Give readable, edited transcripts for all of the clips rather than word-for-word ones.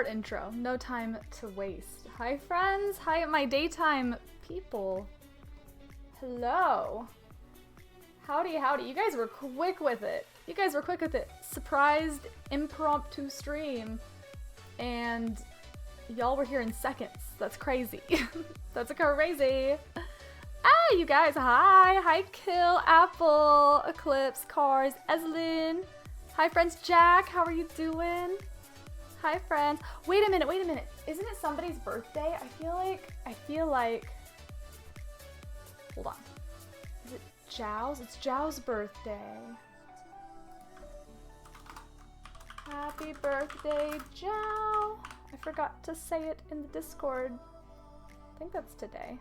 short intro. No time to waste. Hi, friends. Hi, my daytime people. Hello. Howdy, howdy. You guys were quick with it. You guys were quick with it. Surprised impromptu stream. And y'all were here in seconds. That's crazy. That's crazy. Ah, you guys. Hi. Hi, Kill, Apple, Eclipse, Cars, Eslin. Hi, friends. Jack, how are you doing? Hi, friends. Wait a minute. Isn't it somebody's birthday? I feel like... Hold on. Is it Zhao's? It's Zhao's birthday. Happy birthday, Zhao. I forgot to say it in the Discord. I think that's today.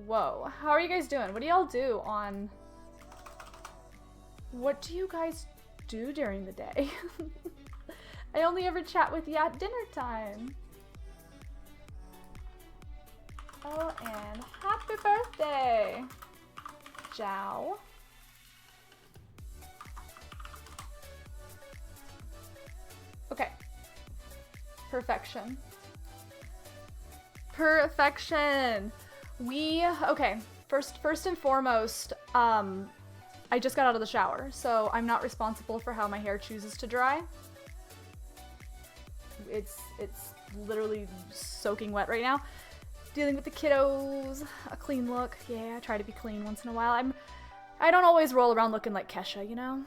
Whoa. How are you guys doing? What do y'all do on... What do you guys do during the day? I only ever chat with you at dinner time. Oh, and happy birthday, Zhao. Okay. Perfection. Perfection. Okay. First and foremost, I just got out of the shower, so I'm not responsible for how my hair chooses to dry. It's literally soaking wet right now. Dealing with the kiddos, a clean look. Yeah, I try to be clean once in a while. I don't always roll around looking like Kesha, you know?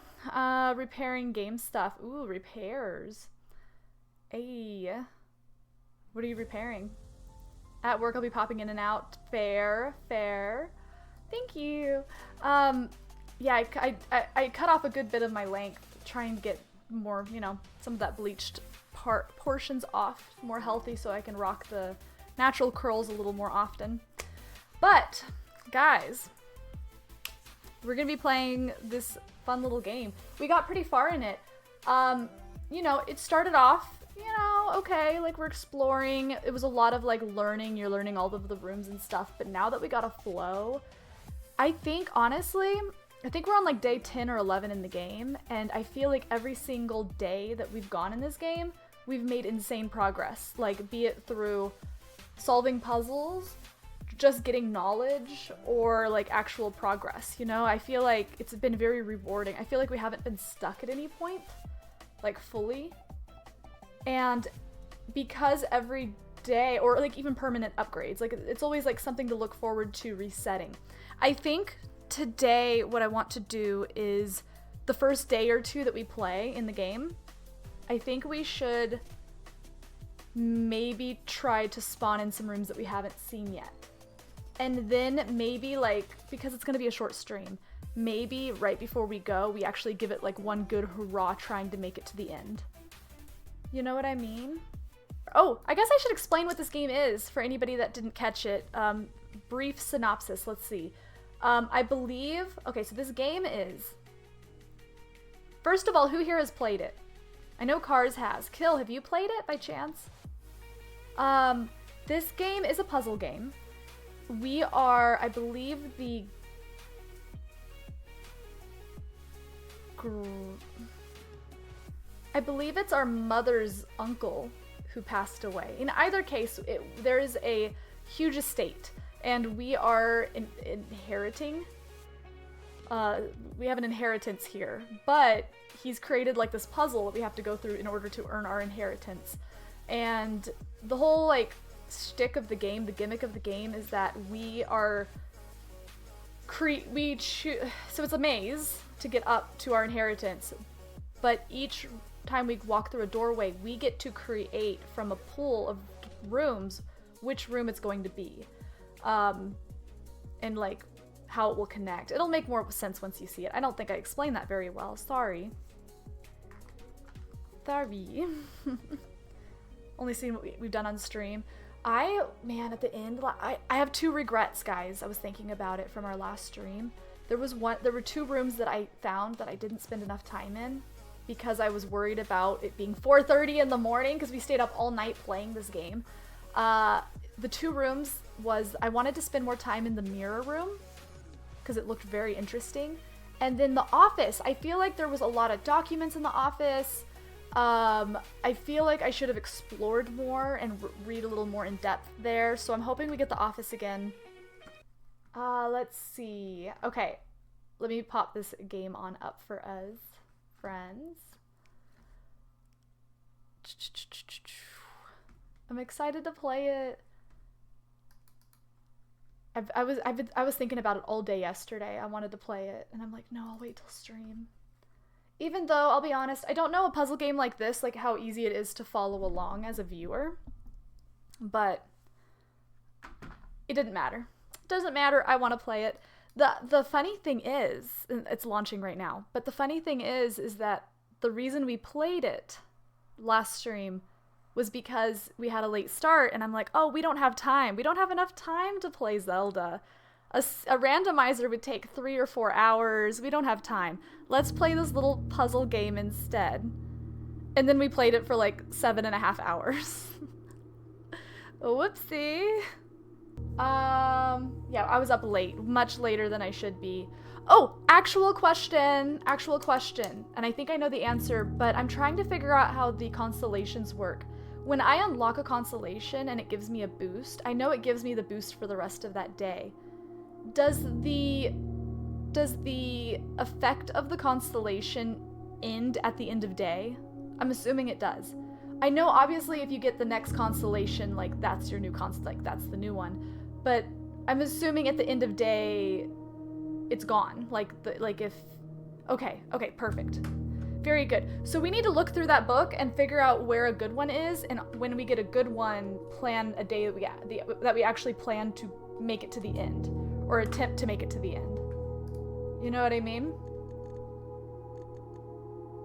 Repairing game stuff. Ooh, repairs. Hey. What are you repairing? At work, I'll be popping in and out. Fair. Thank you. Yeah, I cut off a good bit of my length, trying to get more, you know, some of that bleached portions off, more healthy, so I can rock the natural curls a little more often. But, guys, we're gonna be playing this fun little game. We got pretty far in it. You know, it started off, you know, okay, like we're exploring. It was a lot of like learning. You're learning all of the rooms and stuff. But now that we got a flow, I think, honestly, I think we're on like day 10 or 11 in the game. And I feel like every single day that we've gone in this game, we've made insane progress. Like, be it through solving puzzles, just getting knowledge, or like actual progress, you know? I feel like it's been very rewarding. I feel like we haven't been stuck at any point, like fully. And because every day, or like even permanent upgrades, like it's always like something to look forward to resetting. I think today what I want to do is the first day or two that we play in the game, I think we should maybe try to spawn in some rooms that we haven't seen yet. And then maybe, like, because it's going to be a short stream, maybe right before we go, we actually give it like one good hurrah trying to make it to the end. You know what I mean? Oh, I guess I should explain what this game is for anybody that didn't catch it. Brief synopsis, let's see. I believe, okay, so this game is, first of all, who here has played it? I know Cars has. Kill, have you played it by chance? This game is a puzzle game. We are, I believe, I believe it's our mother's uncle who passed away. In either case, there is a huge estate, and we are inheriting. We have an inheritance here, but he's created like this puzzle that we have to go through in order to earn our inheritance. And the whole like shtick of the game, the gimmick of the game, is that we are so it's a maze to get up to our inheritance, but each time we walk through a doorway, we get to create from a pool of rooms which room it's going to be, and like how it will connect. It'll make more sense once you see it. I don't think I explained that very well. Sorry. Only seen what we've done on stream. Man, at the end, I have two regrets, guys. I was thinking about it from our last stream. There were two rooms that I found that I didn't spend enough time in because I was worried about it being 4:30 in the morning because we stayed up all night playing this game. The two rooms was, I wanted to spend more time in the mirror room because it looked very interesting. And then the office, I feel like there was a lot of documents in the office. I feel like I should have explored more and read a little more in depth there, so I'm hoping we get the office again. Let's see. Okay, let me pop this game on up for us, friends. I'm excited to play it. I was thinking about it all day yesterday. I wanted to play it, and I'm like, no, I'll wait till stream. Even though, I'll be honest, I don't know a puzzle game like this, like how easy it is to follow along as a viewer. But it didn't matter. It doesn't matter, I want to play it. The funny thing is, it's launching right now, but the funny thing is that the reason we played it last stream was because we had a late start, and I'm like, oh, we don't have time. We don't have enough time to play Zelda. A randomizer would take 3 or 4 hours. We don't have time. Let's play this little puzzle game instead. And then we played it for like 7.5 hours. Whoopsie. Yeah, I was up late, much later than I should be. Oh, actual question. And I think I know the answer, but I'm trying to figure out how the constellations work. When I unlock a constellation and it gives me a boost, I know it gives me the boost for the rest of that day. Does the effect of the constellation end at the end of day? I'm assuming it does. I know obviously if you get the next constellation, like that's your new like that's the new one. But I'm assuming at the end of day it's gone. Okay, perfect. Very good. So we need to look through that book and figure out where a good one is, and when we get a good one, plan a day that we actually plan to make it to the end. Or attempt to make it to the end. You know what I mean?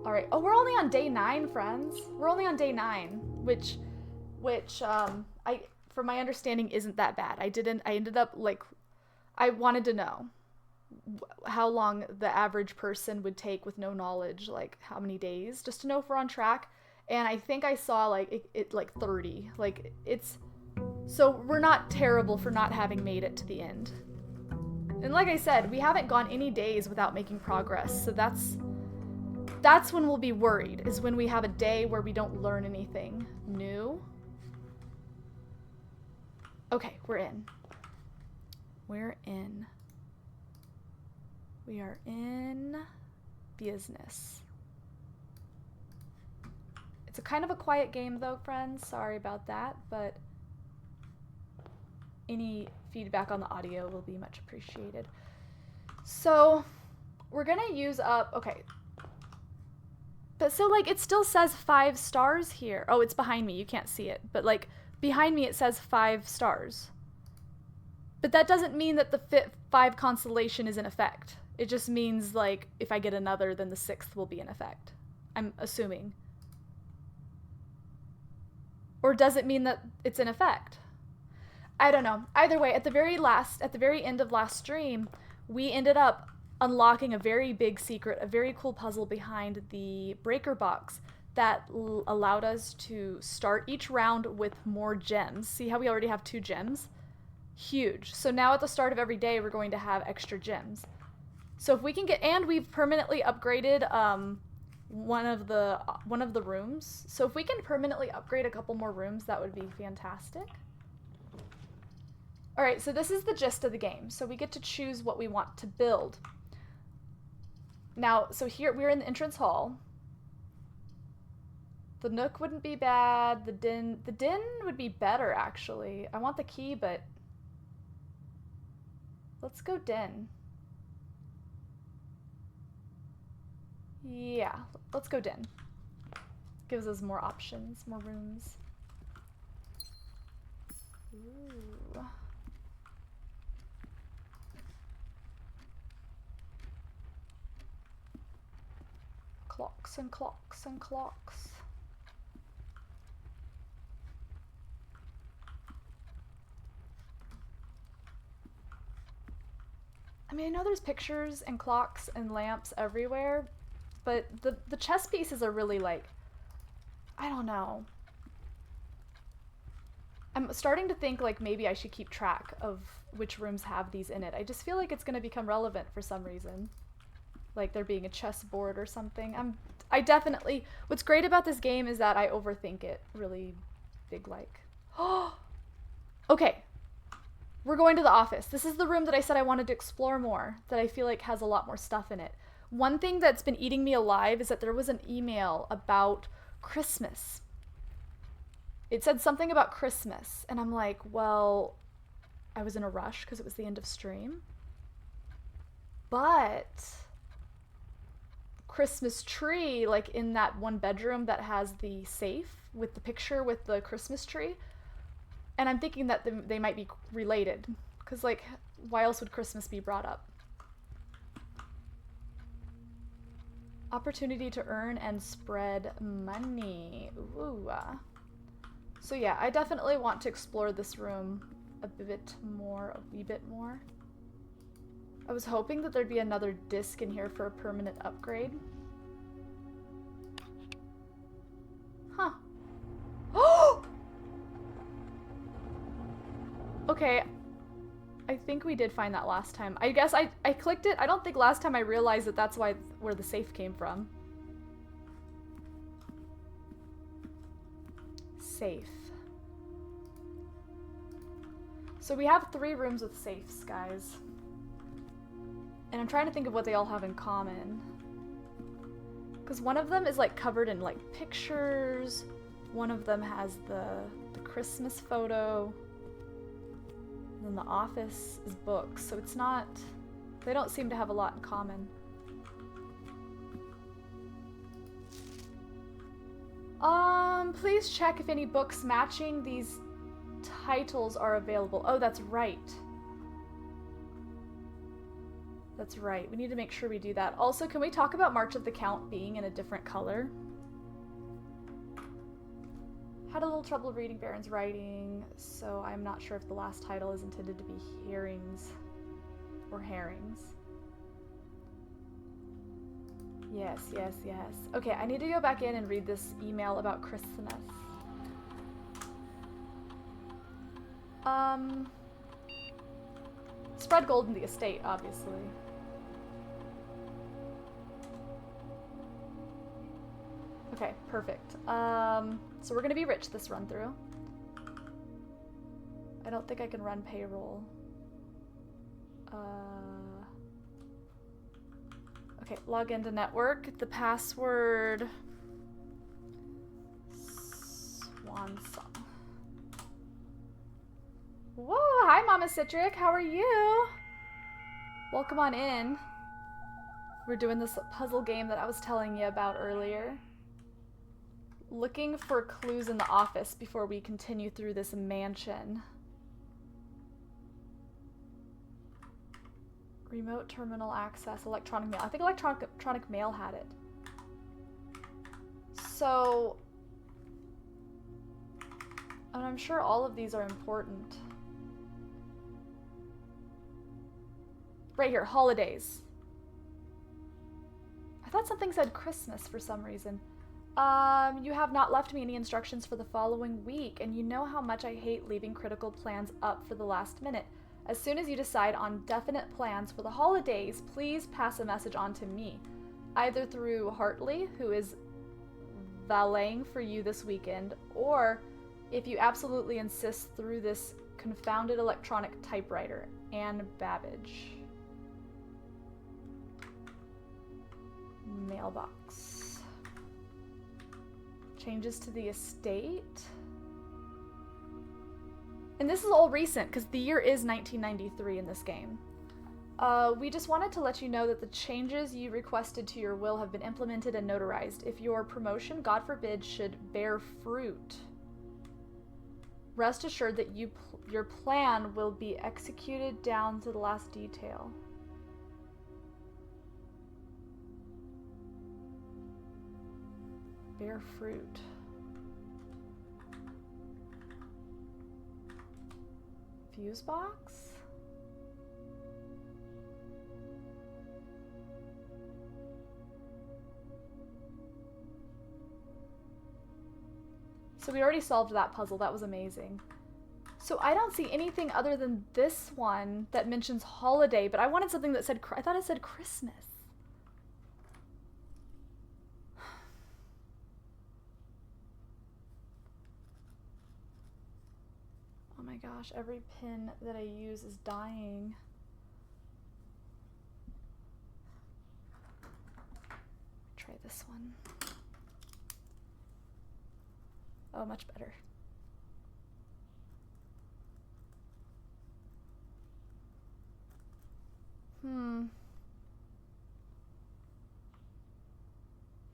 Alright. Oh, we're only on day 9, friends. We're only on day 9, which from my understanding isn't that bad. I ended up, like, I wanted to know how long the average person would take with no knowledge, like how many days, just to know if we're on track. And I think I saw like it like 30. Like so we're not terrible for not having made it to the end. And like I said, we haven't gone any days without making progress, so that's when we'll be worried, is when we have a day where we don't learn anything new. Okay, we're in. We're in. We are in business. It's a kind of a quiet game though, friends. Sorry about that, but any feedback on the audio will be much appreciated. So we're gonna use up, okay. But so like it still says 5 stars here. Oh, it's behind me, you can't see it. But like behind me it says 5 stars. But that doesn't mean that the 5 constellation is in effect. It just means like if I get another, then the 6th will be in effect. I'm assuming. Or does it mean that it's in effect? I don't know. Either way, at the very end of last stream, we ended up unlocking a very big secret, a very cool puzzle behind the breaker box that allowed us to start each round with more gems. See how we already have 2 gems? Huge. So now at the start of every day, we're going to have extra gems. So if we can get, and we've permanently upgraded one of the rooms. So if we can permanently upgrade a couple more rooms, that would be fantastic. All right, so this is the gist of the game. So we get to choose what we want to build. Now, so here we're in the entrance hall. The nook wouldn't be bad. The den would be better actually. I want the key, but let's go den. Yeah, let's go den. Gives us more options, more rooms. Ooh. Clocks and clocks and clocks. I mean, I know there's pictures and clocks and lamps everywhere, but the chess pieces are really like, I don't know. I'm starting to think like maybe I should keep track of which rooms have these in it. I just feel like it's going to become relevant for some reason. like there being a chessboard or something. I definitely, what's great about this game is that I overthink it really big like. Okay. We're going to the office. This is the room that I said I wanted to explore more, that I feel like has a lot more stuff in it. One thing that's been eating me alive is that there was an email about Christmas. It said something about Christmas, and I'm like, well, I was in a rush because it was the end of stream. But Christmas tree, like in that one bedroom that has the safe with the picture with the Christmas tree, and I'm thinking that they might be related, because like, why else would Christmas be brought up? Opportunity to earn and spread money. Ooh. So yeah, I definitely want to explore this room a wee bit more. I was hoping that there'd be another disc in here for a permanent upgrade. Huh. Oh! Okay. I think we did find that last time. I guess I clicked it. I don't think last time I realized that that's where the safe came from. Safe. So we have 3 rooms with safes, guys. And I'm trying to think of what they all have in common. Because one of them is like covered in like pictures. One of them has the Christmas photo. And then the office is books. So it's not, they don't seem to have a lot in common. Please check if any books matching these titles are available. Oh, that's right. That's right. We need to make sure we do that. Also, can we talk about March of the Count being in a different color? Had a little trouble reading Baron's writing, so I'm not sure if the last title is intended to be Hearings or Herrings. Yes, yes, yes. Okay, I need to go back in and read this email about Christmas. Spread gold in the estate, obviously. Okay, perfect. So we're gonna be rich this run through. I don't think I can run payroll. Okay, log into network. The password... Swan song. Whoa, hi Mama Citric, how are you? Welcome on in. We're doing this puzzle game that I was telling you about earlier. Looking for clues in the office before we continue through this mansion. Remote terminal access, electronic mail. I think electronic mail had it. So, and I'm sure all of these are important. Right here, holidays. I thought something said Christmas for some reason. You have not left me any instructions for the following week, and you know how much I hate leaving critical plans up for the last minute. As soon as you decide on definite plans for the holidays, please pass a message on to me, either through Hartley, who is valeting for you this weekend, or if you absolutely insist, through this confounded electronic typewriter, Anne Babbage. Mailbox. Changes to the estate. And this is all recent, because the year is 1993 in this game. We just wanted to let you know that the changes you requested to your will have been implemented and notarized. If your promotion, God forbid, should bear fruit, rest assured that your plan will be executed down to the last detail. Bear fruit. Fuse box? So we already solved that puzzle. That was amazing. So I don't see anything other than this one that mentions holiday, but I wanted something that said, I thought it said Christmas. Oh my gosh, every pin that I use is dying. Try this one. Oh, much better.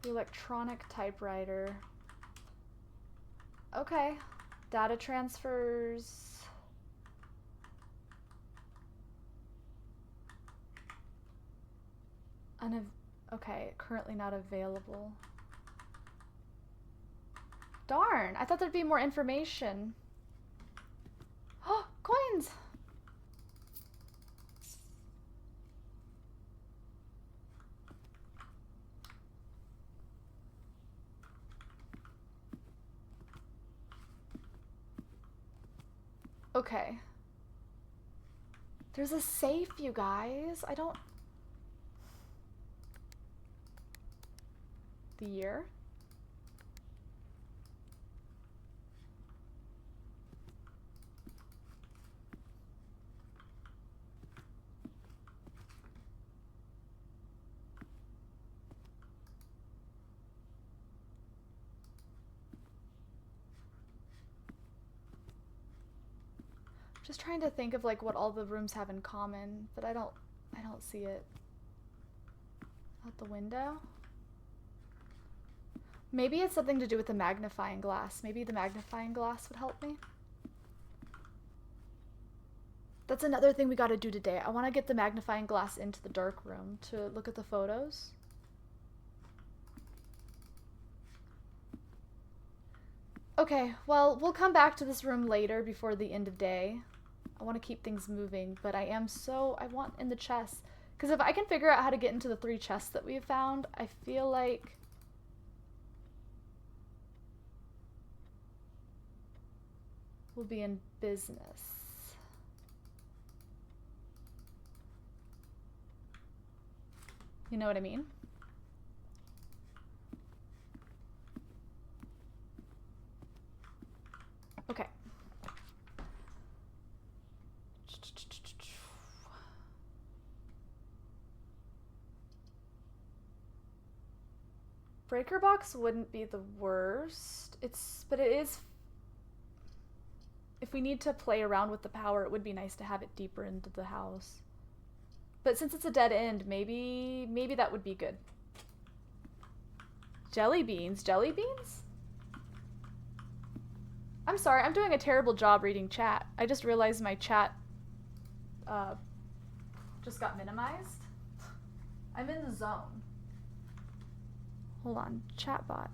The electronic typewriter. Okay. Data transfers. Okay, currently not available. Darn, I thought there'd be more information. Oh, coins! Okay. There's a safe, you guys. I don't... The year? Just trying to think of like what all the rooms have in common, but I don't see it. Out the window? Maybe it's something to do with the magnifying glass. Maybe the magnifying glass would help me. That's another thing we gotta do today. I want to get the magnifying glass into the dark room to look at the photos. Okay, well, we'll come back to this room later before the end of day. I want to keep things moving, but I want in the chests. Because if I can figure out how to get into the 3 chests that we have found, I feel like... we'll be in business. You know what I mean? Okay. Breaker box wouldn't be the worst. But it is... If we need to play around with the power, it would be nice to have it deeper into the house. But since it's a dead end, maybe that would be good. Jelly beans? Jelly beans? I'm sorry, I'm doing a terrible job reading chat. I just realized my chat just got minimized. I'm in the zone. Hold on, chatbot.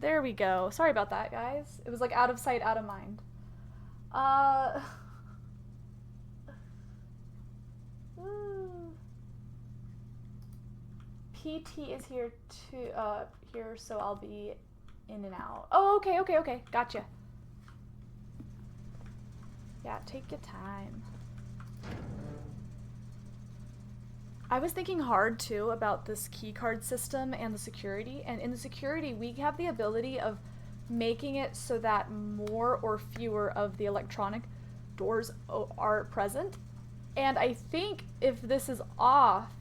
There we go. Sorry about that, guys. It was like out of sight, out of mind. PT is here here, so I'll be in and out. Oh, okay. Gotcha. Yeah, take your time. I was thinking hard too about this key card system and the security, and in the security we have the ability of making it so that more or fewer of the electronic doors are present. And I think if this is off,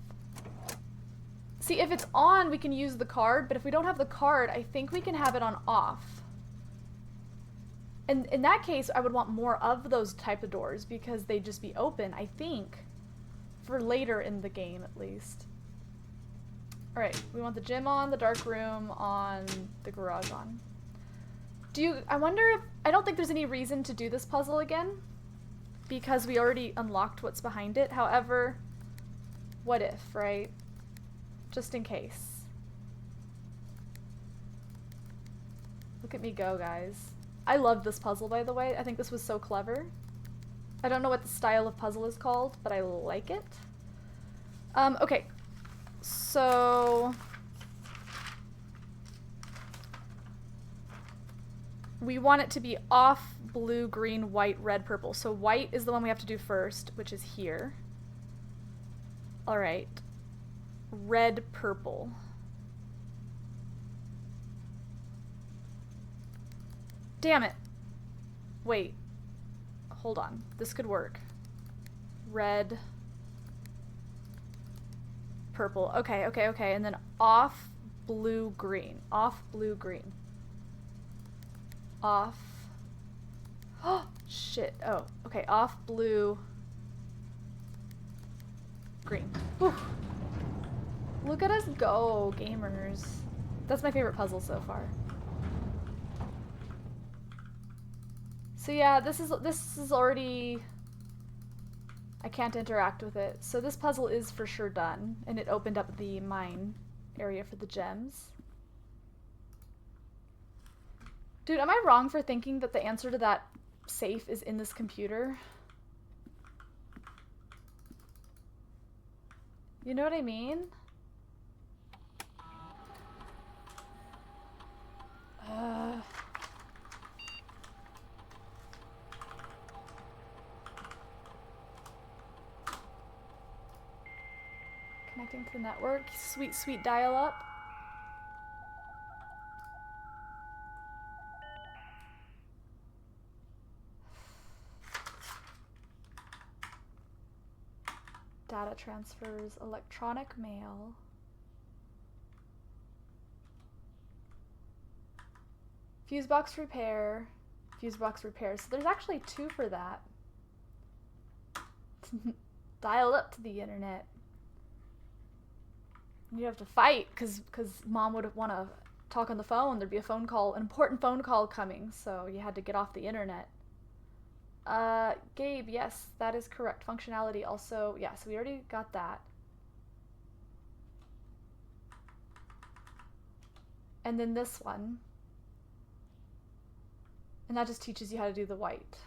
see, if it's on we can use the card, but if we don't have the card I think we can have it on off. And in that case I would want more of those type of doors because they'd just be open, I think, for later in the game at least. Alright, we want the gym on, the dark room on, the garage on. I wonder if, I don't think there's any reason to do this puzzle again because we already unlocked what's behind it. However, what if, right? Just in case. Look at me go, guys. I love this puzzle, by the way. I think this was so clever. I don't know what the style of puzzle is called, but I like it. Okay. So... we want it to be off, blue, green, white, red, purple. So white is the one we have to do first, which is here. Alright. Red, purple. Damn it. Wait. hold on. This could work. Red. Purple. Okay, okay, okay. And then off, blue, green. Off, blue, green. Off. Oh, shit. Oh, okay. Off, blue, green. Whew. Look at us go, gamers. That's my favorite puzzle so far. So yeah, this is already... I can't interact with it. So this puzzle is for sure done, and it opened up the mine area for the gems. Dude, am I wrong for thinking that the answer to that safe is in this computer? You know what I mean? Connecting to the network. Sweet, sweet dial-up. Data transfers, electronic mail. Fuse box repair. Fuse box repair. So there's actually 2 for that. Dial up to the internet. You'd have to fight because mom would want to talk on the phone. There'd be a phone call, an important phone call coming, so you had to get off the internet. Gabe, yes, that is correct. Functionality also, yeah, so we already got that. And then this one. And that just teaches you how to do the white.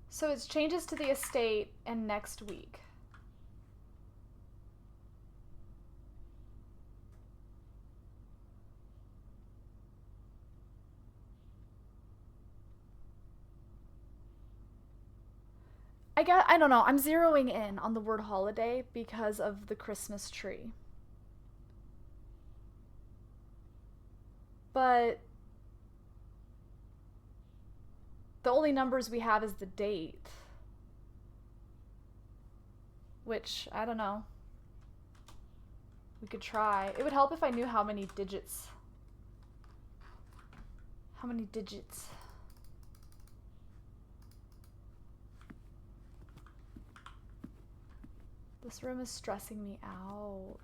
So it's changes to the estate and next week. I don't know. I'm zeroing in on the word holiday because of the Christmas tree. But the only numbers we have is the date. Which, I don't know. We could try. It would help if I knew how many digits. How many digits? This room is stressing me out.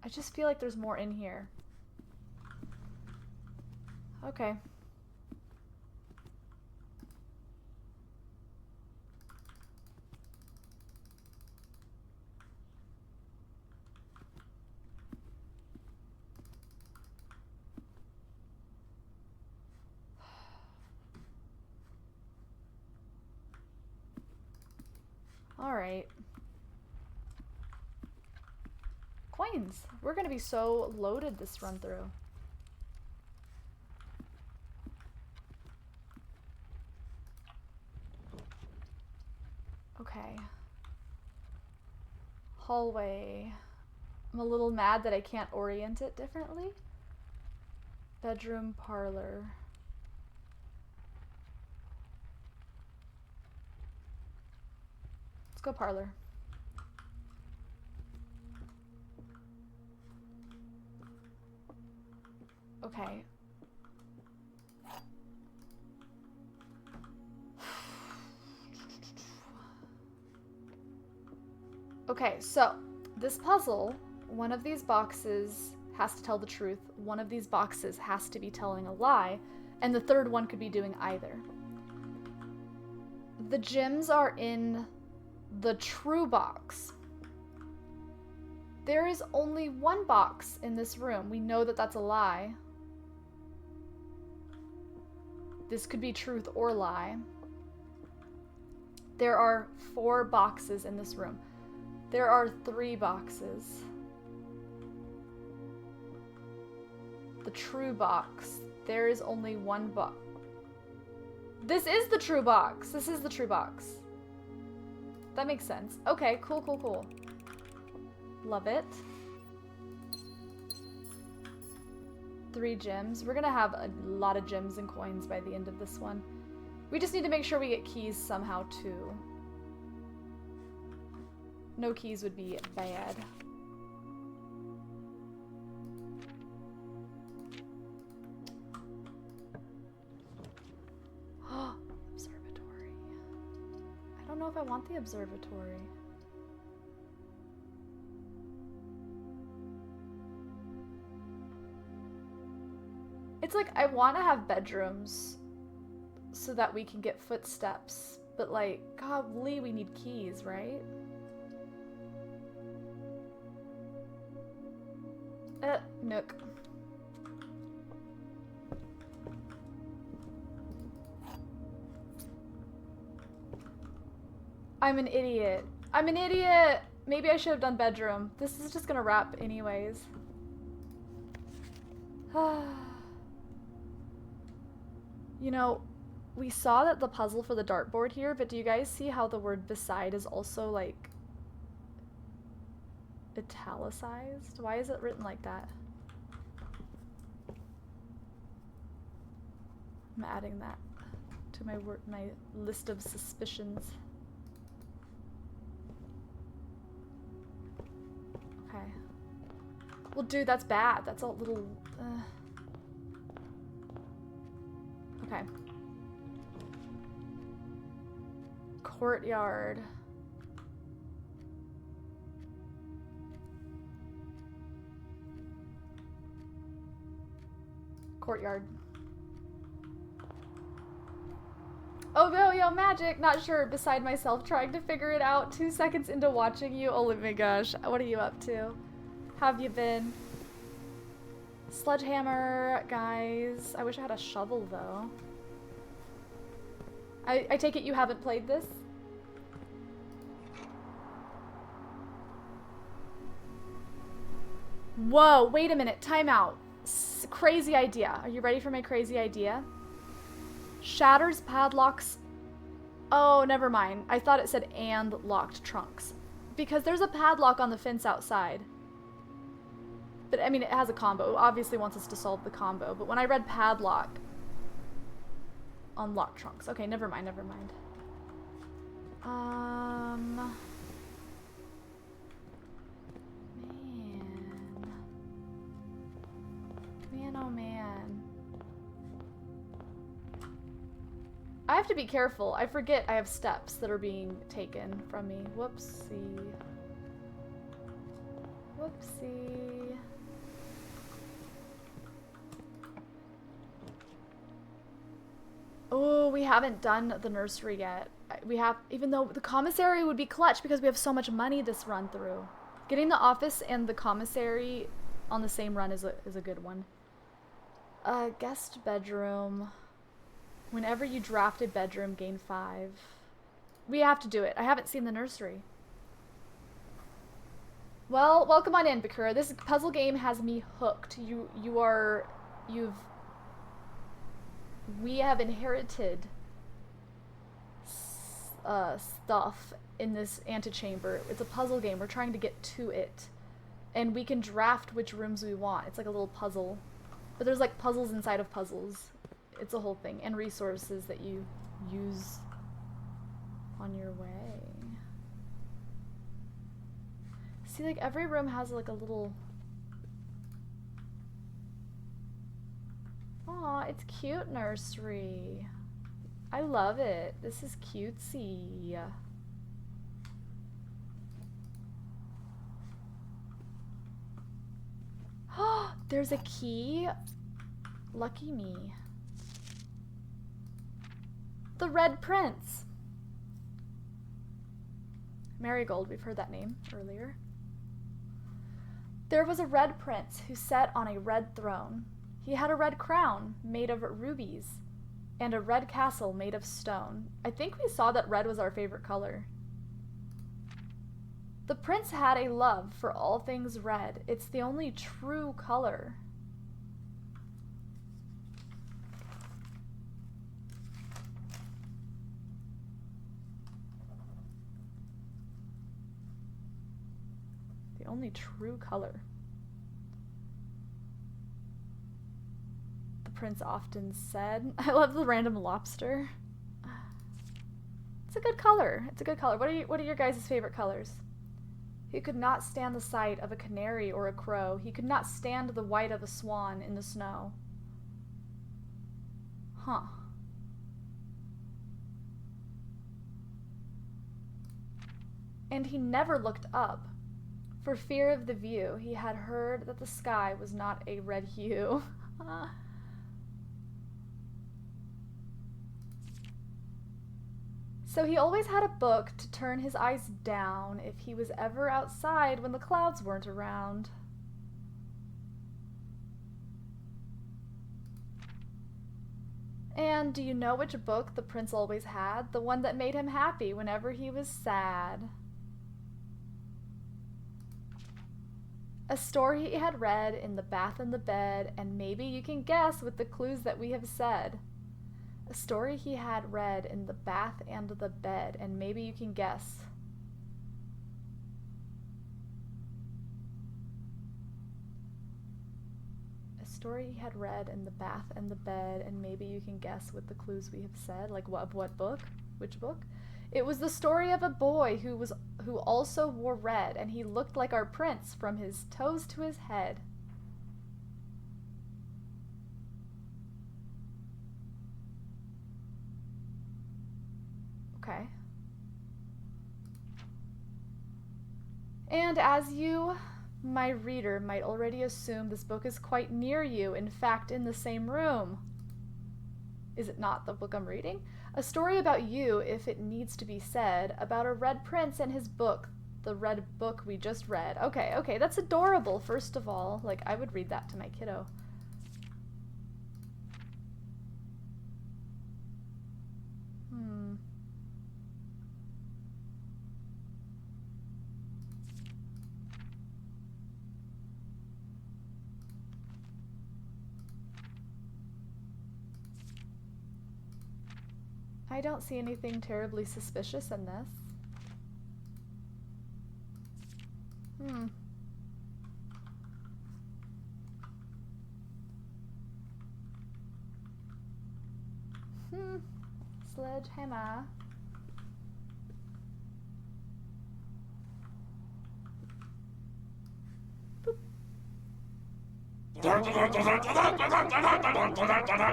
I just feel like there's more in here. Okay. All right. Coins. We're gonna be so loaded this run through. Okay. Hallway. I'm a little mad that I can't orient it differently. Bedroom, parlor. Let's go parlor. Okay. Okay, so this puzzle, one of these boxes has to tell the truth, one of these boxes has to be telling a lie, and the third one could be doing either. The gems are in the true box. There is only one box in this room. We know that that's a lie. This could be truth or lie. There are 4 boxes in this room. There are 3 boxes. The true box. There is only 1 box. This is the true box. This is the true box. That makes sense. Okay, cool, cool, cool. Love it. 3 gems. We're gonna have a lot of gems and coins by the end of this one. We just need to make sure we get keys somehow too. No keys would be bad. Observatory. I don't know if I want the observatory. It's like I want to have bedrooms so that we can get footsteps, but like, golly, we need keys, right? Nook. I'm an idiot. I'm an idiot! Maybe I should have done bedroom. This is just gonna wrap anyways. You know, we saw that the puzzle for the dartboard here, but do you guys see how the word beside is also like italicized? Why is it written like that? I'm adding that to my list of suspicions. Okay. Well, dude, that's bad. That's a little... Okay. Courtyard. Courtyard. Oh, yo, magic. Not sure. Beside myself, trying to figure it out. 2 seconds into watching you. Oh my gosh. What are you up to? How have you been? Sledgehammer, guys. I wish I had a shovel, though. I take it you haven't played this? Whoa, wait a minute. Time out. Crazy idea. Are you ready for my crazy idea? Shatters padlocks. Oh, never mind. I thought it said and locked trunks. Because there's a padlock on the fence outside. But, I mean, it has a combo. It obviously wants us to solve the combo. But when I read padlock, unlock trunks. Okay, never mind, never mind. Man, oh man. I have to be careful. I forget I have steps that are being taken from me. Whoopsie. Whoopsie. Oh, we haven't done the nursery yet. We have, even though the commissary would be clutch because we have so much money this run through. Getting the office and the commissary on the same run is a good one. Guest bedroom. Whenever you draft a bedroom, gain 5. We have to do it. I haven't seen the nursery. Well, welcome on in, Bakura. This puzzle game has me hooked. We have inherited stuff in this antechamber. It's a puzzle game. We're trying to get to it. And we can draft which rooms we want. It's like a little puzzle. But there's like puzzles inside of puzzles. It's a whole thing. And resources that you use on your way. See, like every room has like a little... Aw, it's cute nursery. I love it. This is cutesy. There's a key. Lucky me. The Red Prince. Marigold, we've heard that name earlier. There was a red prince who sat on a red throne. He had a red crown made of rubies. and a red castle made of stone. I think we saw that red was our favorite color. The prince had a love for all things red. It's the only true color. The only true color. The prince often said. I love the random lobster. It's a good color. It's a good color. What are your guys' favorite colors? He could not stand the sight of a canary or a crow. He could not stand the white of a swan in the snow. Huh. And he never looked up. For fear of the view, he had heard that the sky was not a red hue. So he always had a book to turn his eyes down if he was ever outside when the clouds weren't around. And do you know which book the prince always had? The one that made him happy whenever he was sad. A story he had read in the bath and the bed, and maybe you can guess with the clues that we have said. A story he had read in the bath and the bed, and maybe you can guess. A story he had read in the bath and the bed, and maybe you can guess with the clues we have said. Like what book? Which book? It was the story of a boy who also wore red, and he looked like our prince from his toes to his head. Okay. And as you, my reader, might already assume, this book is quite near you, in fact, in the same room. Is it not the book I'm reading? A story about you, if it needs to be said, about a red prince and his book, the red book we just read. Okay, that's adorable, first of all. Like, I would read that to my kiddo. I don't see anything terribly suspicious in this. Sledgehammer.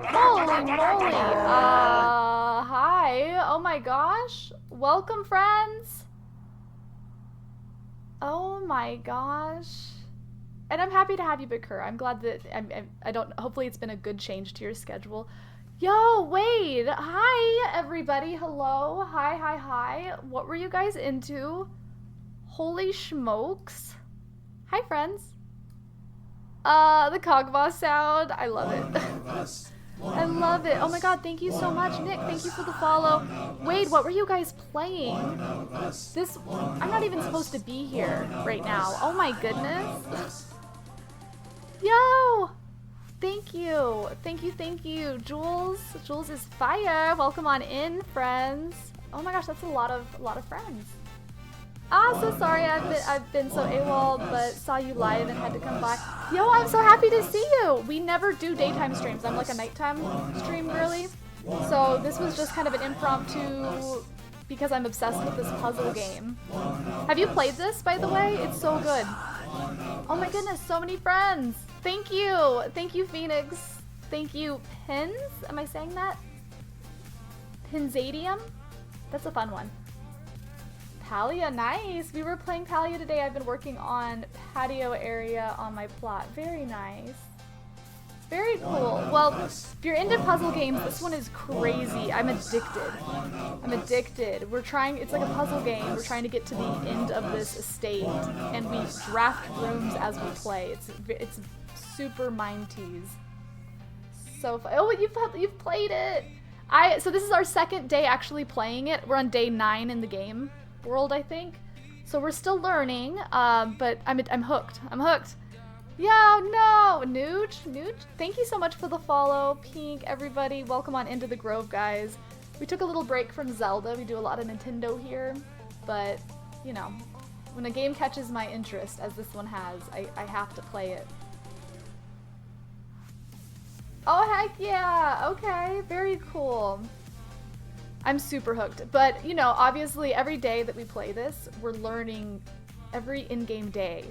Holy moly! Hi. Oh my gosh. Welcome, friends. Oh my gosh. And I'm happy to have you, Bakur. I'm glad that I don't. Hopefully, it's been a good change to your schedule. Yo, Wade. Hi, everybody. Hello. Hi. What were you guys into? Holy smokes. Hi, friends. The Kog'Maw sound. I love it. I love it. Oh my god, thank you so much, Nick. Thank you for the follow. Wade, what were you guys playing? I'm not even supposed to be here right now. Oh my goodness. Yo! Thank you. Thank you. Jules is fire. Welcome on in, friends. Oh my gosh, that's a lot of friends. So sorry I've been so AWOL, but saw you live and had to come by. Yo, I'm so happy to see you! We never do daytime streams. I'm like a nighttime stream girly. So this was just kind of an impromptu because I'm obsessed with this puzzle game. Have you played this, by the way? It's so good. Oh my goodness, so many friends! Thank you! Thank you, Phoenix. Thank you, Pins? Am I saying that? Pinzadium? That's a fun one. Palia, nice! We were playing Palia today. I've been working on patio area on my plot. Very nice. Very cool. Well, if you're into puzzle games, this one is crazy. I'm addicted. We're trying, it's like a puzzle game. We're trying to get to the end of this estate, and we draft rooms as we play. It's super mind tease. So, oh, you've played it! So this is our second day actually playing it. We're on day 9 in the game world, I think. So we're still learning, but I'm hooked. I'm hooked. Yeah, no, Nuge, thank you so much for the follow. Pink, everybody, welcome on into the Grove, guys. We took a little break from Zelda. We do a lot of Nintendo here, but, you know, when a game catches my interest, as this one has, I have to play it. Oh, heck yeah, okay, very cool. I'm super hooked, but, you know, obviously every day that we play this, we're learning every in-game day.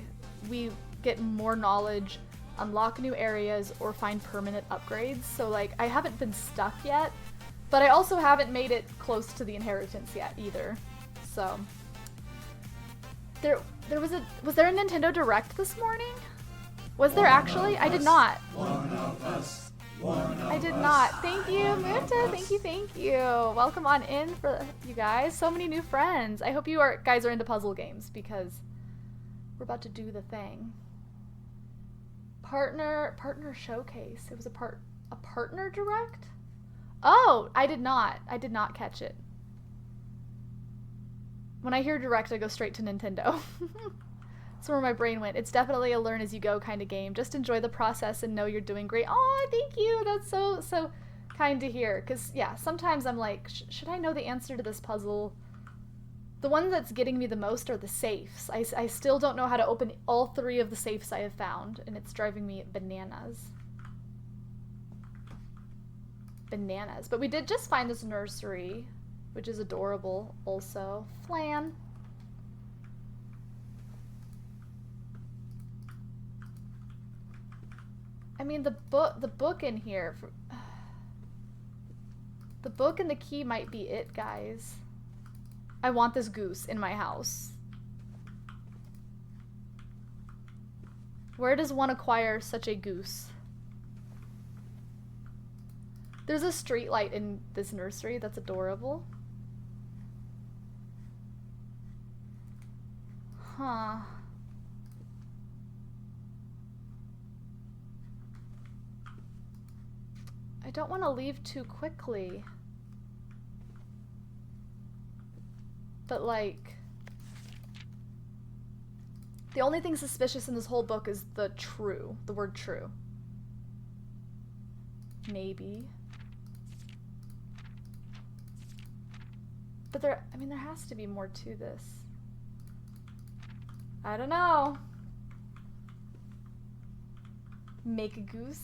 We get more knowledge, unlock new areas, or find permanent upgrades. So like, I haven't been stuck yet, but I also haven't made it close to the inheritance yet either. So was there a Nintendo Direct this morning? Was there actually? I did not. I did not. Thank you, Muta. Thank you. Welcome on in for you guys. So many new friends. I hope you guys are into puzzle games because we're about to do the thing. Partner showcase. It was a partner direct? Oh, I did not catch it. When I hear direct, I go straight to Nintendo. That's where my brain went. It's definitely a learn as you go kind of game. Just enjoy the process and know you're doing great. Oh, thank you. That's so kind to hear. Cause yeah, sometimes I'm like, should I know the answer to this puzzle? The one that's getting me the most are the safes. I still don't know how to open all 3 of the safes I have found, and it's driving me bananas. Bananas. But we did just find this nursery, which is adorable also. Flan. I mean, the book in here. The book and the key might be it, guys. I want this goose in my house. Where does one acquire such a goose? There's a street light in this nursery. That's adorable. Huh. I don't want to leave too quickly. But like, the only thing suspicious in this whole book is the word true. Maybe. But there has to be more to this. I don't know. Make a goose?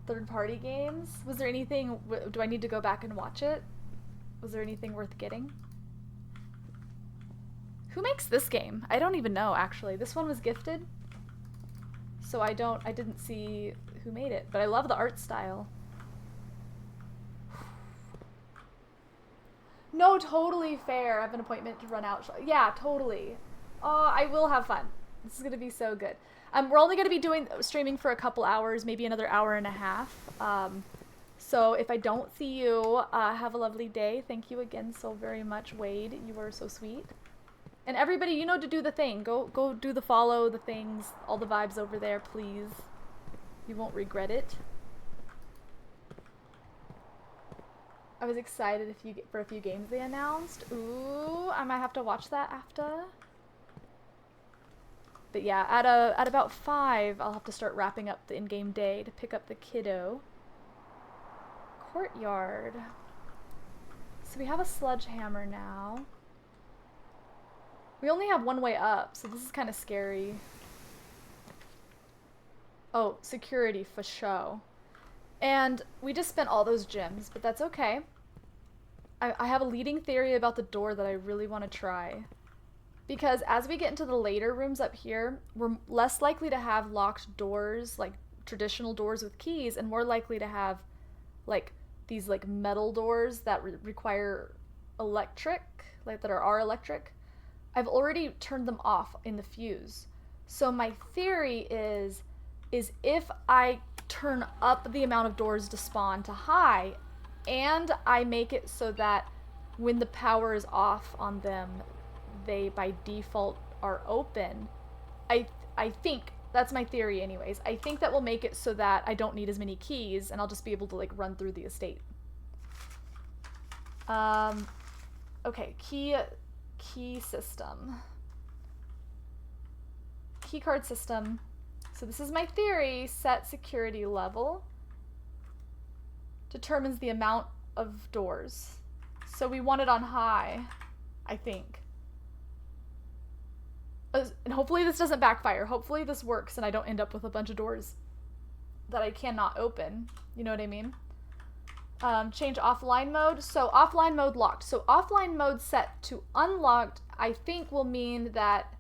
Third-party games? Was there anything, do I need to go back and watch it? Was there anything worth getting? Who makes this game? I don't even know, actually. This one was gifted, so I didn't see who made it, but I love the art style. No, totally fair. I have an appointment to run out. Yeah, totally. Oh, I will have fun. This is gonna be so good. We're only going to be streaming for a couple hours, maybe another hour and a half. So if I don't see you, have a lovely day. Thank you again so very much, Wade. You are so sweet. And everybody, you know to do the thing. Go do the follow, the things, all the vibes over there, please. You won't regret it. I was excited for a few games they announced. Ooh, I might have to watch that after. But yeah, at about 5, I'll have to start wrapping up the in-game day to pick up the kiddo. Courtyard. So we have a sledgehammer now. We only have one way up, so this is kind of scary. Oh, security for show. And we just spent all those gems, but that's okay. I have a leading theory about the door that I really want to try. Because as we get into the later rooms up here, we're less likely to have locked doors, like traditional doors with keys, and more likely to have like these like metal doors that require electric, like that are electric. I've already turned them off in the fuse. So my theory is if I turn up the amount of doors to spawn to high, and I make it so that when the power is off on them, they by default are open, I think That's my theory anyways. I think that will make it so that I don't need as many keys and I'll just be able to like run through the estate. Okay, key system. Key card system. So this is my theory. Set security level. Determines the amount of doors. So we want it on high, I think. And hopefully this doesn't backfire. Hopefully this works and I don't end up with a bunch of doors that I cannot open. You know what I mean? Change offline mode. So offline mode locked. So offline mode set to unlocked, I think will mean that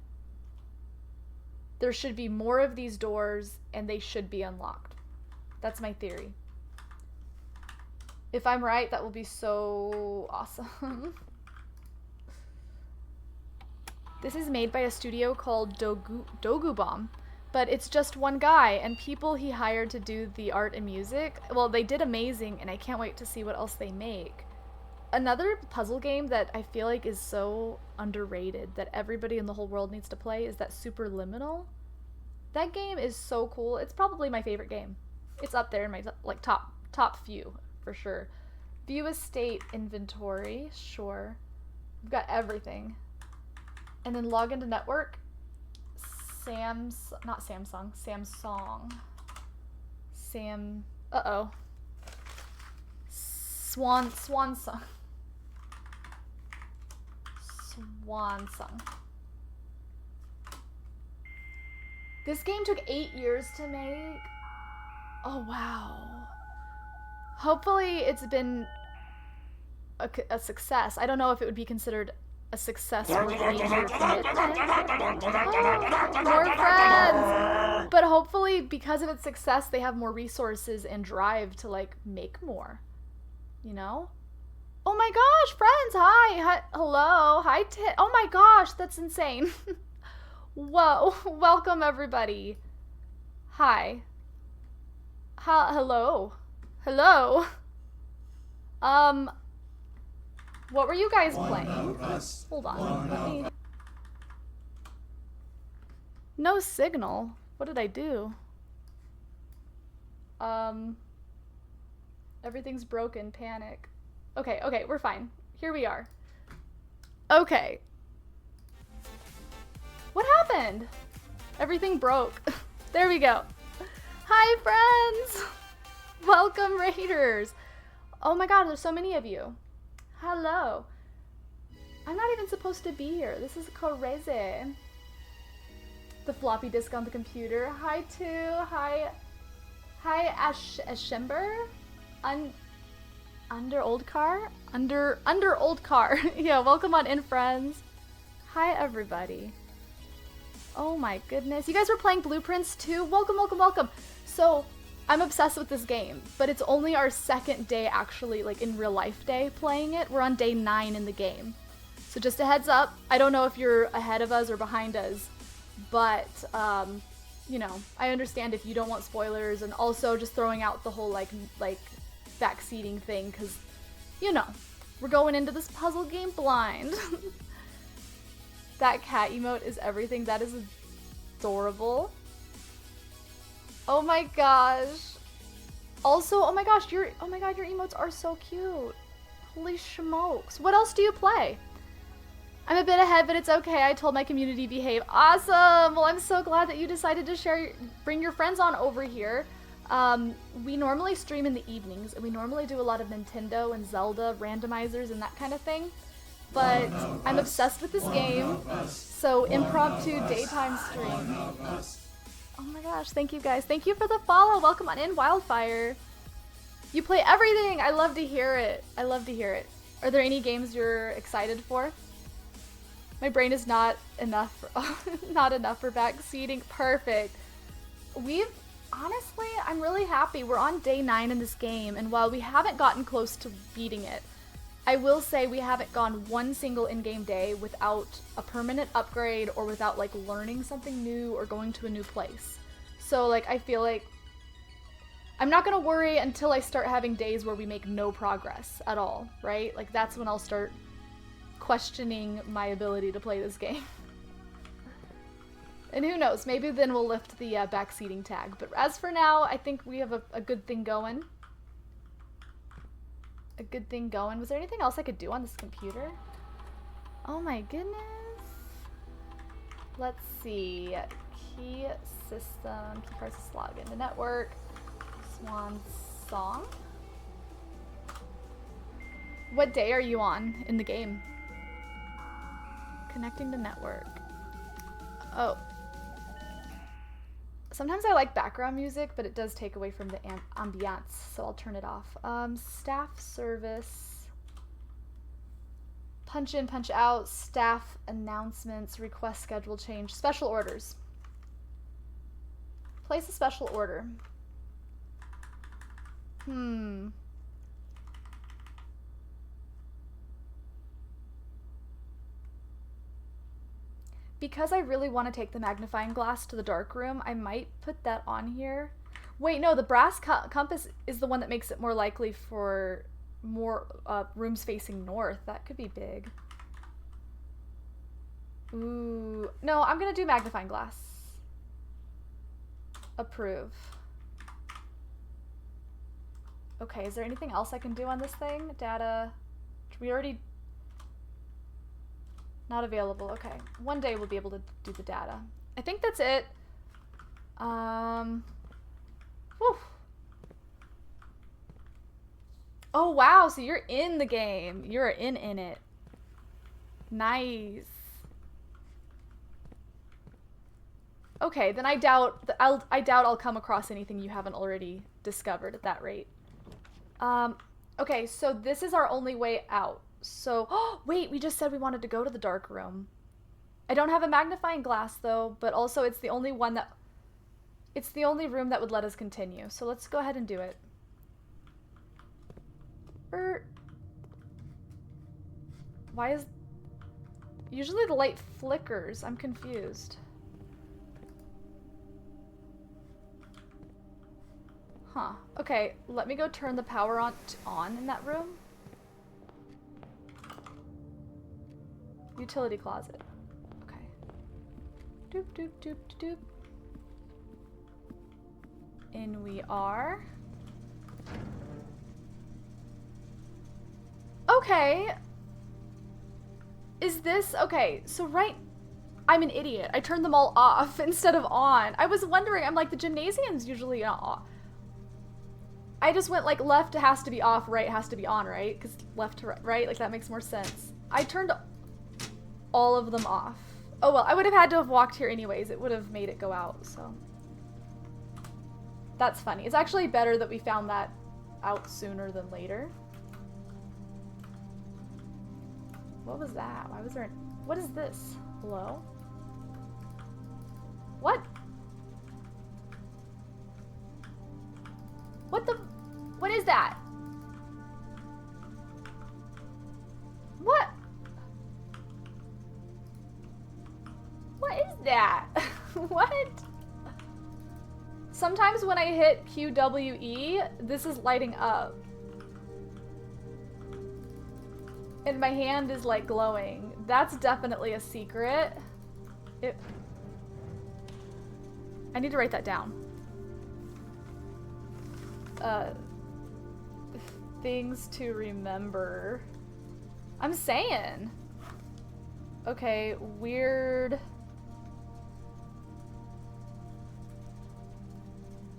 there should be more of these doors and they should be unlocked. That's my theory. If I'm right, that will be so awesome. This is made by a studio called Dogu Bomb, but it's just one guy, and people he hired to do the art and music, well, they did amazing, and I can't wait to see what else they make. Another puzzle game that I feel like is so underrated that everybody in the whole world needs to play is that Superliminal. That game is so cool. It's probably my favorite game. It's up there in my like top few for sure. View estate inventory, sure. We've got everything. And then log into network. Samsung. Uh-oh. Swansong. This game took 8 years to make. Oh, wow. Hopefully it's been a success. I don't know if it would be considered a success with 8 year commitment. Oh, more friends! But hopefully because of its success, they have more resources and drive to like make more. You know? Oh my gosh, friends, hi, hello, hi, oh my gosh, that's insane. Whoa, welcome everybody. Hi. Hello. What were you guys playing? Hold on, let me... No signal. What did I do? Everything's broken, panic. Okay, we're fine. Here we are. Okay. What happened? Everything broke. There we go. Hi, friends! Welcome, Raiders! Oh my god, there's so many of you. Hello. I'm not even supposed to be here. This is crazy. The floppy disk on the computer. Hi, too. Hi, Ashember? Under old car? Under old car. Yeah, welcome on in, friends. Hi, everybody. Oh my goodness. You guys were playing Blueprints too? Welcome. So, I'm obsessed with this game, but it's only our second day actually, like in real life day playing it. We're on day 9 in the game. So just a heads up, I don't know if you're ahead of us or behind us, but, you know, I understand if you don't want spoilers, and also just throwing out the whole like backseating thing, because, you know, we're going into this puzzle game blind. That cat emote is everything. That is adorable. Oh my gosh. Also, oh my god, your emotes are so cute. Holy smokes. What else do you play? I'm a bit ahead, but it's okay. I told my community behave. Awesome. Well, I'm so glad that you decided to bring your friends on over here. We normally stream in the evenings, and we normally do a lot of Nintendo and Zelda randomizers and that kind of thing. But I'm obsessed with this game, so impromptu daytime stream. Oh my gosh, thank you guys. Thank you for the follow. Welcome on in, Wildfire. You play everything. I love to hear it. Are there any games you're excited for? My brain is not enough for backseating. Perfect. Honestly, I'm really happy. We're on day 9 in this game, and while we haven't gotten close to beating it, I will say we haven't gone one single in-game day without a permanent upgrade or without like learning something new or going to a new place. So like I feel like I'm not gonna worry until I start having days where we make no progress at all, right? Like that's when I'll start questioning my ability to play this game. And who knows, maybe then we'll lift the backseating tag. But as for now, I think we have a good thing going. A good thing going. Was there anything else I could do on this computer? Oh my goodness. Let's see. Key system, key card to log into network, Swan Song. What day are you on in the game? Connecting to network. Oh. Sometimes I like background music, but it does take away from the ambiance, so I'll turn it off. Staff service. Punch in, punch out, staff announcements, request schedule change, special orders. Place a special order. Because I really want to take the magnifying glass to the dark room, I might put that on here. Wait, no, the brass compass is the one that makes it more likely for more rooms facing north. That could be big. Ooh. No, I'm gonna do magnifying glass. Approve. Okay, is there anything else I can do on this thing? Data. We already... Not available. Okay. One day we'll be able to do the data. I think that's it. Whew. Oh, wow. So you're in the game. You're in it. Nice. Okay, then I doubt I'll come across anything you haven't already discovered at that rate. Okay, so this is our only way out. So, oh, wait, we just said we wanted to go to the dark room. I don't have a magnifying glass though, but also it's the only room that would let us continue. So let's go ahead and do it. Why is... Usually the light flickers. I'm confused. Huh. Okay, let me go turn the power on in that room. Utility closet. Okay. Doop, doop, doop, doop. In we are. Okay. Is this... Okay, so I'm an idiot. I turned them all off instead of on. I was wondering, I'm like, the gymnasium's usually off. I just went like left has to be off, right has to be on, right? Because left to right, like that makes more sense. I turned all of them off. Oh well, I would have had to have walked here anyways. It would have made it go out, so. That's funny. It's actually better that we found that out sooner than later. What was that? Why was there what is this? Hello? What? What is that? What? What is that? What? Sometimes when I hit QWE, this is lighting up. And my hand is like glowing. That's definitely a secret. I need to write that down. Things to remember. I'm saying. Okay, weird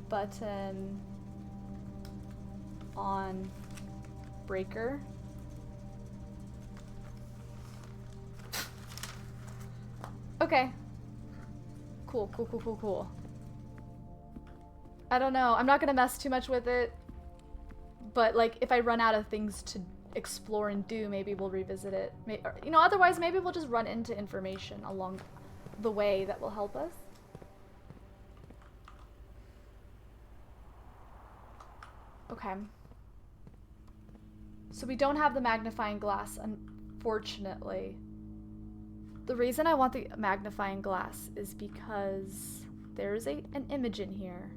button on breaker. Okay. Cool, cool, cool, cool, cool. I don't know. I'm not gonna mess too much with it. But, like, if I run out of things to explore and do, maybe we'll revisit it. You know, otherwise, maybe we'll just run into information along the way that will help us. Okay. So we don't have the magnifying glass, unfortunately. The reason I want the magnifying glass is because there's an image in here.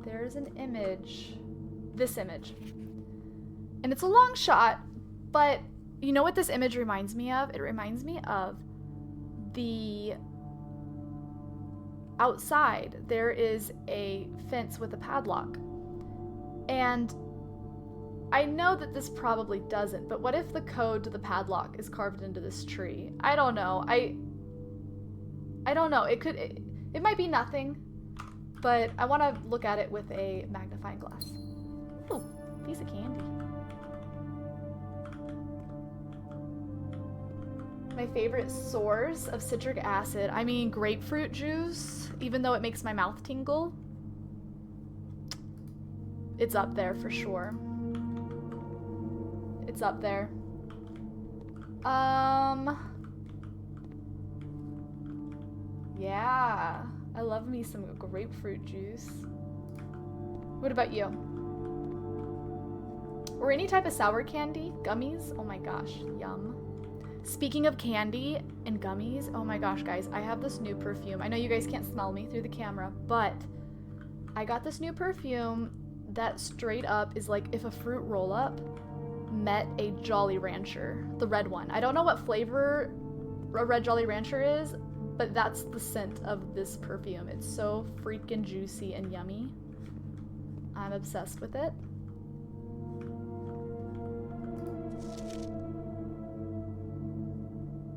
There's an image, this image, And it's a long shot, but you know what this image reminds me of? It reminds me of the outside. There is a fence with a padlock. And I know that this probably doesn't, but what if the code to the padlock is carved into this tree? I don't know. I don't know. It might be nothing, but I want to look at it with a magnifying glass. Ooh, piece of candy. My favorite source of citric acid, I mean grapefruit juice, even though it makes my mouth tingle. It's up there for sure. It's up there. Yeah, I love me some grapefruit juice. What about you? Or any type of sour candy? Gummies? Oh my gosh, yum. Speaking of candy and gummies, oh my gosh, guys, I have this new perfume. I know you guys can't smell me through the camera, but I got this new perfume that straight up is like if a fruit roll-up met a Jolly Rancher, the red one. I don't know what flavor a red Jolly Rancher is, but that's the scent of this perfume. It's so freaking juicy and yummy. I'm obsessed with it.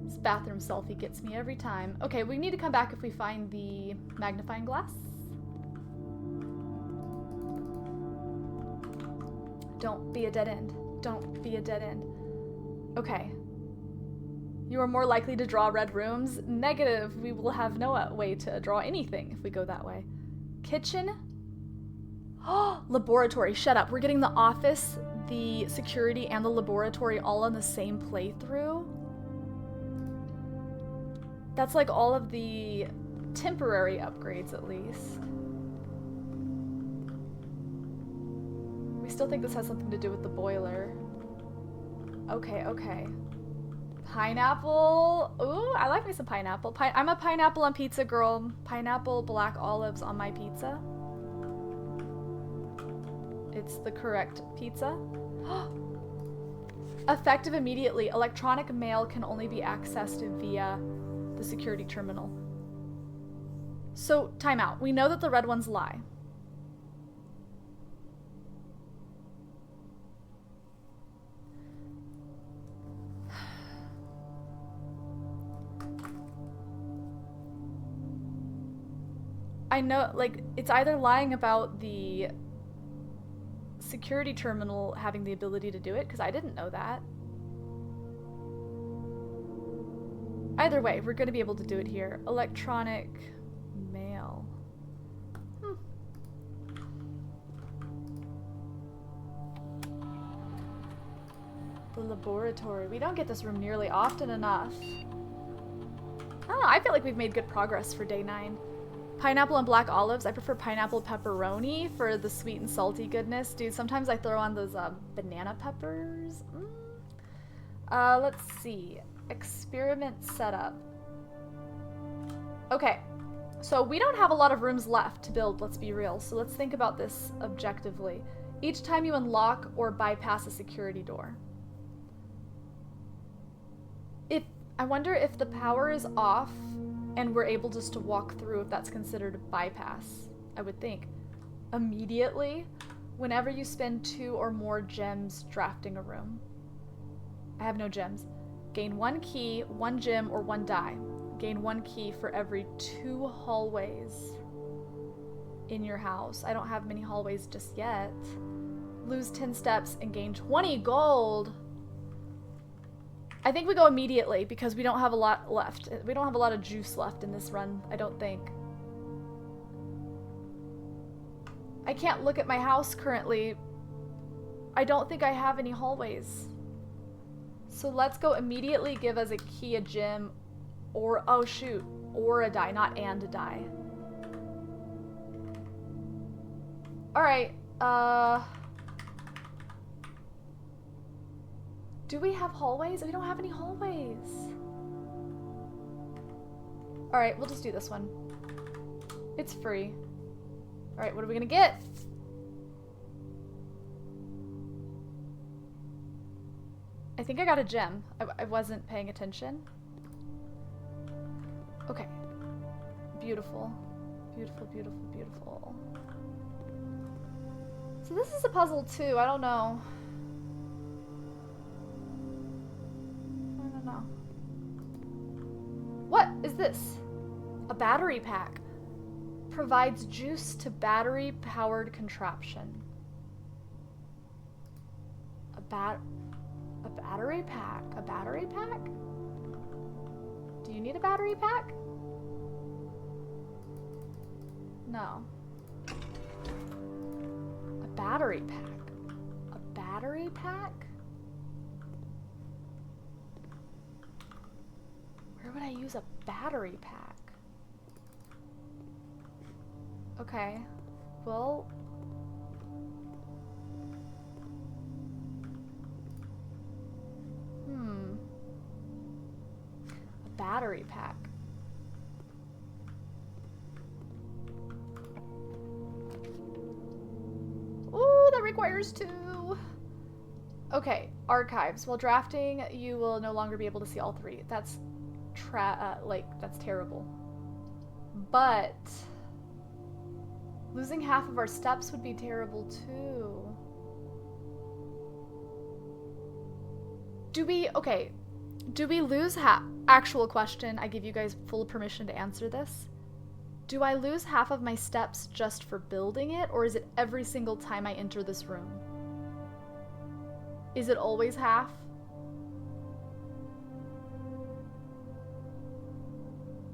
This bathroom selfie gets me every time. Okay, we need to come back if we find the magnifying glass. Don't be a dead end. Don't be a dead end. Okay. You are more likely to draw red rooms. Negative. We will have no way to draw anything if we go that way. Kitchen. Oh, laboratory. Shut up. We're getting the office, the security, and the laboratory all on the same playthrough. That's like all of the temporary upgrades, at least. We still think this has something to do with the boiler. Okay, okay. Pineapple. Ooh, I like me some pineapple. I'm a pineapple on pizza girl. Pineapple, black olives on my pizza. It's the correct pizza. Effective immediately. Electronic mail can only be accessed via the security terminal. So, time out. We know that the red ones lie. I know, like, it's either lying about the security terminal having the ability to do it, because I didn't know that. Either way, we're going to be able to do it here. Electronic mail. The laboratory. We don't get this room nearly often enough. I don't know, I feel like we've made good progress for day 9. Pineapple and black olives. I prefer pineapple pepperoni for the sweet and salty goodness. Dude, sometimes I throw on those banana peppers. Let's see. Experiment setup. Okay, so we don't have a lot of rooms left to build, let's be real. So let's think about this objectively. Each time you unlock or bypass a security door. I wonder if the power is off and we're able just to walk through, if that's considered a bypass. I would think. Immediately, whenever you spend 2 or more gems drafting a room. I have no gems. Gain 1 key, 1 gem, or 1 die. Gain 1 key for every 2 hallways in your house. I don't have many hallways just yet. Lose 10 steps and gain 20 gold. I think we go immediately because we don't have a lot left. We don't have a lot of juice left in this run, I don't think. I can't look at my house currently. I don't think I have any hallways. So let's go immediately give us a key, a gem, or, oh shoot, or a die, not and a die. Alright, do we have hallways? We don't have any hallways. Alright, we'll just do this one. It's free. Alright, what are we gonna get? I think I got a gem. I wasn't paying attention. Okay. Beautiful. Beautiful, beautiful, beautiful. So this is a puzzle too. I don't know. I don't know. What is this? A battery pack. Provides juice to battery-powered contraption. A battery pack? A battery pack? Do you need a battery pack? No. A battery pack. A battery pack? Where would I use a battery pack? Okay. Well... A battery pack. Ooh, that requires 2. Okay, archives. While drafting, you will no longer be able to see all 3. That's that's terrible. But losing half of our steps would be terrible too. Do we lose actual question, I give you guys full permission to answer this. Do I lose half of my steps just for building it, or is it every single time I enter this room? Is it always half?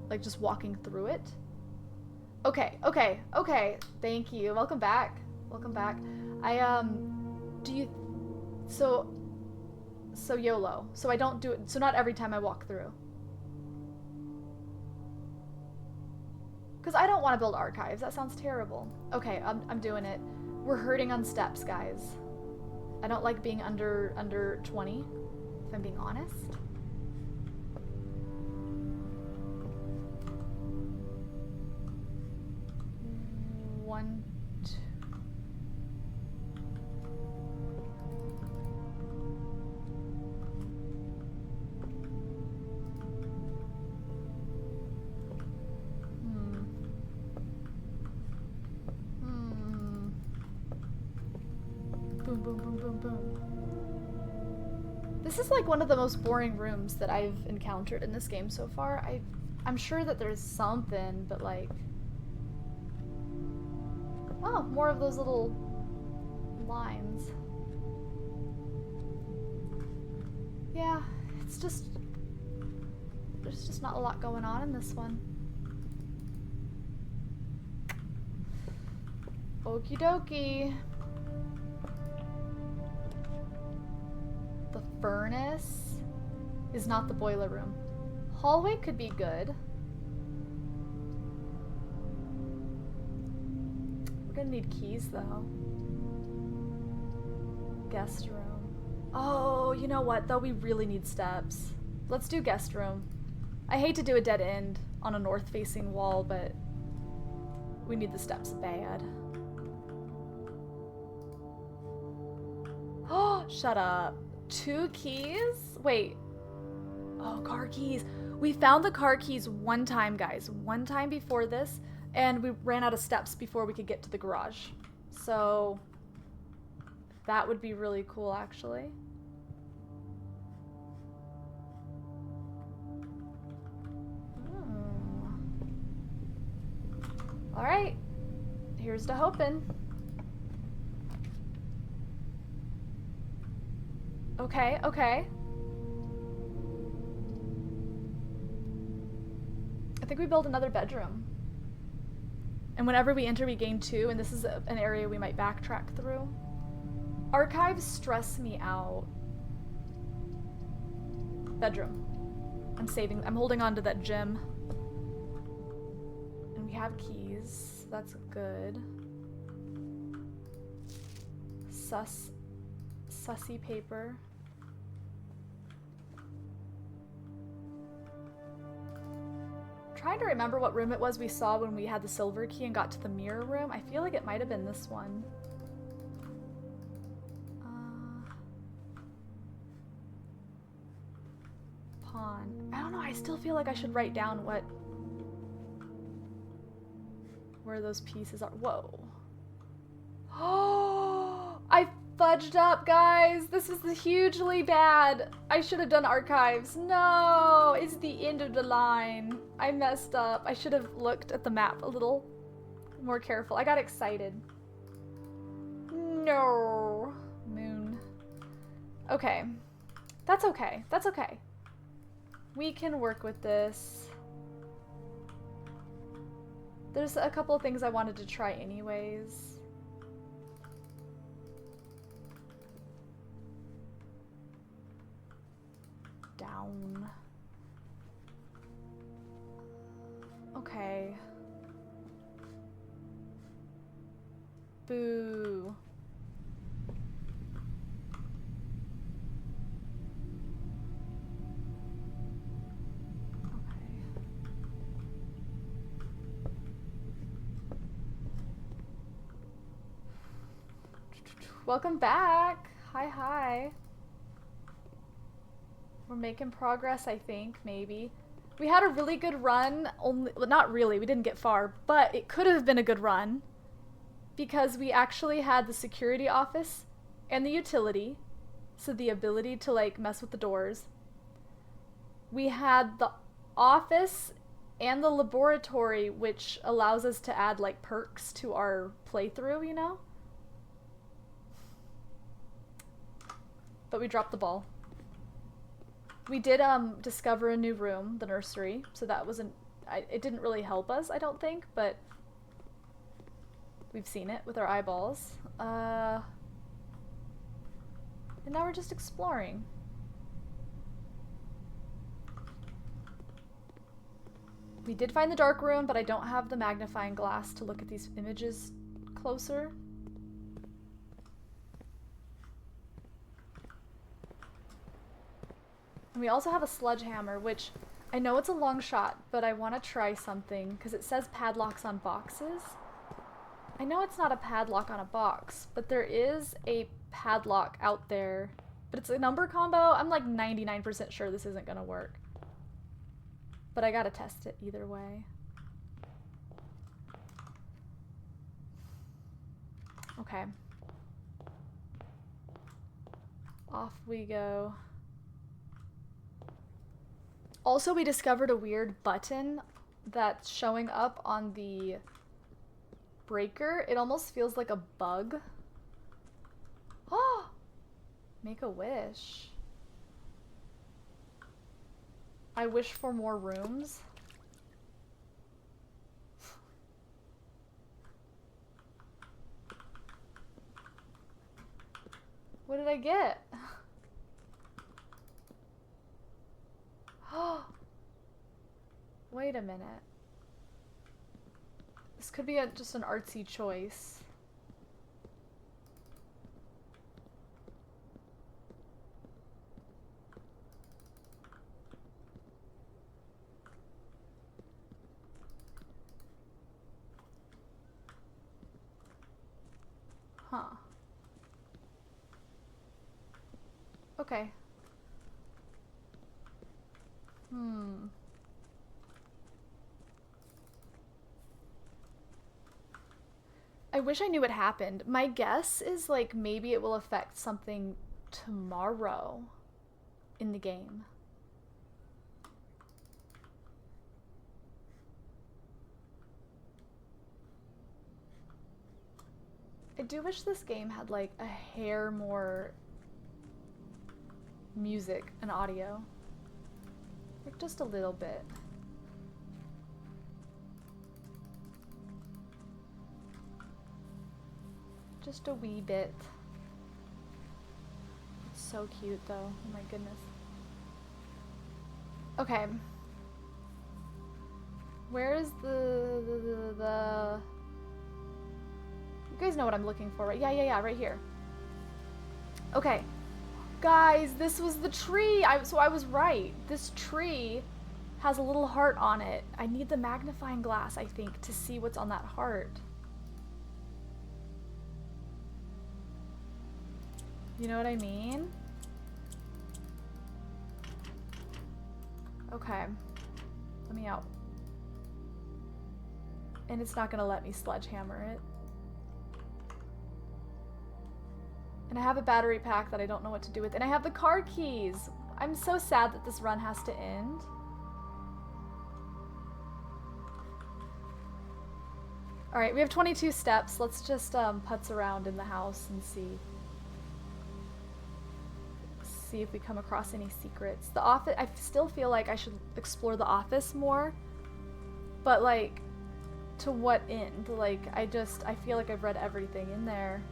Like just walking through it? Okay. Thank you. Welcome back. So YOLO. So I don't do it. So not every time I walk through. Because I don't want to build archives. That sounds terrible. Okay, I'm doing it. We're hurting on steps, guys. I don't like being under 20, if I'm being honest. One, two. Boom, boom, boom, boom, boom. This is like one of the most boring rooms that I've encountered in this game so far. I'm sure that there's something, but like... Oh, more of those little lines. Yeah, it's just... There's just not a lot going on in this one. Okie dokie. The furnace is not the boiler room. Hallway could be good. We're gonna need keys though. Guest room. Oh, you know what though? We really need steps. Let's do guest room. I hate to do a dead end on a north-facing wall, but we need the steps bad. Oh, shut up. 2 keys? Wait. Oh, car keys. We found the car keys one time, guys. One time before this, and we ran out of steps before we could get to the garage. So that would be really cool, actually. All right. Here's to hoping. Okay, okay. I think we build another bedroom. And whenever we enter, we gain 2, and this is an area we might backtrack through. Archives stress me out. Bedroom. I'm holding on to that gem. And we have keys. That's good. Sussy paper. Trying to remember what room it was we saw when we had the silver key and got to the mirror room. I feel like it might have been this one. pawn. I don't know, I still feel like I should write down where those pieces are. Whoa. Oh, I fudged up, guys. This was hugely bad. I should have done archives. No, it's the end of the line. I messed up. I should have looked at the map a little more careful. I got excited. No. Moon. Okay. That's okay. That's okay. We can work with this. There's a couple of things I wanted to try anyways. Down. Okay. Boo. Welcome back. Hi, hi. We're making progress, I think, maybe. We had a really good run, well, not really, we didn't get far, but it could have been a good run because we actually had the security office and the utility, so the ability to like mess with the doors. We had the office and the laboratory, which allows us to add like perks to our playthrough, you know? But we dropped the ball. We did discover a new room, the nursery, so that wasn't, it didn't really help us, I don't think, but we've seen it with our eyeballs. And now we're just exploring. We did find the dark room, but I don't have the magnifying glass to look at these images closer. And we also have a sledgehammer, which I know it's a long shot, but I want to try something because it says padlocks on boxes. I know it's not a padlock on a box, but there is a padlock out there, but it's a number combo. I'm like 99% sure this isn't going to work, but I got to test it either way. Okay. Off we go. Also, we discovered a weird button that's showing up on the breaker. It almost feels like a bug. Oh! Make a wish. I wish for more rooms. What did I get? Wait a minute. This could be just an artsy choice. Huh. Okay. I wish I knew what happened. My guess is like maybe it will affect something tomorrow in the game. I do wish this game had like a hair more music and audio. Like just a little bit. Just a wee bit. It's so cute though. Oh my goodness. Okay. Where is the You guys know what I'm looking for, right? Yeah, right here. Okay. Guys, this was the tree. So I was right. This tree has a little heart on it. I need the magnifying glass, I think, to see what's on that heart. You know what I mean? Okay. Let me out. And it's not gonna let me sledgehammer it. And I have a battery pack that I don't know what to do with. And I have the car keys. I'm so sad that this run has to end. Alright, we have 22 steps. Let's just putz around in the house and see if we come across any secrets. The office, I still feel like I should explore the office more. But like, to what end? Like, I feel like I've read everything in there.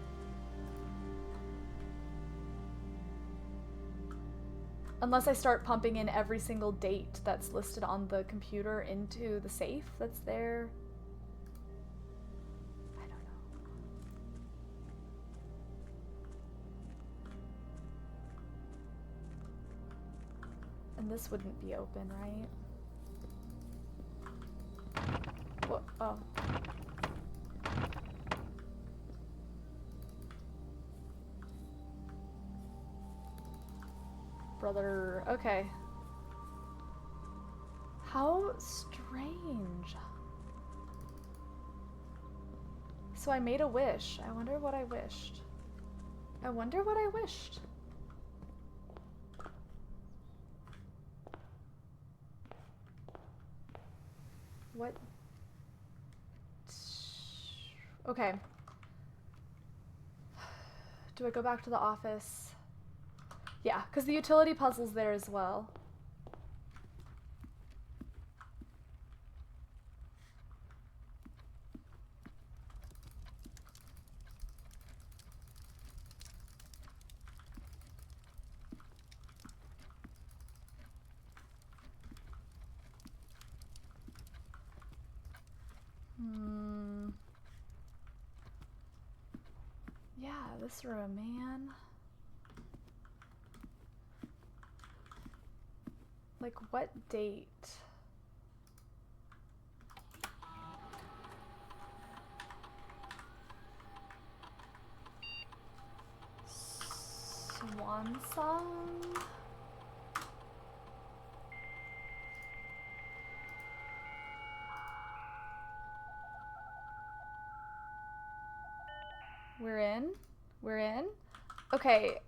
Unless I start pumping in every single date that's listed on the computer into the safe that's there. I don't know. And this wouldn't be open, right? What? Oh. Brother. Okay. How strange. So I made a wish. I wonder what I wished. I wonder what I wished. What? Okay. Do I go back to the office? Yeah, because the utility puzzle's there as well. Yeah, this room, man. Like, what date? Swan song? We're in? We're in? Okay.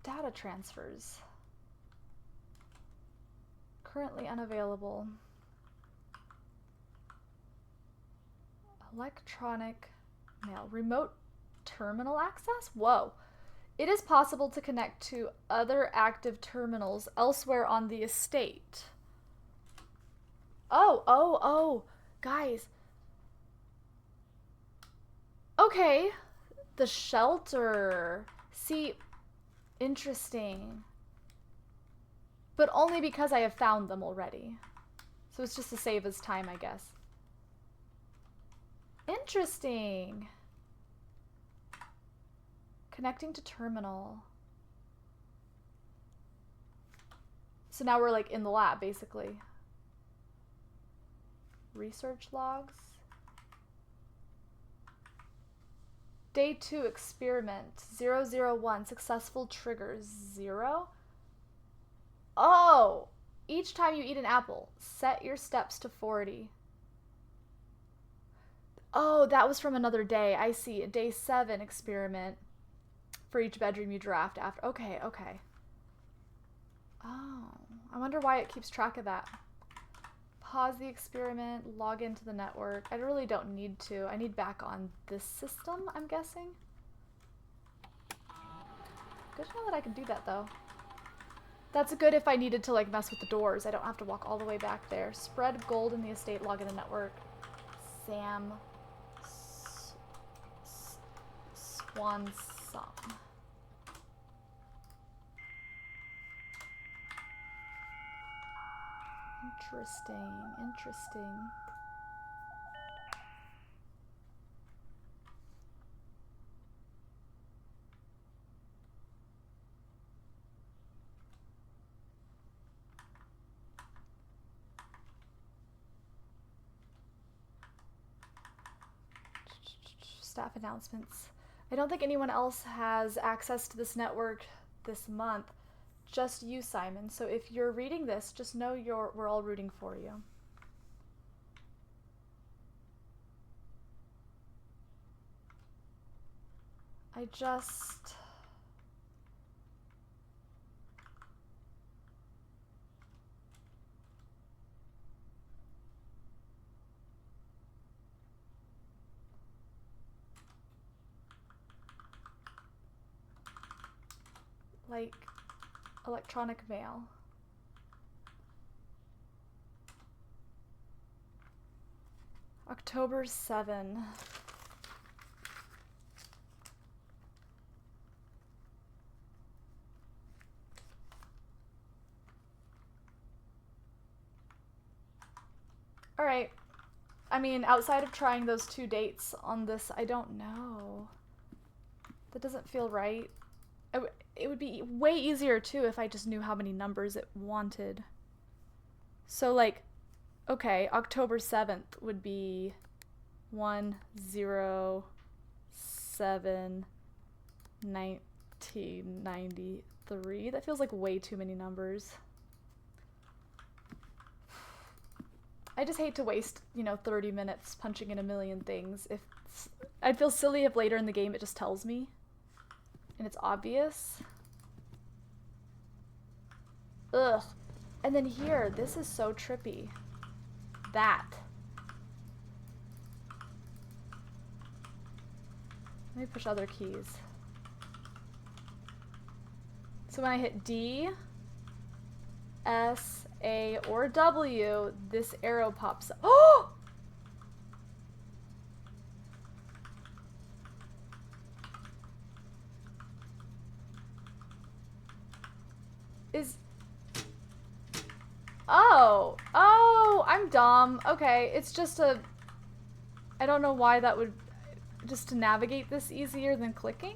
Data transfers. Currently unavailable. Electronic mail. Remote terminal access? Whoa. It is possible to connect to other active terminals elsewhere on the estate. Oh. Guys. Okay. The shelter. See, interesting. But only because I have found them already. So it's just to save us time, I guess. Interesting. Connecting to terminal. So now we're like in the lab, basically. Research logs. Day 2 experiment 001 successful triggers 0. Oh, each time you eat an apple, set your steps to 40. Oh, that was from another day. I see. A day 7 experiment for each bedroom you draft after. Okay. Oh, I wonder why it keeps track of that. Pause the experiment, log into the network. I really don't need to. I need back on this system, I'm guessing. Good to know that I can do that, though. That's good if I needed to, like, mess with the doors. I don't have to walk all the way back there. Spread gold in the estate, log in the network. Sam. Swan song. Interesting. Staff announcements. I don't think anyone else has access to this network this month. just you, Simon. So if you're reading this, just know we're all rooting for you. I just... like electronic mail. October 7. All right. I mean, outside of trying those 2 dates on this, I don't know. That doesn't feel right. It would be way easier too if I just knew how many numbers it wanted. So like, okay, October 7th would be 107/1993. That feels like way too many numbers. I just hate to waste, 30 minutes punching in a million things. I'd feel silly if later in the game it just tells me. And it's obvious. Ugh. And then here, this is so trippy. That. Let me push other keys. So when I hit D, S, A, or W, this arrow pops up. Oh! Oh, I'm dumb. Okay, it's just I don't know why that would, just to navigate this easier than clicking?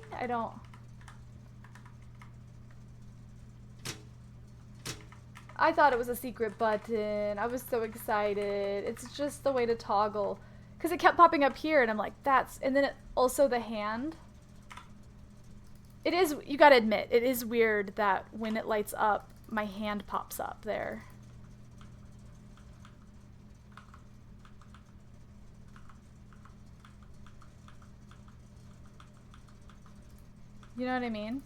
I thought it was a secret button. I was so excited. It's just the way to toggle. Because it kept popping up here, and I'm like, and then also the hand. It is, you gotta admit, it is weird that when it lights up, my hand pops up there. You know what I mean?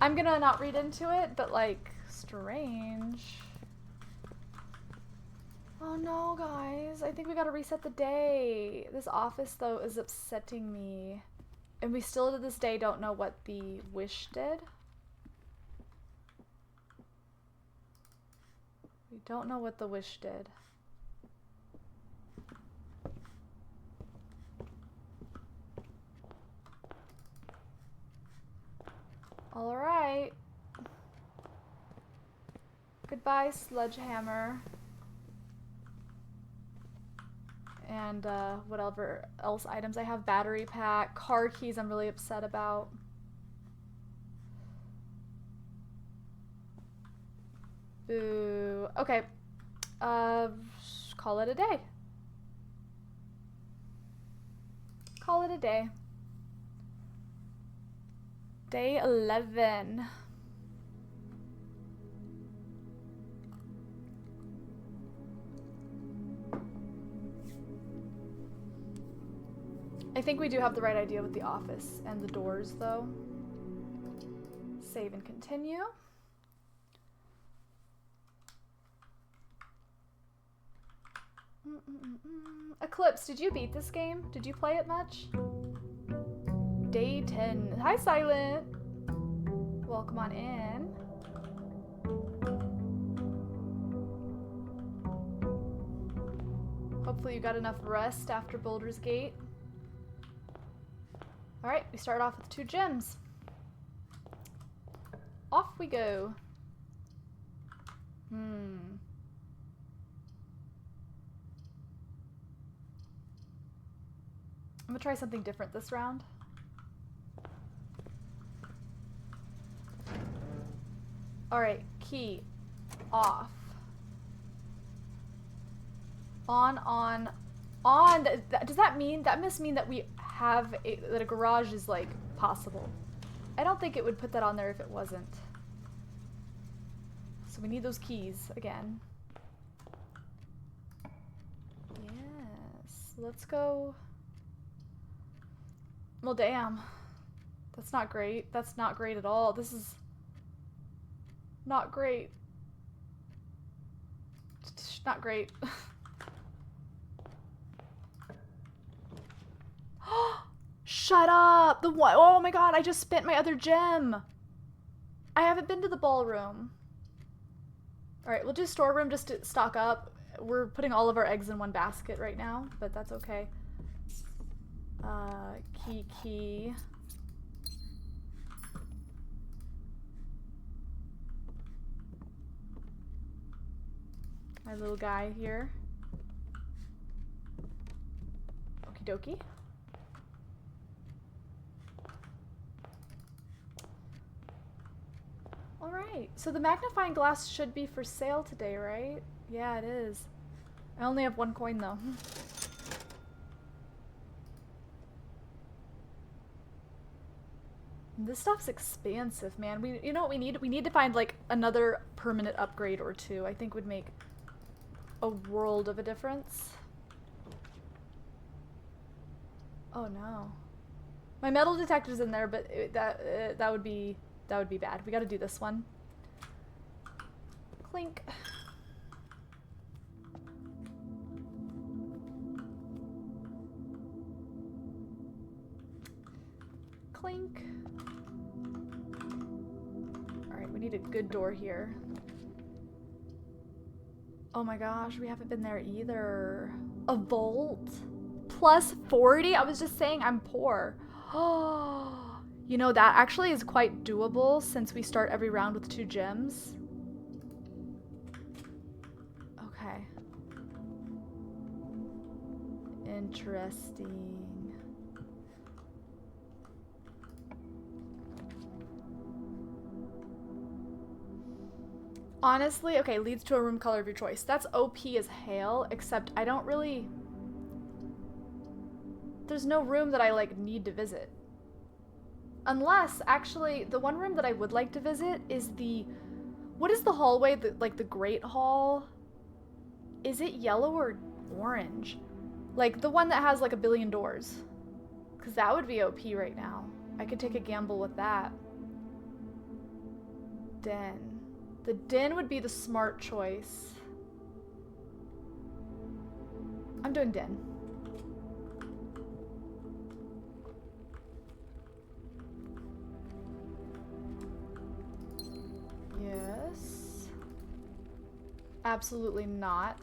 I'm gonna not read into it, but like, strange. Oh no, guys. I think we gotta reset the day. This office, though, is upsetting me. And we still to this day don't know what the wish did. We don't know what the wish did. All right. Goodbye, sledgehammer. And whatever else items I have. Battery pack, car keys I'm really upset about. Boo. Okay. Call it a day. Call it a day. Day 11. I think we do have the right idea with the office and the doors, though. Save and continue. Eclipse, did you beat this game? Did you play it much? Day 10. Hi, Silent. Welcome on in. Hopefully you got enough rest after Baldur's Gate. Alright, we start off with 2 gems. Off we go. I'm gonna try something different this round. Alright, key. Off. On. Does that mean, that must mean that we have that a garage is, like, possible. I don't think it would put that on there if it wasn't. So we need those keys again. Yes. Let's go. Well, damn. That's not great. That's not great at all. This is not great. Not great. Shut up! The one. Oh my god, I just spent my other gem. I haven't been to the ballroom. Alright, we'll do storeroom just to stock up. We're putting all of our eggs in one basket right now, but that's okay. Key. My little guy here. Okie dokie. Alright, so the magnifying glass should be for sale today, right? Yeah, it is. I only have 1 coin though. This stuff's expansive, man. You know what we need? We need to find like another permanent upgrade or 2. I think would make a world of a difference. Oh no. My metal detector's in there, but that would be bad. We gotta do this one. Clink. Clink. Alright, we need a good door here. Oh my gosh, we haven't been there either. A vault? Plus 40? I was just saying I'm poor. Oh. You know, that actually is quite doable since we start every round with 2 gems. Okay. Interesting. Honestly, okay, leads to a room color of your choice. That's OP as hail, except I don't really... There's no room that I, like, need to visit. Unless, actually, the one room that I would like to visit is the... What is the hallway? Like, the Great Hall? Is it yellow or orange? Like, the one that has, like, 1 billion doors. Because that would be OP right now. I could take a gamble with that. Den. The den would be the smart choice. I'm doing den. Yes. Absolutely not.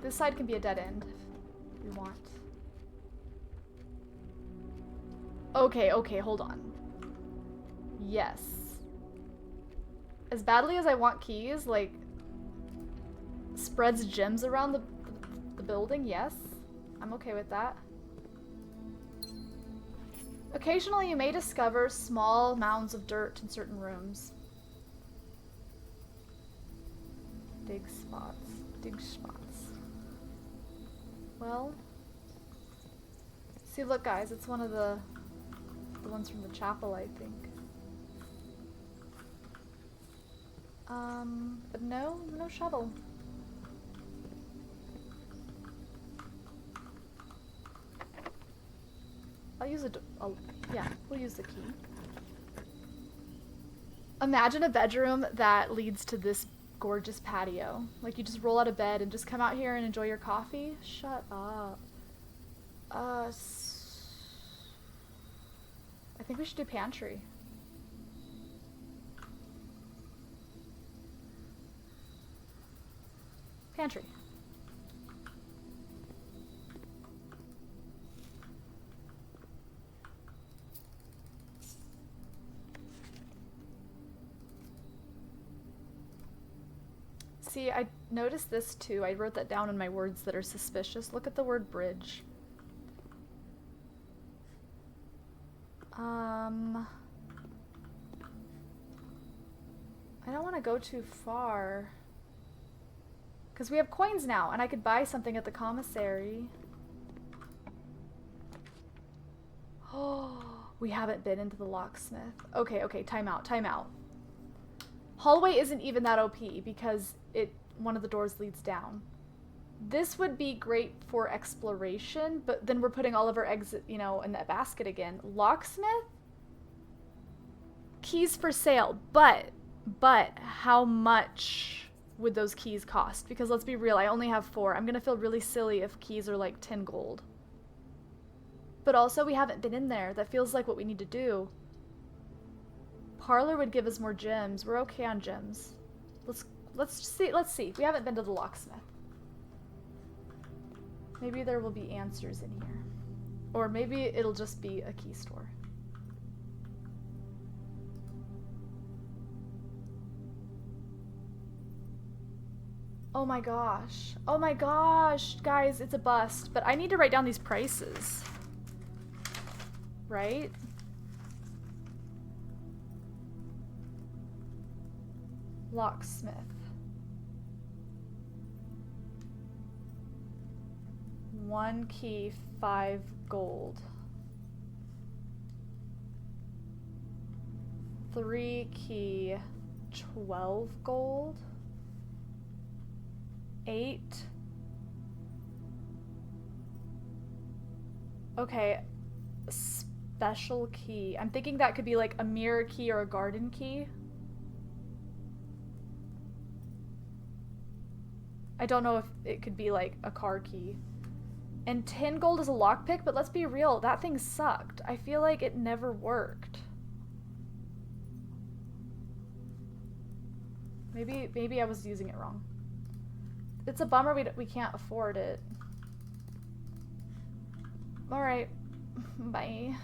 This side can be a dead end if you want. Okay, hold on. Yes. As badly as I want keys, like, spreads gems around the building, yes. I'm okay with that. Occasionally you may discover small mounds of dirt in certain rooms. Dig spots. Well. See, look guys, it's one of the ones from the chapel, I think. But no shovel. I'll use yeah, we'll use the key. Imagine a bedroom that leads to this gorgeous patio. Like, you just roll out of bed and just come out here and enjoy your coffee? Shut up. I think we should do pantry. Pantry. See, I noticed this too. I wrote that down in my words that are suspicious. Look at the word bridge. I don't want to go too far. Because we have coins now, and I could buy something at the commissary. Oh, We haven't been into the locksmith. Okay, okay, time out, time out. Hallway isn't even that OP because one of the doors leads down. This would be great for exploration, but then we're putting all of our eggs, you know, in that basket again. Locksmith? Keys for sale, but how much would those keys cost? Because let's be real, I only have 4. I'm gonna feel really silly if keys are like 10 gold. But also, we haven't been in there. That feels like what we need to do. Parlor would give us more gems. We're okay on gems. Let's see. We haven't been to the locksmith. Maybe there will be answers in here. Or maybe it'll just be a key store. Oh my gosh. Oh my gosh. Guys, it's a bust. But I need to write down these prices. Right? Locksmith. One key, 5 gold. 3 key, 12 gold. 8. Okay. Special key. I'm thinking that could be like a mirror key or a garden key. I don't know if it could be like a car key. And 10 gold is a lockpick, but let's be real, that thing sucked. I feel like it never worked. Maybe I was using it wrong. It's a bummer we can't afford it. Alright. Bye.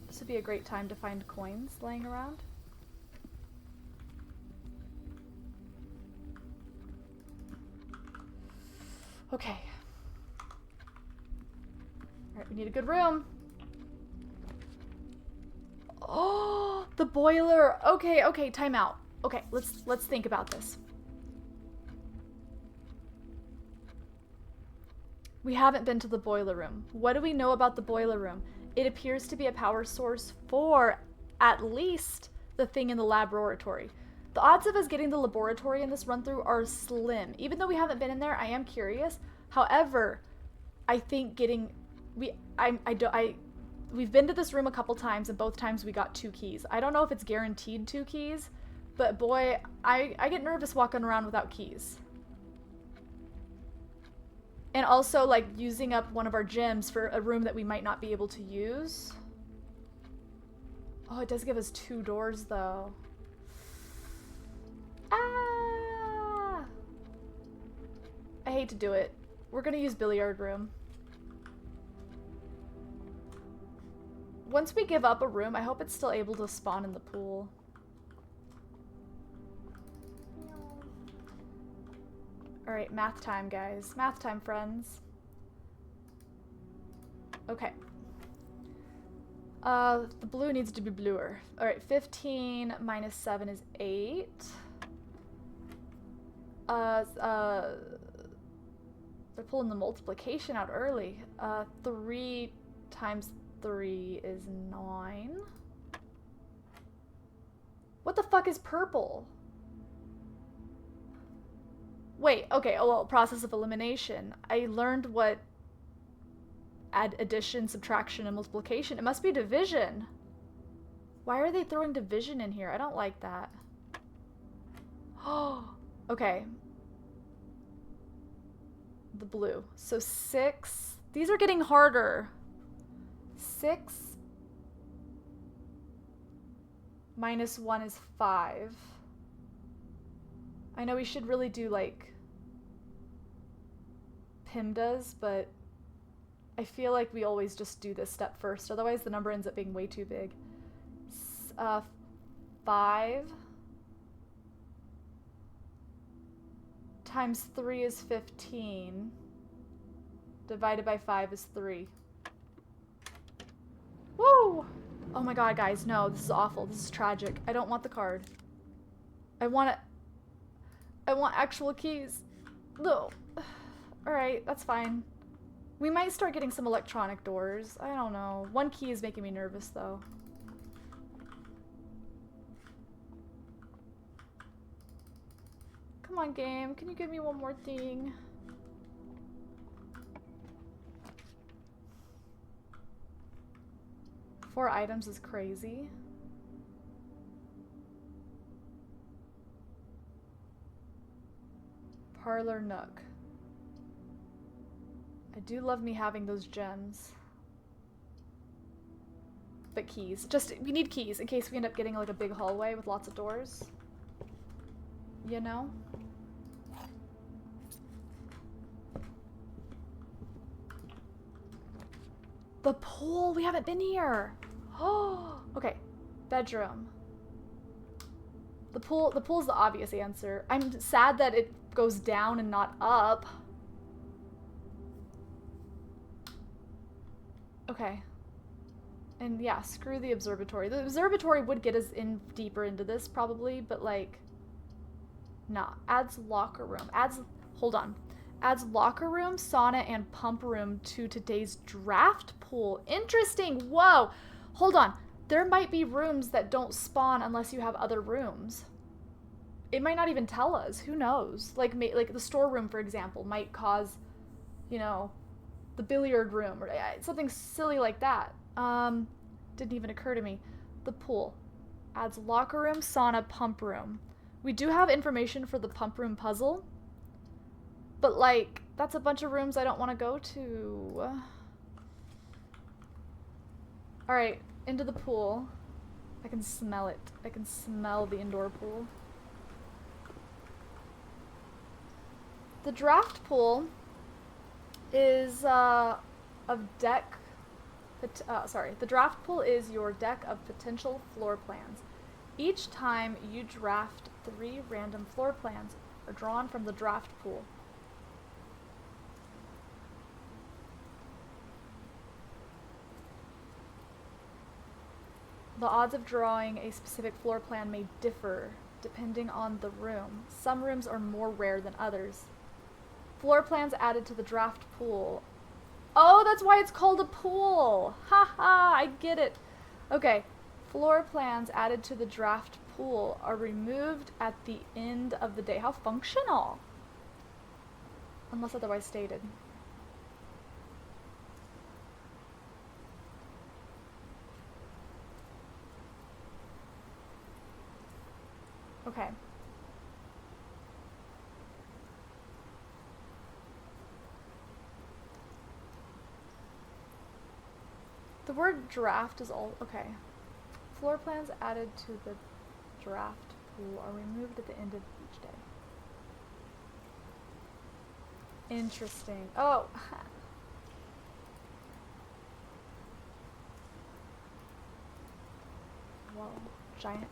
This would be a great time to find coins laying around. Okay. Alright, we need a good room. Oh, the boiler. Okay, okay, time out. Okay, let's think about this. We haven't been to the boiler room. What do we know about the boiler room? It appears to be a power source for at least the thing in the laboratory. The odds of us getting the laboratory in this run through are slim. Even though we haven't been in there, I am curious. However, I think we've been to this room a couple times and both times we got 2 keys. I don't know if it's guaranteed 2 keys, but boy, I get nervous walking around without keys. And also, like, using up one of our gems for a room that we might not be able to use. Oh, it does give us 2 doors, though. Ah! I hate to do it. We're gonna use billiard room. Once we give up a room, I hope it's still able to spawn in the pool. Alright, math time, guys. Math time, friends. Okay. The blue needs to be bluer. Alright, 15 minus 7 is 8. They're pulling the multiplication out early. 3 times 3 is 9. What the fuck is purple? Wait, okay, oh well, process of elimination. I learned what addition, subtraction, and multiplication. It must be division. Why are they throwing division in here? I don't like that. Oh, okay. The blue. So 6. These are getting harder. 6 minus 1 is 5. I know we should really do like Pim does, but I feel like we always just do this step first. Otherwise the number ends up being way too big. 5 times 3 is 15. Divided by 5 is 3. Woo! Oh my god, guys, no, this is awful. This is tragic. I don't want the card. I want actual keys. No. Alright, that's fine. We might start getting some electronic doors. I don't know. One key is making me nervous, though. Come on, game. Can you give me one more thing? Four items is crazy. Parlor Nook. I do love me having those gems. But keys. Just, we need keys in case we end up getting like a big hallway with lots of doors. You know? The pool! We haven't been here! Oh, okay. Bedroom. The pool's the obvious answer. I'm sad that it goes down and not up. Okay. And yeah, screw the observatory. The observatory would get us in deeper into this probably, but like, nah. Adds locker room. Hold on. Adds locker room, sauna, and pump room to today's draft pool. Interesting. Whoa. Hold on. There might be rooms that don't spawn unless you have other rooms. It might not even tell us. Who knows? Like the storeroom, for example, might cause, you know, the billiard room or something silly like that. Didn't even occur to me. The pool. Adds locker room, sauna, pump room. We do have information for the pump room puzzle. But, like, that's a bunch of rooms I don't want to go to. Alright, into the pool. I can smell it. I can smell the indoor pool. The draft pool is the draft pool is your deck of potential floor plans. Each time you draft 3 random floor plans are drawn from the draft pool. The odds of drawing a specific floor plan may differ depending on the room. Some rooms are more rare than others. Floor plans added to the draft pool. Oh, that's why it's called a pool! Haha, I get it. Okay, floor plans added to the draft pool are removed at the end of the day. How functional! Unless otherwise stated. Okay. The word draft is all okay. Floor plans added to the draft pool are removed at the end of each day. Interesting. Oh. Whoa. Giant,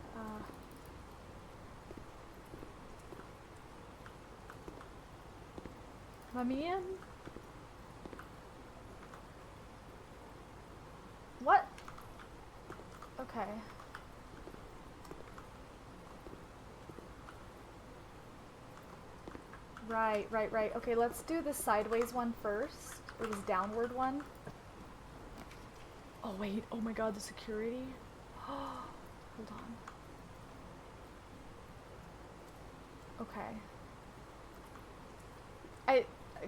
let me in. What? Okay. Right. Okay, let's do the sideways one first. Or this downward one. Oh, wait. Oh my god, the security. Hold on. Okay.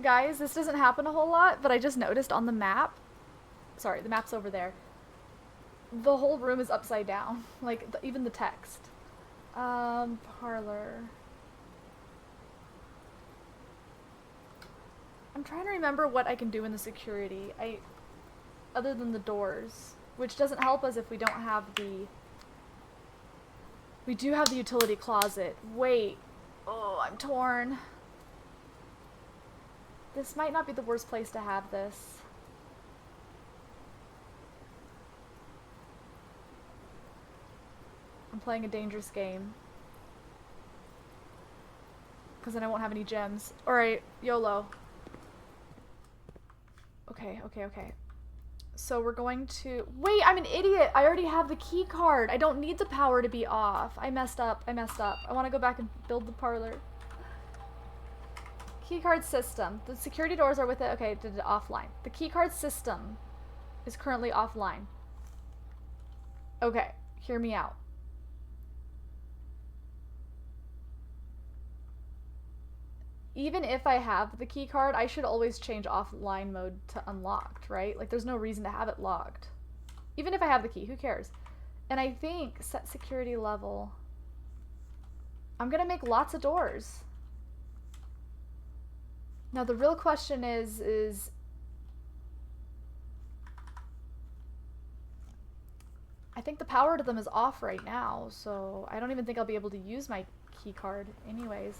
Guys, this doesn't happen a whole lot, but I just noticed on the map. Sorry, the map's over there. The whole room is upside down. Like, even the text. Parlor. I'm trying to remember what I can do in the security. Other than the doors. Which doesn't help us if we don't have the... We do have the utility closet. Wait. Oh, I'm torn. This might not be the worst place to have this. I'm playing a dangerous game. Because then I won't have any gems. Alright, YOLO. Okay. So we're going to... Wait, I'm an idiot! I already have the key card! I don't need the power to be off. I messed up. I want to go back and build the parlor. Keycard system. The security doors are with it. Okay, did it offline. The keycard system is currently offline. Okay, hear me out. Even if I have the key card, I should always change offline mode to unlocked, right? Like, there's no reason to have it locked. Even if I have the key, who cares? And I think set security level. I'm gonna make lots of doors. Now, the real question is I think the power to them is off right now, so I don't even think I'll be able to use my key card anyways.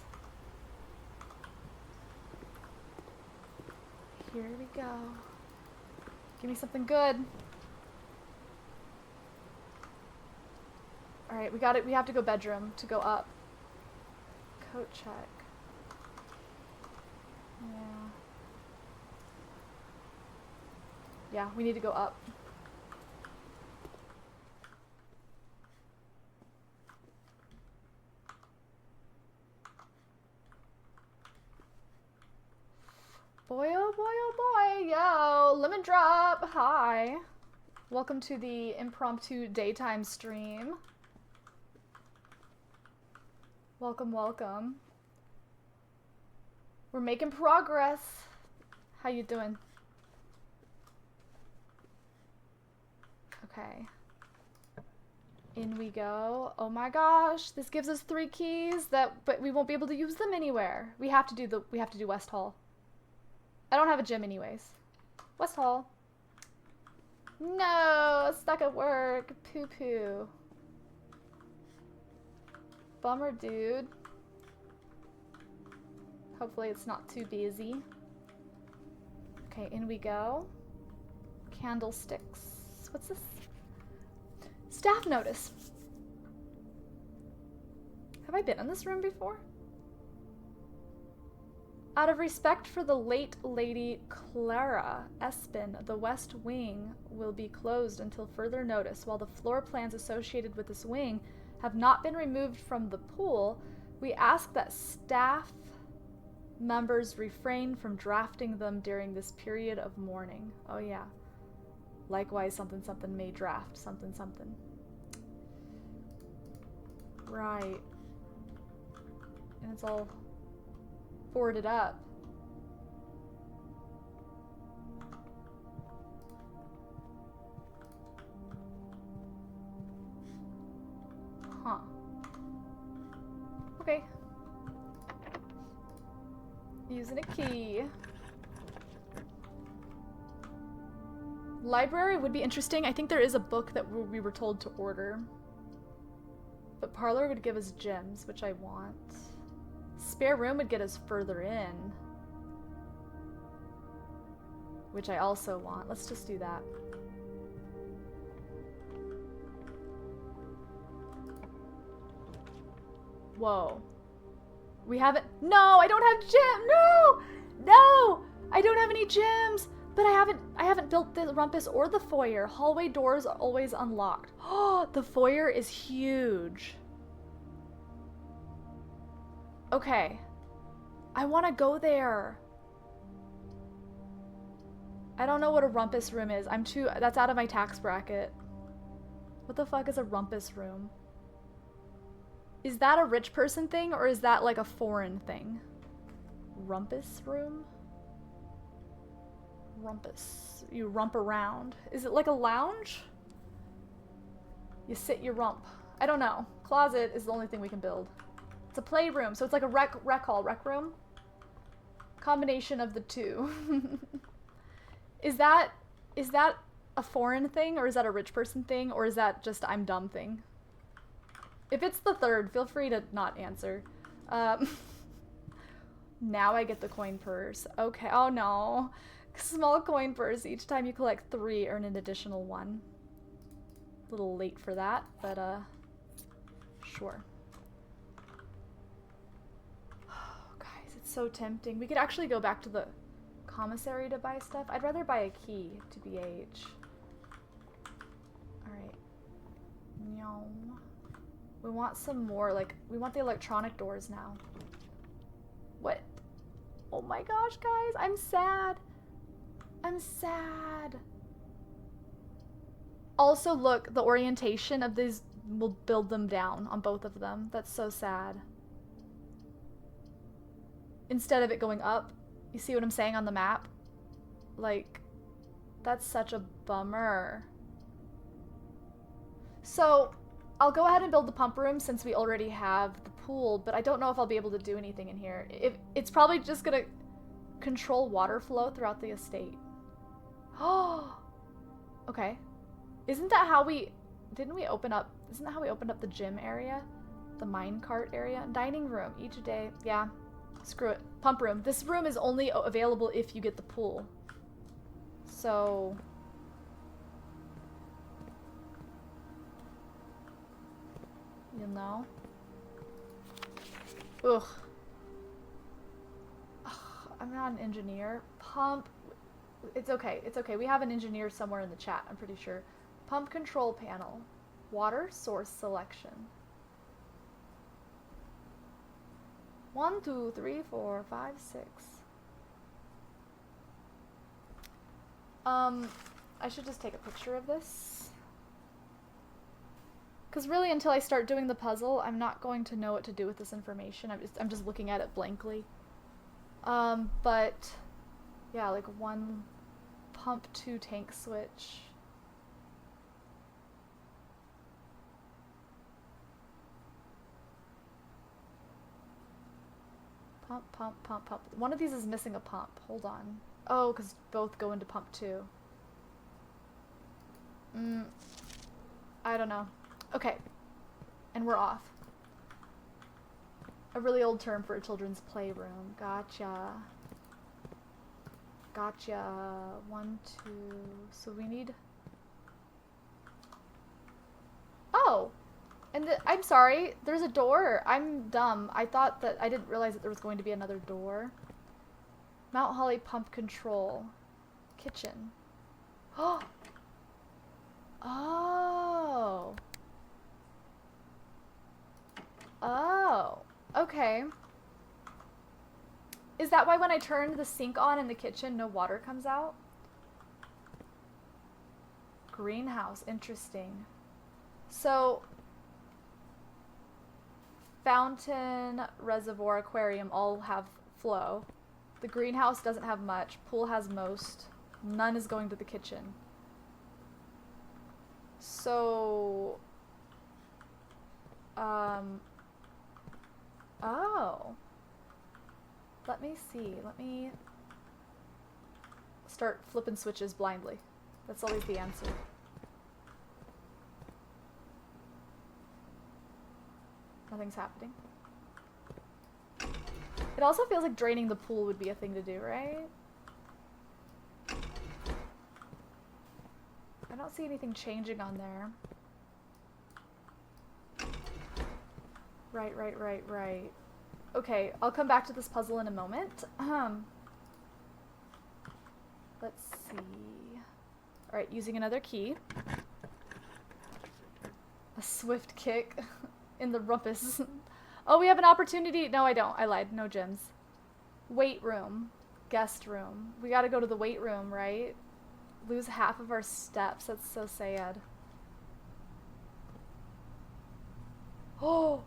Here we go. Give me something good. Alright, we got it. We have to go bedroom to go up. Coat check. Yeah. Yeah, we need to go up. Boy, oh boy, oh boy, yo, lemon drop, hi. Welcome to the impromptu daytime stream. Welcome, welcome. We're making progress. How you doing? Okay. In we go. Oh my gosh, this gives us 3 keys but we won't be able to use them anywhere. We have to do West Hall. I don't have a gym anyways. West Hall. No, stuck at work. Poo poo. Bummer, dude. Hopefully it's not too busy. Okay, in we go. Candlesticks. What's this? Staff notice. Have I been in this room before? Out of respect for the late Lady Clara Espin, the West Wing will be closed until further notice. While the floor plans associated with this wing have not been removed from the pool, we ask that staff members refrain from drafting them during this period of mourning. Oh yeah. Likewise, something something may draft something something. Right. And it's all boarded up. Huh. Okay. Using a key. Library would be interesting. I think there is a book that we were told to order. But parlor would give us gems, which I want. Spare room would get us further in, which I also want. Let's just do that. Whoa. We haven't— No, I don't have gym. No! No! I don't have any gyms. But I haven't built the rumpus or the foyer. Hallway doors are always unlocked. Oh, the foyer is huge. Okay. I want to go there. I don't know what a rumpus room is. That's out of my tax bracket. What the fuck is a rumpus room? Is that a rich person thing or is that like a foreign thing? Rumpus room? Rumpus. You rump around. Is it like a lounge? You sit, you rump. I don't know. Closet is the only thing we can build. It's a playroom, so it's like a rec hall, rec room. Combination of the two. Is that a foreign thing, or is that a rich person thing, or is that just I'm dumb thing? If it's the third, feel free to not answer. Now I get the coin purse. Okay. Oh no. Small coin purse. Each time you collect 3, earn an additional 1. A little late for that, but sure. So tempting. We could actually go back to the commissary to buy stuff. I'd rather buy a key to BH. Alright. No. We want some more, like, we want the electronic doors now. What? Oh my gosh, guys, I'm sad. I'm sad. Also, look, the orientation of these will build them down on both of them. That's so sad. Instead of it going up, you see what I'm saying on the map? Like, that's such a bummer. So, I'll go ahead and build the pump room since we already have the pool, but I don't know if I'll be able to do anything in here. It's probably just gonna control water flow throughout the estate. Oh, okay. Isn't that how we, isn't that how we opened up the gym area? The minecart area? Dining room, each day. Yeah, screw it. Pump room. This room is only available if you get the pool. So... you know? Ugh. I'm not an engineer. Pump. It's okay. It's okay. We have an engineer somewhere in the chat, I'm pretty sure. Pump control panel. Water source selection. 1, 2, 3, 4, 5, 6. I should just take a picture of this. Because really, until I start doing the puzzle, I'm not going to know what to do with this information. I'm just looking at it blankly. But yeah, like 1 pump 2 tank switch. Pump, pump, pump, pump. One of these is missing a pump. Hold on. Oh, because both go into pump 2. I don't know. Okay. And we're off. A really old term for a children's playroom. Gotcha. Gotcha. 1, 2. So we need... oh! And I'm sorry. There's a door. I'm dumb. I thought that... I didn't realize that there was going to be another door. Mount Holly pump control. Kitchen. Oh! Oh! Oh, okay. Is that why when I turn the sink on in the kitchen, no water comes out? Greenhouse, interesting. So, fountain, reservoir, aquarium all have flow. The greenhouse doesn't have much. Pool has most. None is going to the kitchen. So, oh. Let me see. Let me start flipping switches blindly. That's always the answer. Nothing's happening. It also feels like draining the pool would be a thing to do, right? I don't see anything changing on there. Right. Okay, I'll come back to this puzzle in a moment. Let's see. Alright, using another key. A swift kick in the rumpus. Oh, we have an opportunity. No, I don't. I lied. No gyms. Weight room. Guest room. We gotta go to the weight room, right? Lose half of our steps. That's so sad. Oh!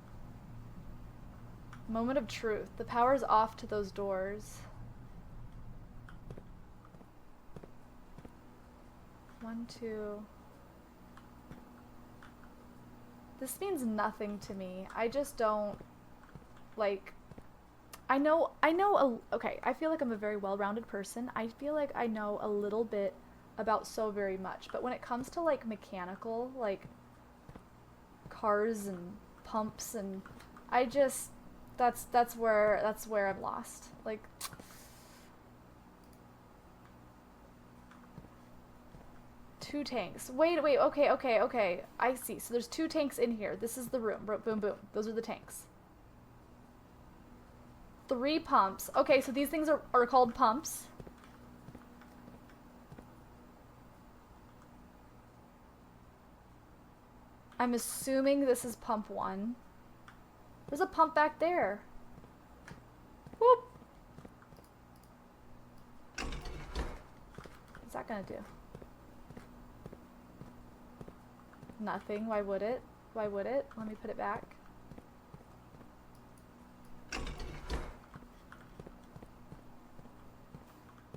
Moment of truth. The power's off to those doors. 1, 2. This means nothing to me. I just don't, like, okay, I feel like I'm a very well-rounded person. I feel like I know a little bit about so very much, but when it comes to, like, mechanical, like, cars and pumps and, I just, that's where I'm lost. Like, two tanks. Wait, okay. I see. So there's 2 tanks in here. This is the room. Boom, boom. Those are the tanks. 3 pumps. Okay, so these things are called pumps. I'm assuming this is pump 1. There's a pump back there. Whoop. gonna do? Nothing. Why would it? Why would it? Let me put it back.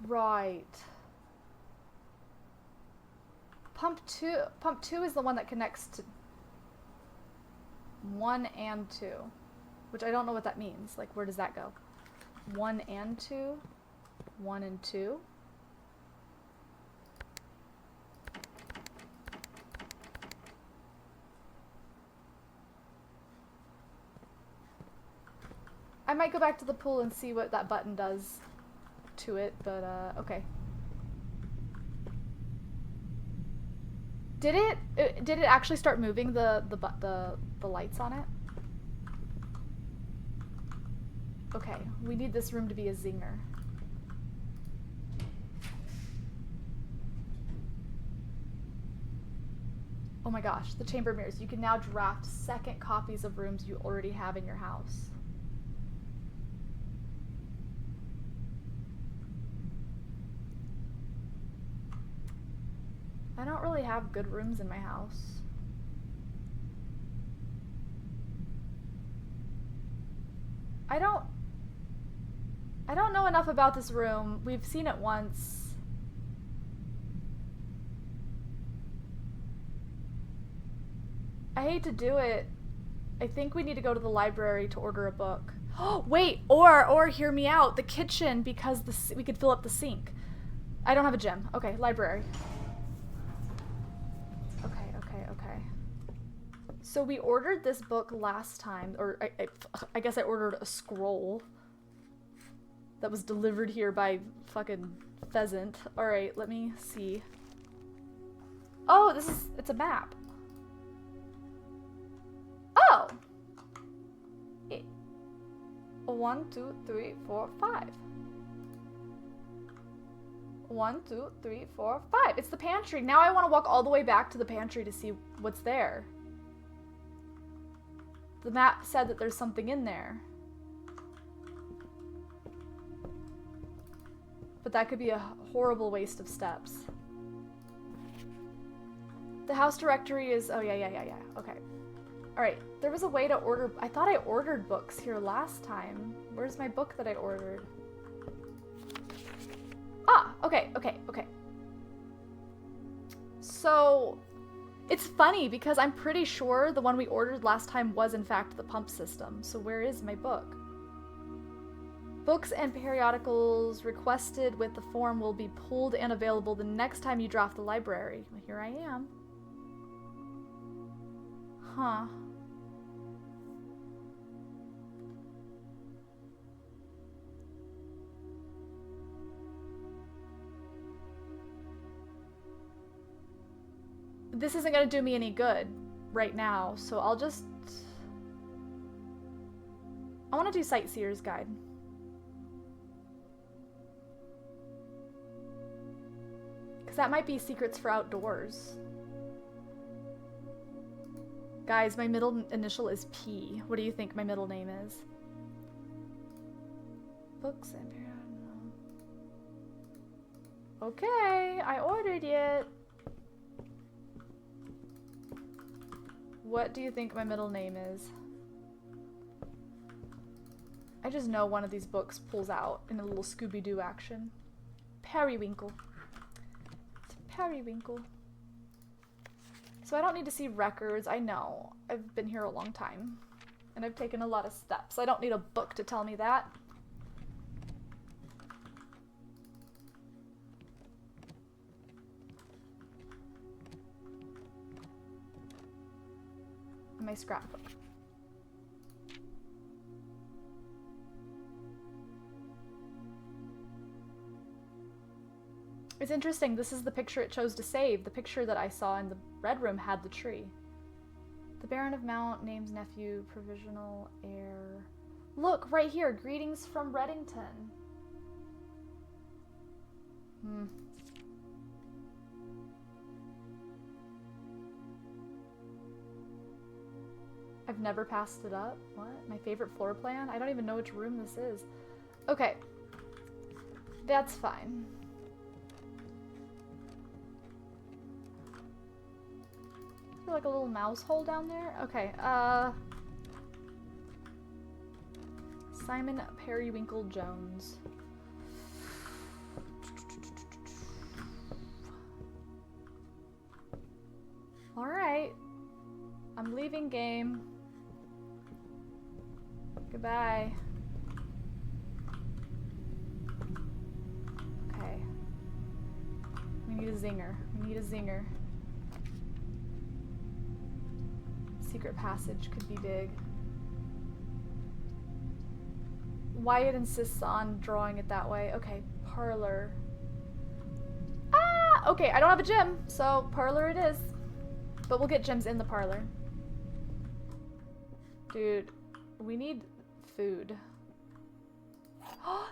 Right. Pump 2 is the one that connects to 1 and 2, which I don't know what that means. Like, where does that go? 1 and 2? 1 and 2? I might go back to the pool and see what that button does to it, but okay. Did it actually start moving the lights on it? Okay, we need this room to be a zinger. Oh my gosh, the chamber mirrors. You can now draft second copies of rooms you already have in your house. I don't really have good rooms in my house. I don't know enough about this room. We've seen it once. I hate to do it. I think we need to go to the library to order a book. Oh, wait, or hear me out. The kitchen, because we could fill up the sink. I don't have a gym. Okay, library. Okay. So we ordered this book last time, or I guess I ordered a scroll that was delivered here by fucking pheasant. Alright, let me see. Oh, it's a map. Oh! 1, 2, 3, 4, 5. 1, 2, 3, 4, 5. It's the pantry. Now I want to walk all the way back to the pantry to see what's there. The map said that there's something in there. But that could be a horrible waste of steps. The house directory is... Oh, yeah. Okay. Alright. There was a way to order... I thought I ordered books here last time. Where's my book that I ordered? Ah, okay. So, it's funny because I'm pretty sure the one we ordered last time was in fact the pump system. So where is my book? Books and periodicals requested with the form will be pulled and available the next time you draft the library. Well, here I am. Huh. This isn't gonna do me any good right now, so I'll just... I want to do Sightseer's Guide. Because that might be Secrets for Outdoors. Guys, my middle initial is P. What do you think my middle name is? Books and periodicals. Okay, I ordered it. What do you think my middle name is? I just know one of these books pulls out in a little Scooby-Doo action. Periwinkle. It's Periwinkle. So I don't need to see records. I know. I've been here a long time. And I've taken a lot of steps. I don't need a book to tell me that. My scrapbook. It's interesting, this is the picture it chose to save. The picture that I saw in the red room had the tree. The Baron of Mount, name's nephew, provisional heir. Look, right here, greetings from Reddington. I've never passed it up. What? My favorite floor plan? I don't even know which room this is. Okay. That's fine. there like a little mouse hole down there? Okay, Simon Periwinkle Jones. Alright. I'm leaving game. Goodbye. Okay. We need a zinger. We need a zinger. Secret passage could be big. Wyatt insists on drawing it that way. Okay, parlor. Ah! Okay, I don't have a gym, so parlor it is. But we'll get gyms in the parlor. Dude, we need food.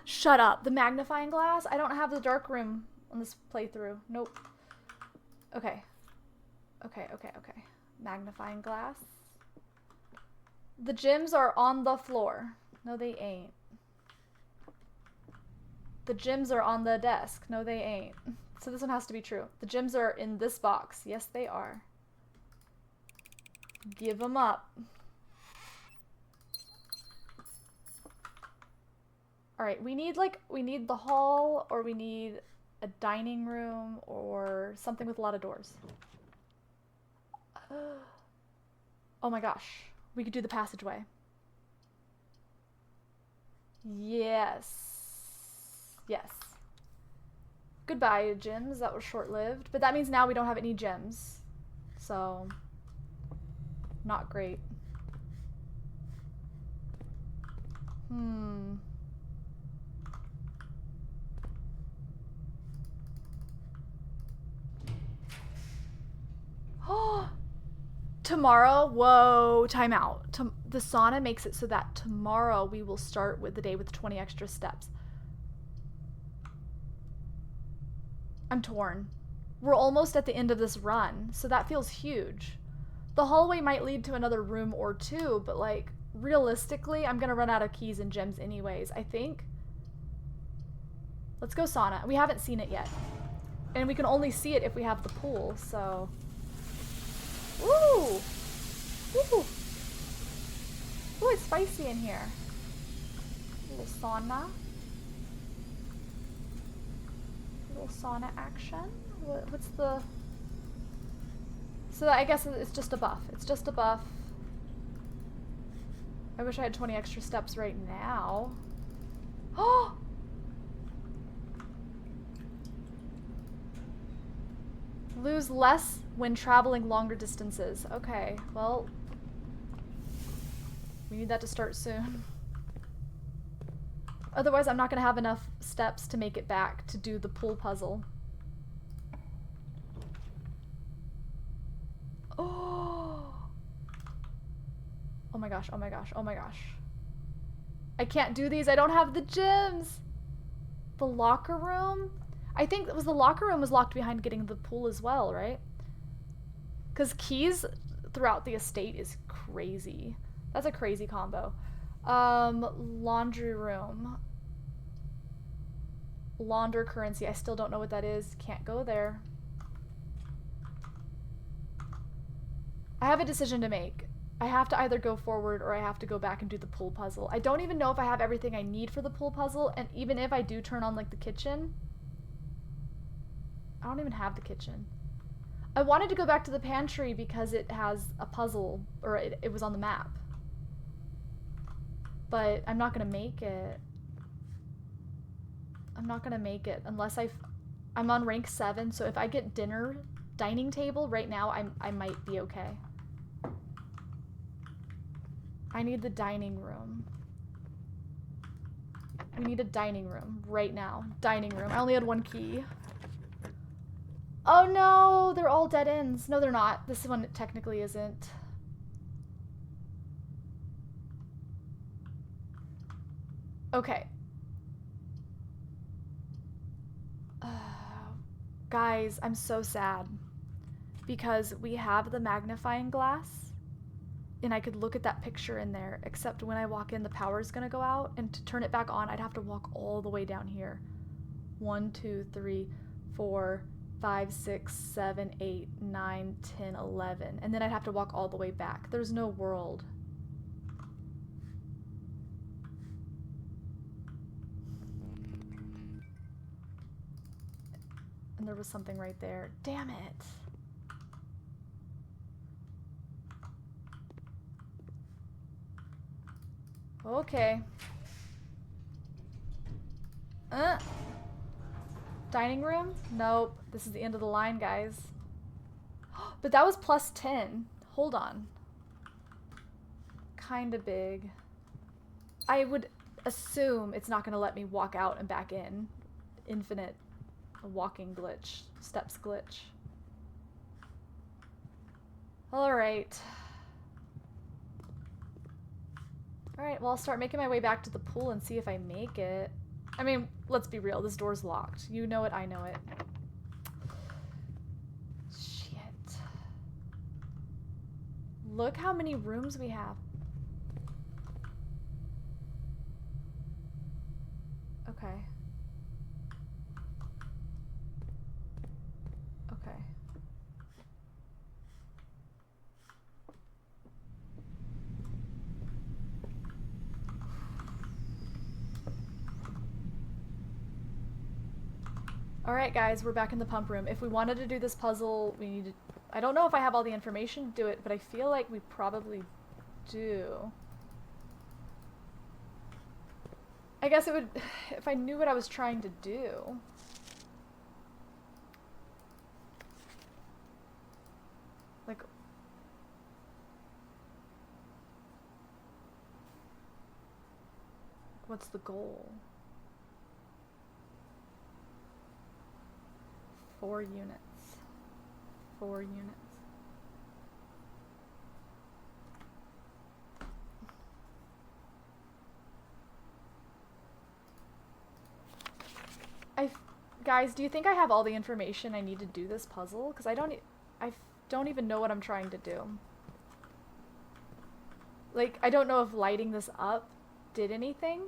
Shut up! The magnifying glass? I don't have the dark room on this playthrough. Nope. Okay. Okay. Magnifying glass. The gyms are on the floor. No, they ain't. The gyms are on the desk. No, they ain't. So this one has to be true. The gyms are in this box. Yes, they are. Give them up. Alright, we need the hall, or we need a dining room, or something with a lot of doors. Oh my gosh. We could do the passageway. Yes. Yes. Goodbye, gyms. That was short-lived. But that means now we don't have any gyms. So, not great. Oh, tomorrow? Whoa, time out. The sauna makes it so that tomorrow we will start with the day with 20 extra steps. I'm torn. We're almost at the end of this run, so that feels huge. The hallway might lead to another room or two, but like, realistically, I'm gonna run out of keys and gems anyways, I think. Let's go sauna. We haven't seen it yet. And we can only see it if we have the pool, so... Ooh! Ooh! Ooh, it's spicy in here. A little sauna. A little sauna action. What's the... So I guess it's just a buff. It's just a buff. I wish I had 20 extra steps right now. Oh! Lose less when traveling longer distances. Okay, well, we need that to start soon. Otherwise, I'm not going to have enough steps to make it back to do the pool puzzle. Oh! Oh my gosh, oh my gosh, oh my gosh. I can't do these. I don't have the gyms. The locker room? I think it was the locker room was locked behind getting the pool as well, right? Because keys throughout the estate is crazy. That's a crazy combo. Laundry room. Launder currency. I still don't know what that is. Can't go there. I have a decision to make. I have to either go forward or I have to go back and do the pool puzzle. I don't even know if I have everything I need for the pool puzzle, and even if I do turn on like the kitchen, I don't even have the kitchen. I wanted to go back to the pantry because it has a puzzle, or it was on the map. But I'm not gonna make it. I'm not gonna make it unless I'm on rank 7, so if I get dining table right now, I might be okay. I need the dining room. We need a dining room right now. Dining room. I only had 1 key. Oh no, they're all dead ends. No, they're not. This one technically isn't. Okay. Guys, I'm so sad. Because we have the magnifying glass, and I could look at that picture in there, except when I walk in, the power's gonna go out, and to turn it back on, I'd have to walk all the way down here. 1, 2, 3, 4, 5, 6, 7, 8, 9, 10, 11. And then I'd have to walk all the way back. There's no world. And there was something right there. Damn it. Okay. Dining room? Nope. This is the end of the line, guys. But that was plus 10. Hold on. Kinda big. I would assume it's not gonna let me walk out and back in. Infinite walking glitch. Steps glitch. Alright. Alright, well I'll start making my way back to the pool and see if I make it. I mean, let's be real, this door's locked. You know it, I know it. Shit. Look how many rooms we have. Okay. Okay. Alright guys, we're back in the pump room. If we wanted to do this puzzle, we need to... I don't know if I have all the information to do it, but I feel like we probably do. I guess it would... if I knew what I was trying to do. Like... what's the goal? 4 units. 4 units. Guys, do you think I have all the information I need to do this puzzle? Because I don't even know what I'm trying to do. Like, I don't know if lighting this up did anything.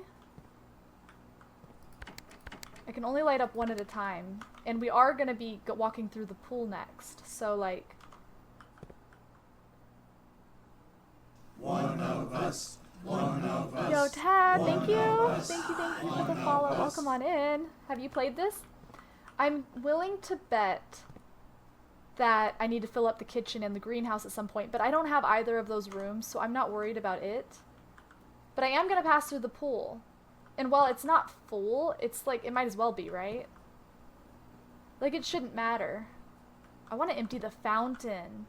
I can only light up one at a time. And we are going to be walking through the pool next. So, like... One of us. One of us. Yo, Tad, thank you. Us, Thank you for the follow. Welcome on in. Have you played this? I'm willing to bet that I need to fill up the kitchen and the greenhouse at some point, but I don't have either of those rooms, so I'm not worried about it. But I am going to pass through the pool. And while it's not full, it's like, it might as well be, right? Like, it shouldn't matter. I want to empty the fountain.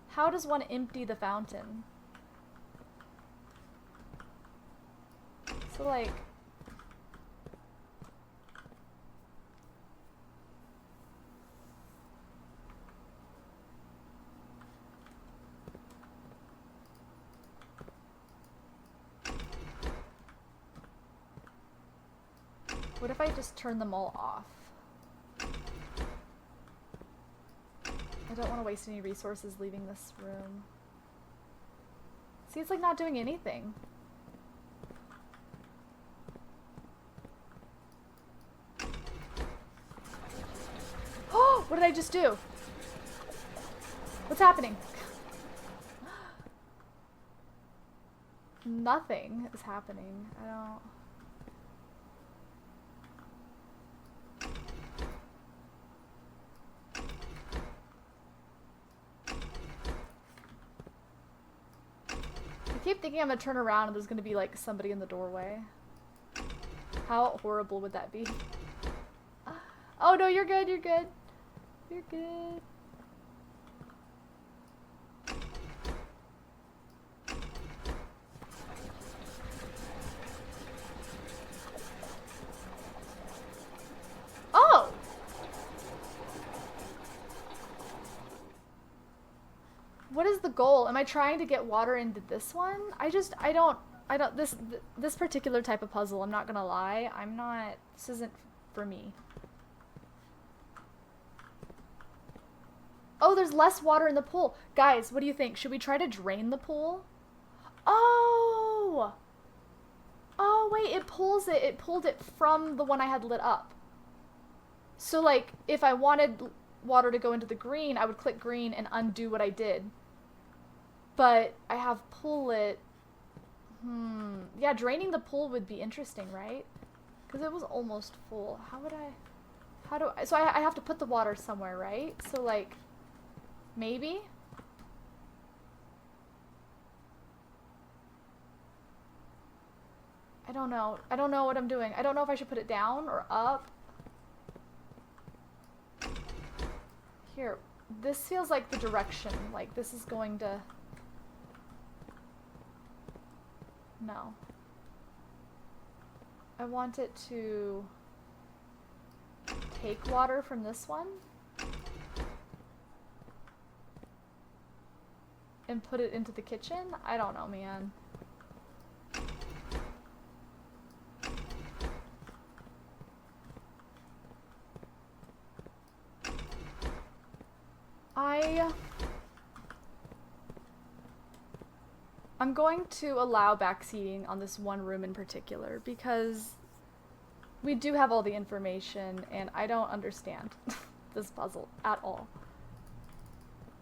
How does one empty the fountain? So, like... what if I just turn them all off? I don't want to waste any resources leaving this room. See, it's like not doing anything. Oh, what did I just do? What's happening? Nothing is happening. I don't... I keep thinking I'm gonna turn around and there's gonna be like somebody in the doorway. How horrible would that be? Oh no, you're good, you're good. You're good. Oh! What is the goal? Am I trying to get water into this one? This particular type of puzzle, I'm not gonna lie, this isn't for me. Oh, there's less water in the pool. Guys, what do you think? Should we try to drain the pool? Oh! Oh, wait, it pulls it. It pulled it from the one I had lit up. So like, if I wanted water to go into the green, I would click green and undo what I did. But I have pool lit. Yeah, draining the pool would be interesting, right? Because it was almost full. How would I... How do I... So I have to put the water somewhere, right? So like, maybe? I don't know. I don't know what I'm doing. I don't know if I should put it down or up. Here. This feels like the direction. Like, this is going to... No. I want it to take water from this one and put it into the kitchen? I don't know, man. I'm going to allow backseating on this one room in particular because we do have all the information and I don't understand this puzzle at all.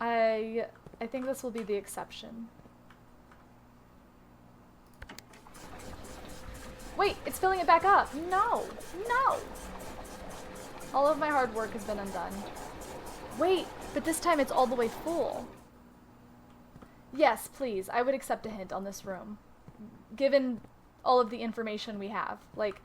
I think this will be the exception. Wait, it's filling it back up. No, no. All of my hard work has been undone. Wait, but this time it's all the way full. Yes, please. I would accept a hint on this room. Given all of the information we have. Like,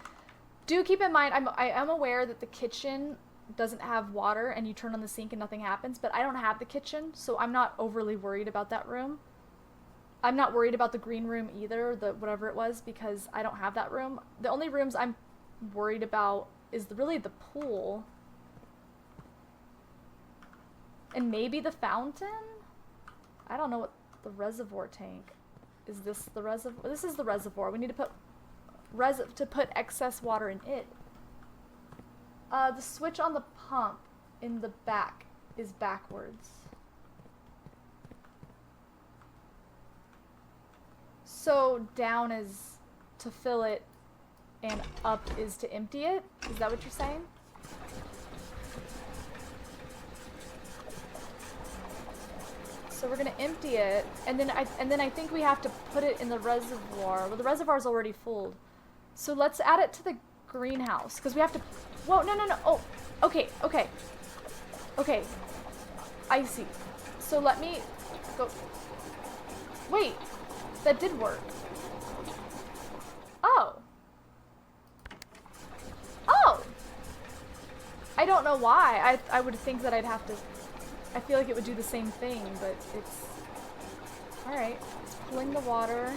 do keep in mind, I am aware that the kitchen doesn't have water and you turn on the sink and nothing happens, but I don't have the kitchen, so I'm not overly worried about that room. I'm not worried about the green room either, the whatever it was, because I don't have that room. The only rooms I'm worried about is really the pool. And maybe the fountain? I don't know what the reservoir tank. Is this the reservoir? This is the reservoir. We need to put excess water in it. The switch on the pump in the back is backwards. So down is to fill it and up is to empty it? Is that what you're saying? So we're gonna empty it, and then I think we have to put it in the reservoir. Well, the reservoir's already full. So let's add it to the greenhouse, because we have to... Whoa, no, no, no. Oh, okay, okay. Okay. I see. So let me go... Wait. That did work. Oh. Oh! I don't know why. I would think that I'd have to... I feel like it would do the same thing, but it's... Alright, it's pulling the water.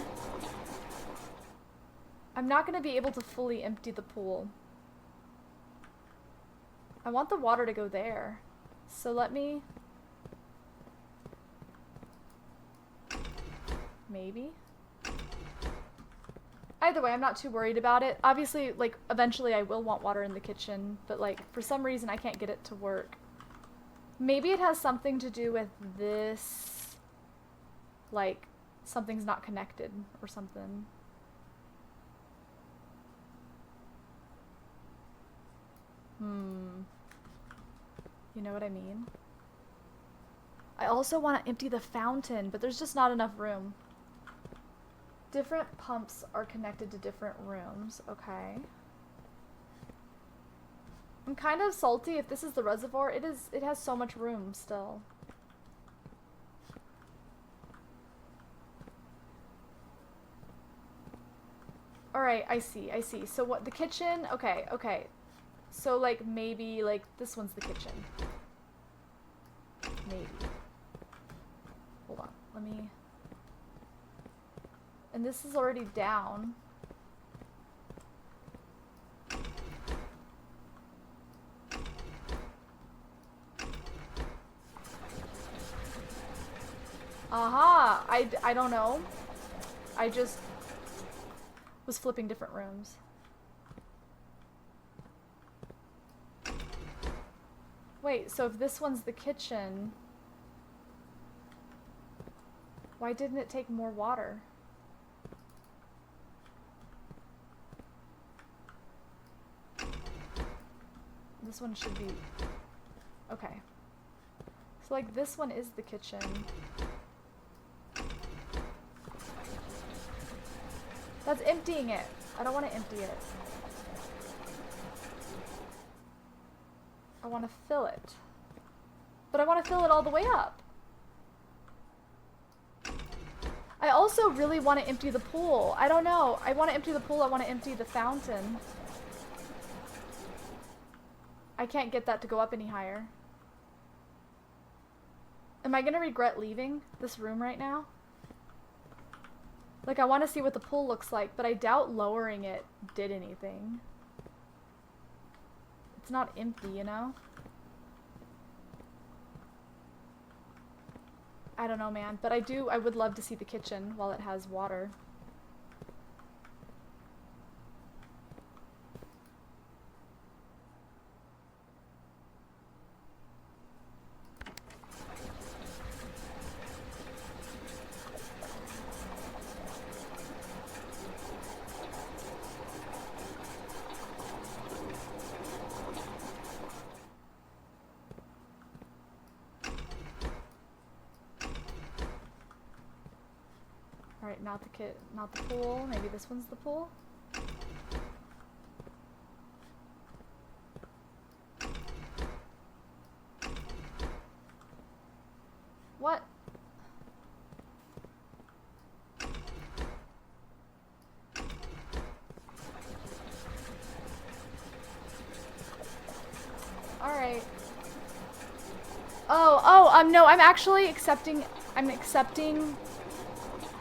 I'm not going to be able to fully empty the pool. I want the water to go there. So let me... Maybe? Either way, I'm not too worried about it. Obviously, like, eventually I will want water in the kitchen, but, like, for some reason I can't get it to work. Maybe it has something to do with this, like, something's not connected or something. You know what I mean? I also want to empty the fountain, but there's just not enough room. Different pumps are connected to different rooms, okay. I'm kind of salty if this is the reservoir. It has so much room still. Alright, I see. So what, the kitchen? Okay, okay. So like maybe like this one's the kitchen. Maybe. Hold on, let me... And this is already down. Aha! I don't know. I just was flipping different rooms. Wait, so if this one's the kitchen, why didn't it take more water? This one should be... Okay. So, like, this one is the kitchen. That's emptying it. I don't want to empty it. I want to fill it. But I want to fill it all the way up. I also really want to empty the pool. I don't know. I want to empty the pool. I want to empty the fountain. I can't get that to go up any higher. Am I gonna regret leaving this room right now? Like, I want to see what the pool looks like, but I doubt lowering it did anything. It's not empty, you know? I don't know, man. But I would love to see the kitchen while it has water. Alright, not the pool. Maybe this one's the pool? What? Alright. No, I'm accepting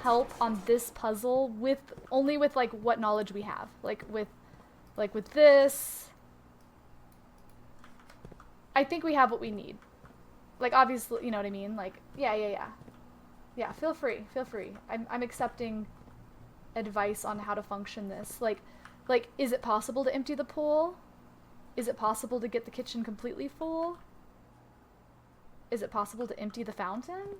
help on this puzzle only with like what knowledge we have. Like with this. I think we have what we need. Like, obviously, you know what I mean? Like, yeah. Yeah, feel free. I'm accepting advice on how to function this. Like, is it possible to empty the pool? Is it possible to get the kitchen completely full? Is it possible to empty the fountain?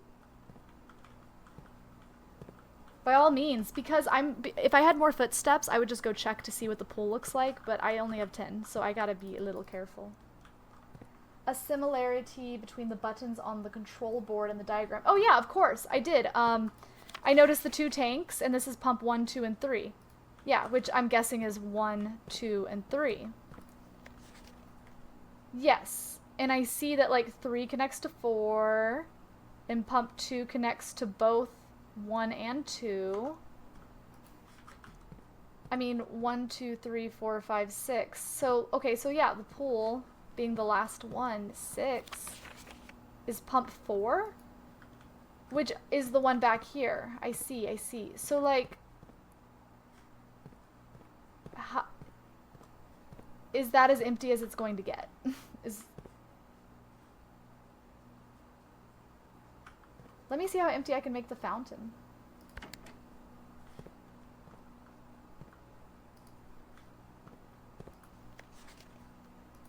By all means, because if I had more footsteps, I would just go check to see what the pool looks like, but I only have 10, so I gotta be a little careful. A similarity between the buttons on the control board and the diagram. Oh yeah, of course, I did. I noticed the 2 tanks, and this is pump 1, 2, and 3. Yeah, which I'm guessing is 1, 2, and 3. Yes, and I see that like 3 connects to 4, and pump 2 connects to both 1 and 2. I mean, 1, 2, 3, 4, 5, 6. So, okay, so yeah, the pool being the last one, 6, is pump 4? Which is the one back here. I see. So, like, is that as empty as it's going to get? Let me see how empty I can make the fountain.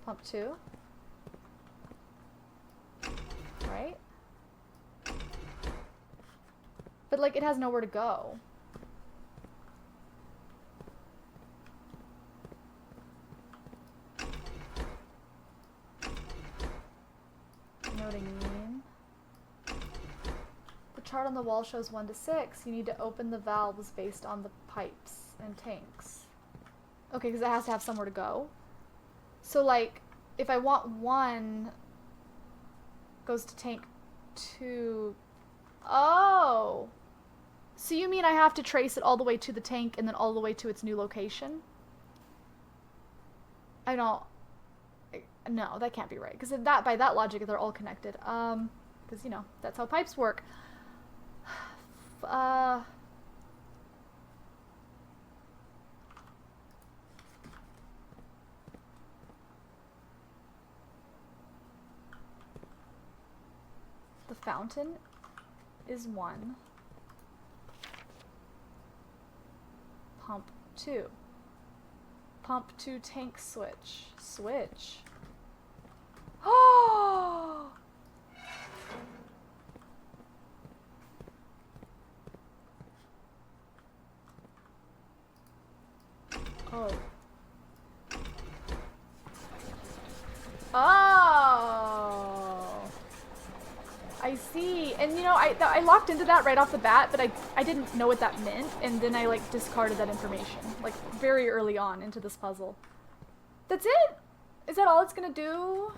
Pump 2. Right? But, like, it has nowhere to go. You know what I mean? The chart on the wall shows 1 to 6. You need to open the valves based on the pipes and tanks. Okay, because it has to have somewhere to go. So, like, if I want 1 goes to tank 2. Oh! So you mean I have to trace it all the way to the tank and then all the way to its new location? I don't... No, that can't be right. Because by that logic, they're all connected. Because, you know, that's how pipes work. The fountain is 1. Pump 2. Pump 2 tank switch. Switch. Oh! Oh. Oh. I see. And you know, I locked into that right off the bat, but I didn't know what that meant, and then I like discarded that information, like very early on into this puzzle. That's it? Is that all it's gonna do?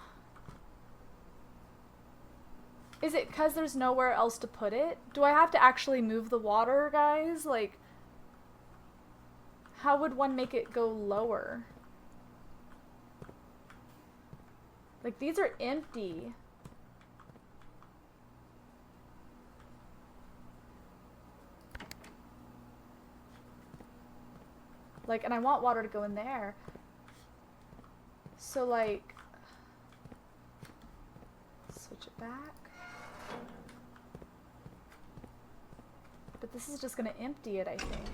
Is it because there's nowhere else to put it? Do I have to actually move the water, guys? Like, how would one make it go lower? Like, these are empty. Like, and I want water to go in there. So, like, switch it back. But this is just gonna empty it, I think.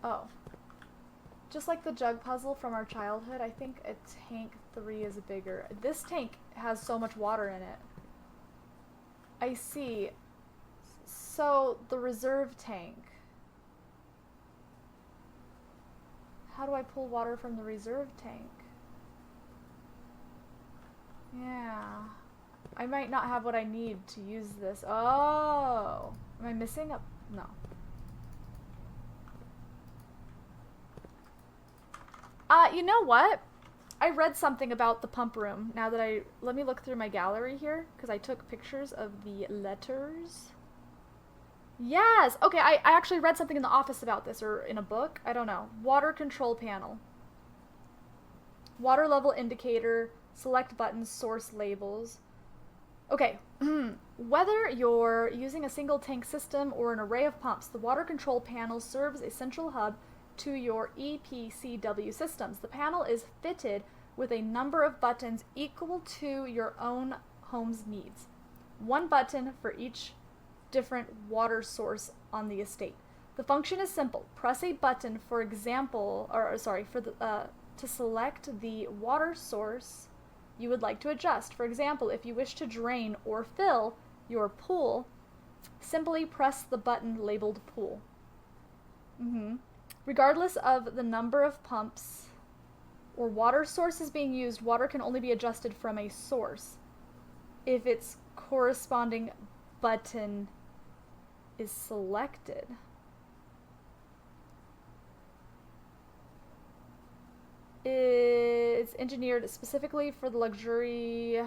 Oh. Just like the jug puzzle from our childhood, I think a tank 3 is bigger. This tank has so much water in it. I see. So, the reserve tank. How do I pull water from the reserve tank? Yeah. I might not have what I need to use this. Oh! Am I missing a... No. You know what? I read something about the pump room. Now that let me look through my gallery here, because I took pictures of the letters. Yes! Okay, I actually read something in the office about this, or in a book. I don't know. Water control panel. Water level indicator, select buttons, source labels. Okay, whether you're using a single tank system or an array of pumps, the water control panel serves a central hub to your EPCW systems. The panel is fitted with a number of buttons equal to your own home's needs. One button for each different water source on the estate. The function is simple. Press a button, for example, to select the water source you would like to adjust. For example, if you wish to drain or fill your pool, simply press the button labeled pool. Regardless of the number of pumps or water sources being used, water can only be adjusted from a source if its corresponding button is selected. It's engineered specifically for the luxury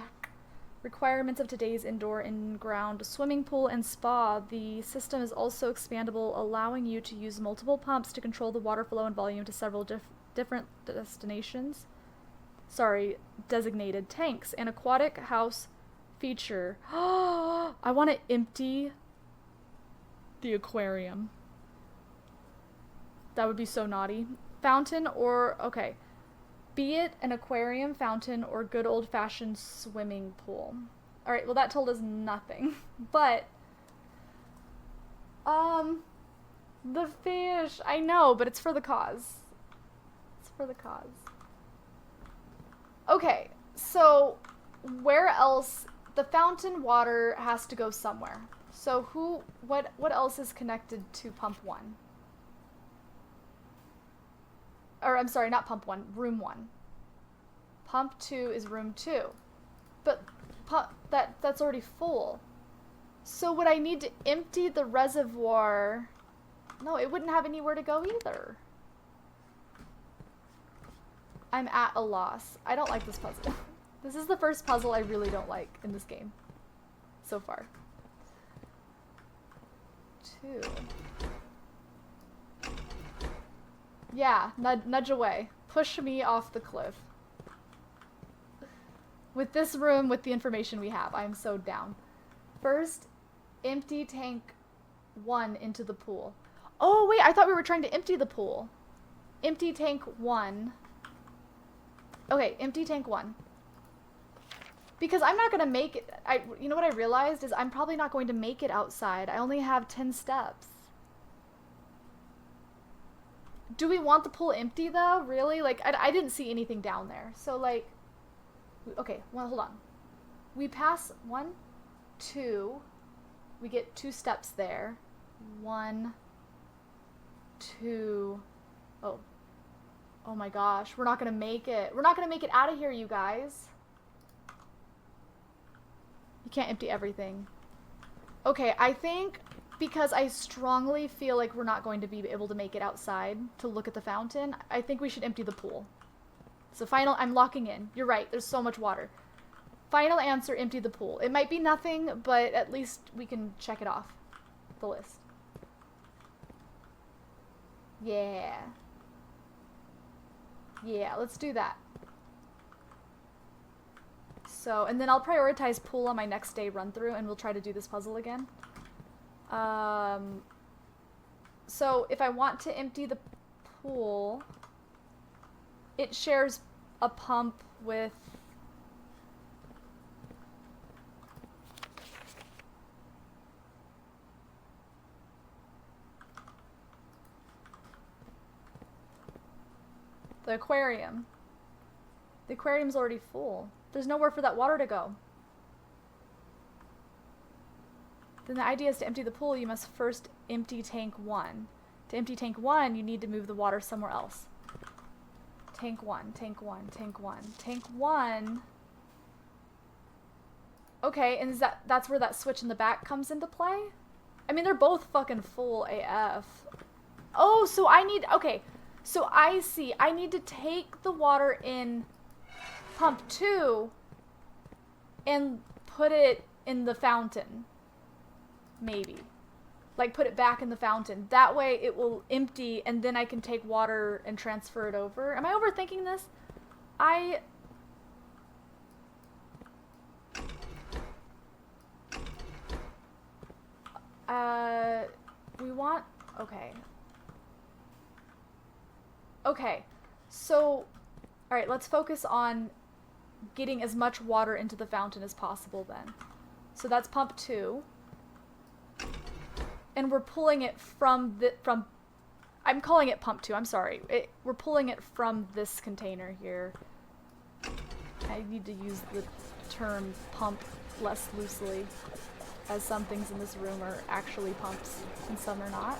requirements of today's indoor in-ground swimming pool and spa. The system is also expandable, allowing you to use multiple pumps to control the water flow and volume to several different designated tanks. An aquatic house feature. I want to empty the aquarium. That would be so naughty. Fountain or, okay. Be it an aquarium, fountain, or good old-fashioned swimming pool. Alright, well that told us nothing. But, the fish. I know, but it's for the cause. It's for the cause. Okay, so where else? The fountain water has to go somewhere. So what else is connected to pump 1? Or I'm sorry, not pump 1, room 1. Pump 2 is room 2. But that's already full. So would I need to empty the reservoir? No, it wouldn't have anywhere to go either. I'm at a loss. I don't like this puzzle. This is the first puzzle I really don't like in this game. So far. 2. Yeah, nudge away. Push me off the cliff. With this room, with the information we have, I'm so down. First, empty tank 1 into the pool. Oh, wait, I thought we were trying to empty the pool. Empty tank 1. Okay, empty tank 1. Because I'm not going to make it... you know what I realized is I'm probably not going to make it outside. I only have 10 steps. Do we want the pool empty, though? Really? Like, I didn't see anything down there. So, like... Okay, well, hold on. We pass 1, 2. We get 2 steps there. 1, 2... Oh. Oh my gosh, we're not gonna make it. We're not gonna make it out of here, you guys. You can't empty everything. Okay, I think because I strongly feel like we're not going to be able to make it outside to look at the fountain, I think we should empty the pool. So final, I'm locking in. You're right, there's so much water. Final answer, empty the pool. It might be nothing, but at least we can check it off the list. Yeah. Yeah, let's do that. So, and then I'll prioritize pool on my next day run through and we'll try to do this puzzle again. So if I want to empty the pool, it shares a pump with the aquarium. The aquarium's already full. There's nowhere for that water to go. Then the idea is to empty the pool, you must first empty tank 1. To empty tank 1, you need to move the water somewhere else. Tank 1, tank 1, tank 1. Tank 1... Okay, and is that's where that switch in the back comes into play? I mean, they're both fucking full AF. Oh, so I need... Okay, so I see. I need to take the water in pump 2 and put it in the fountain. Maybe. Like, put it back in the fountain. That way it will empty, and then I can take water and transfer it over. Am I overthinking this? We want... Okay. Okay. So, alright, let's focus on getting as much water into the fountain as possible then. So that's pump 2. And we're pulling it from I'm calling it pump 2, I'm sorry. We're pulling it from this container here. I need to use the term pump less loosely, as some things in this room are actually pumps and some are not.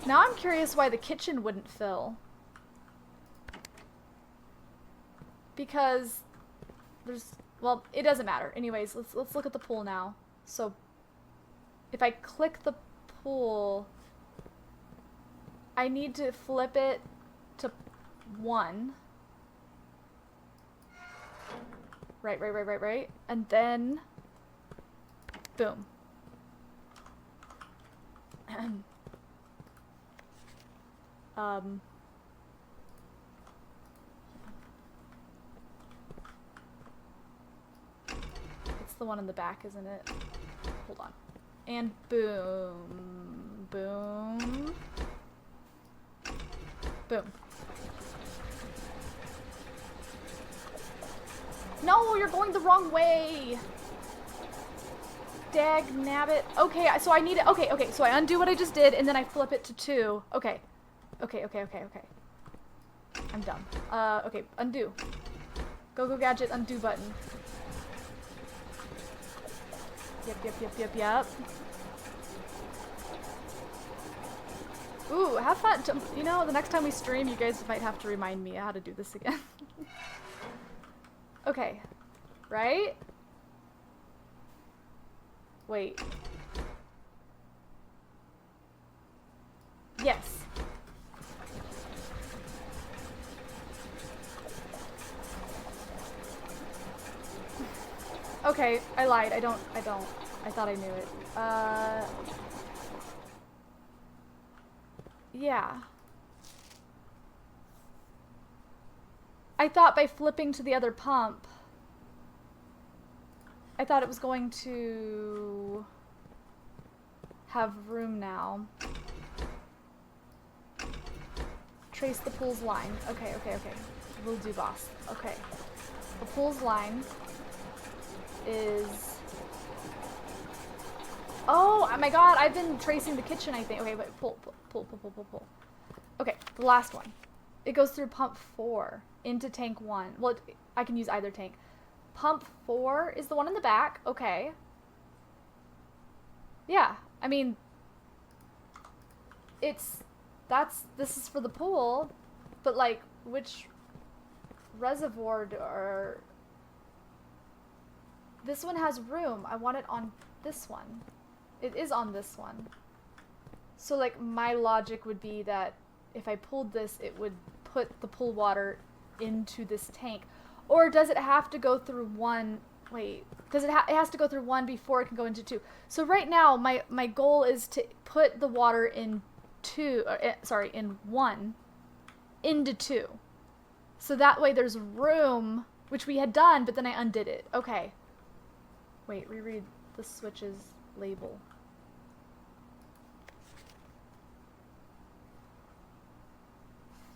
Now I'm curious why the kitchen wouldn't fill. Because there's... Well, it doesn't matter. Anyways, let's look at the pool now. So, if I click the pool, I need to flip it to 1. Right. And then, boom. It's the one in the back, isn't it? Hold on. And boom. Boom. Boom. No, you're going the wrong way! Dag nabbit. Okay, so I need it. Okay, so I undo what I just did, and then I flip it to 2. Okay. Okay. I'm dumb. Okay, undo. Go gadget, undo button. Yep. Ooh, have fun. You know, the next time we stream, you guys might have to remind me how to do this again. Okay. Right? Wait. Yes. Okay, I lied. I don't. I thought I knew it. Yeah. I thought by flipping to the other pump, I thought it was going to have room now. Trace the pool's line. Okay. Will do, boss. Okay. The pool's line is... Oh my god, I've been tracing the kitchen, I think. Okay, wait, pull. Okay, the last one. It goes through pump 4 into tank 1. Well, I can use either tank. Pump 4 is the one in the back. Okay. Yeah, I mean, it's this is for the pool, but like, which reservoir are... This one has room. I want it on this one. It is on this one. So like, my logic would be that if I pulled this, it would put the pool water into this tank. Or does it have to go through one... Wait, does it has to go through one before it can go into two? So right now, my goal is to put the water in in one into two. So that way there's room, which we had done, but then I undid it. Okay. Wait, reread the switch's label.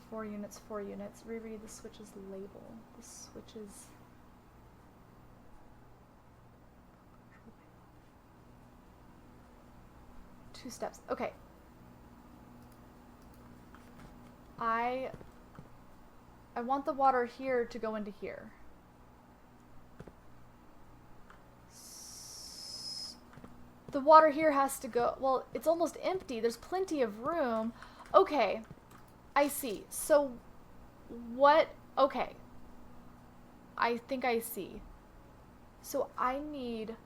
Four units, 4 units. Reread the switch's label. The switch's... 2 steps. Okay. I want the water here to go into here. The water here has to go... Well, it's almost empty. There's plenty of room. Okay. I see. So, what... Okay. I think I see. So, I need...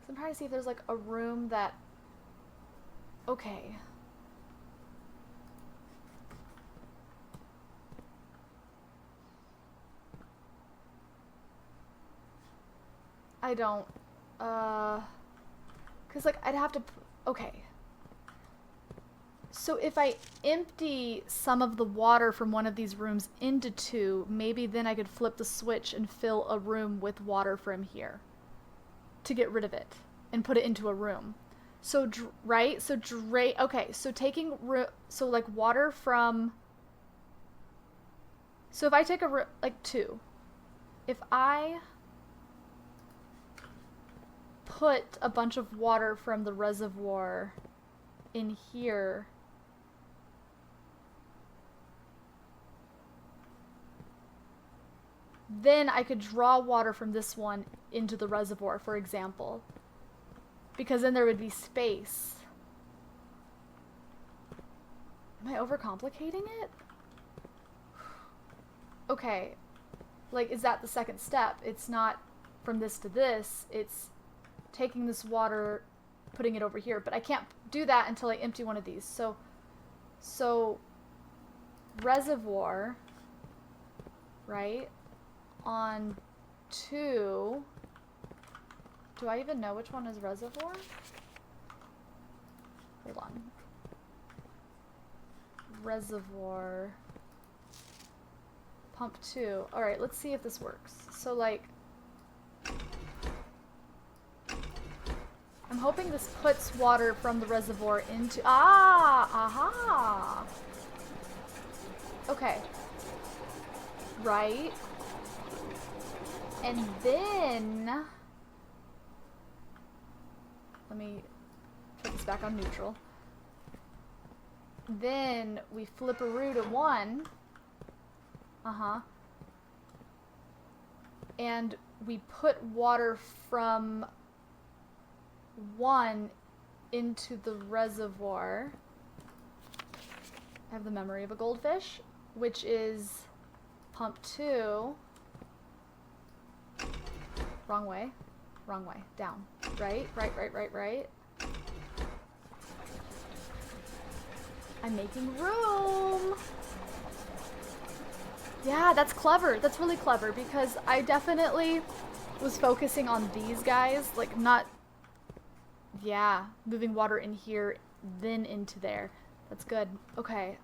So I'm trying to see if there's like a room that... Okay. I don't, cause like I'd have to, okay. So if I empty some of the water from one of these rooms into 2, maybe then I could flip the switch and fill a room with water from here to get rid of it and put it into a room. So, right? So okay, so taking, so like water from, so if I take like 2, if I put a bunch of water from the reservoir in here, then I could draw water from this one into the reservoir, for example, because then there would be space. Am I overcomplicating it? Okay, like, is that the second step? It's not from this to this, it's taking this water, putting it over here, but I can't do that until I empty one of these. So reservoir, right, on 2, do I even know which one is reservoir? Hold on. Reservoir, pump 2. Alright, let's see if this works. So like, I'm hoping this puts water from the reservoir into... aha! Okay. Right. And then... Let me put this back on neutral. Then we flip-a-roo to 1. And we put water from 1 into the reservoir. I have the memory of a goldfish, which is pump 2. Wrong way. Wrong way. Down. Right, right. I'm making room! Yeah, that's clever. That's really clever, because I definitely was focusing on these guys, like not... Yeah, moving water in here, then into there. That's good. Okay,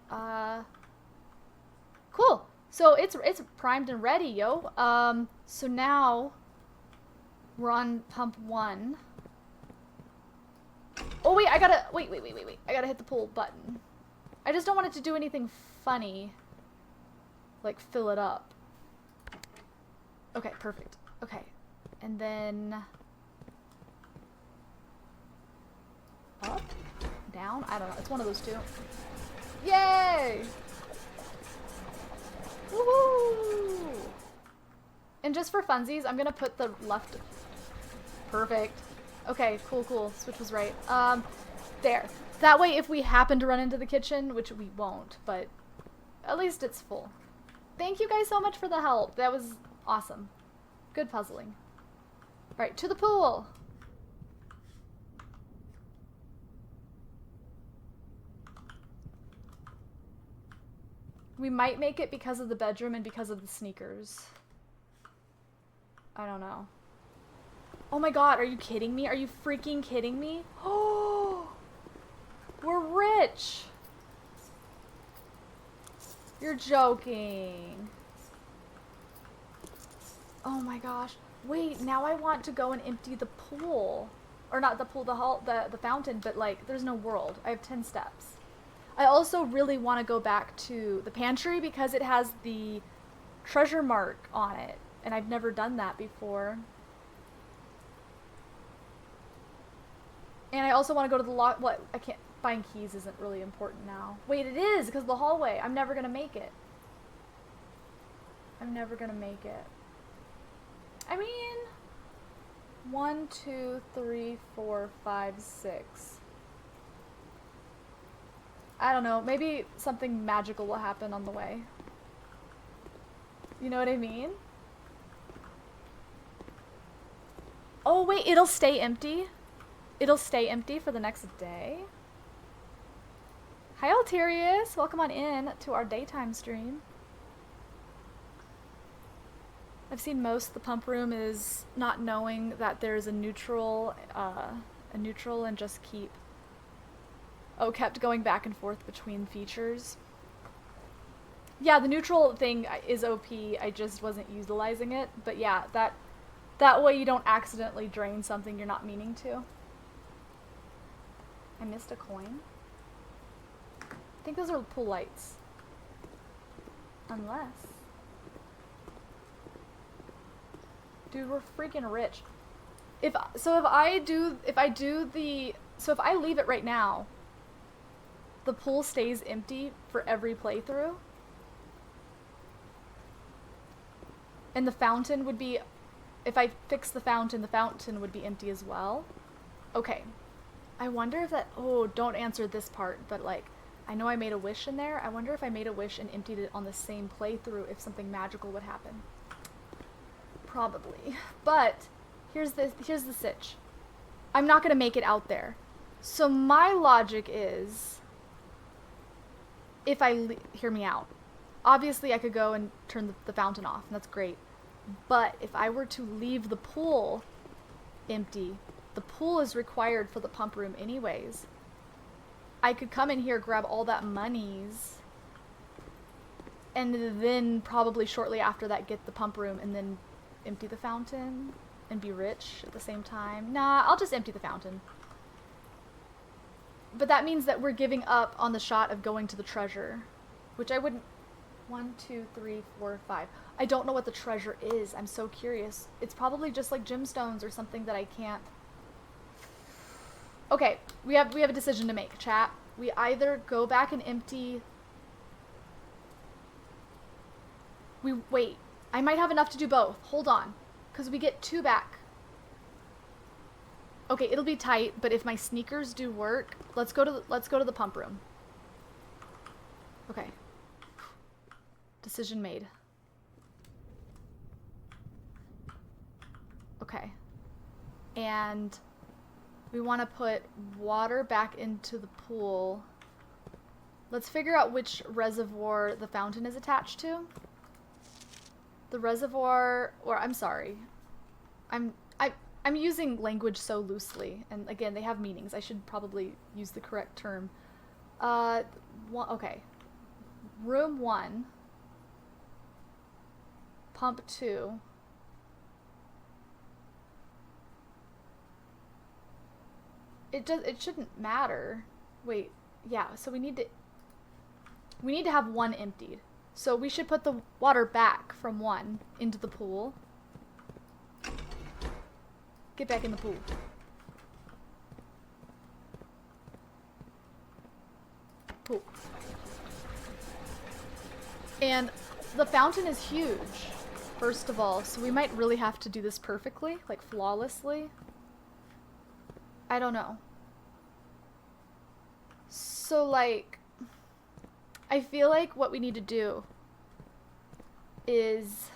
cool. So it's primed and ready, yo. So now we're on pump 1. Oh wait, I gotta wait. I gotta hit the pull button. I just don't want it to do anything funny, like fill it up. Okay, perfect. Okay, and then up, down. I don't know. It's one of those two. Yay! Woohoo! And just for funsies, I'm gonna put the left... Perfect. Okay, cool, cool. Switch was right. There. That way, if we happen to run into the kitchen, which we won't, but at least it's full. Thank you guys so much for the help. That was awesome. Good puzzling. Alright, to the pool! We might make it because of the bedroom and because of the sneakers. I don't know. Oh my god, are you kidding me? Are you freaking kidding me? Oh, we're rich! You're joking. Oh my gosh. Wait, now I want to go and empty the pool. Or not the pool, the fountain, but like, there's no world. I have 10 steps. I also really want to go back to the pantry because it has the treasure mark on it. And I've never done that before. And I also want to go to the what? I can't. Buying keys isn't really important now. Wait, it is because of the hallway. I'm never going to make it. I'm never going to make it. I mean, 1, 2, 3, 4, 5, 6. I don't know. Maybe something magical will happen on the way. You know what I mean? Oh, wait. It'll stay empty? It'll stay empty for the next day? Hi, Alterius. Welcome on in to our daytime stream. I've seen most the pump room is not knowing that there's a neutral and just kept going back and forth between features. Yeah, the neutral thing is OP. I just wasn't utilizing it. But yeah, that way you don't accidentally drain something you're not meaning to. I missed a coin. I think those are pool lights. Unless. Dude, we're freaking rich. If I leave it right now, the pool stays empty for every playthrough. And the fountain would be, if I fix the fountain would be empty as well. Okay. I wonder if that, oh, don't answer this part, but like, I know I made a wish in there. I wonder if I made a wish and emptied it on the same playthrough, if something magical would happen. Probably. But here's the sitch. I'm not gonna make it out there. So my logic is, if hear me out. Obviously I could go and turn the fountain off, and that's great. But if I were to leave the pool empty, the pool is required for the pump room anyways. I could come in here, grab all that monies, and then probably shortly after that get the pump room and then empty the fountain and be rich at the same time. Nah, I'll just empty the fountain. But that means that we're giving up on the shot of going to the treasure, which I wouldn't. 1, 2, 3, 4, 5. I don't know what the treasure is. I'm so curious. It's probably just like gemstones or something that I can't. Okay, we have a decision to make, chat. We either go back and empty. Wait. I might have enough to do both. Hold on, because we get 2 back. Okay, it'll be tight, but if my sneakers do work, let's go to the pump room. Okay. Decision made. Okay. And we want to put water back into the pool. Let's figure out which reservoir the fountain is attached to. The reservoir, or I'm sorry. I'm using language so loosely, and again, they have meanings. I should probably use the correct term. Okay. Room 1. Pump 2. It shouldn't matter. Wait, yeah, so we need to have 1 emptied. So we should put the water back from 1 into the pool. Get back in the pool. Pool. And the fountain is huge. first of all, so we might really have to do this perfectly, like flawlessly. I don't know. So like, I feel like what we need to do is...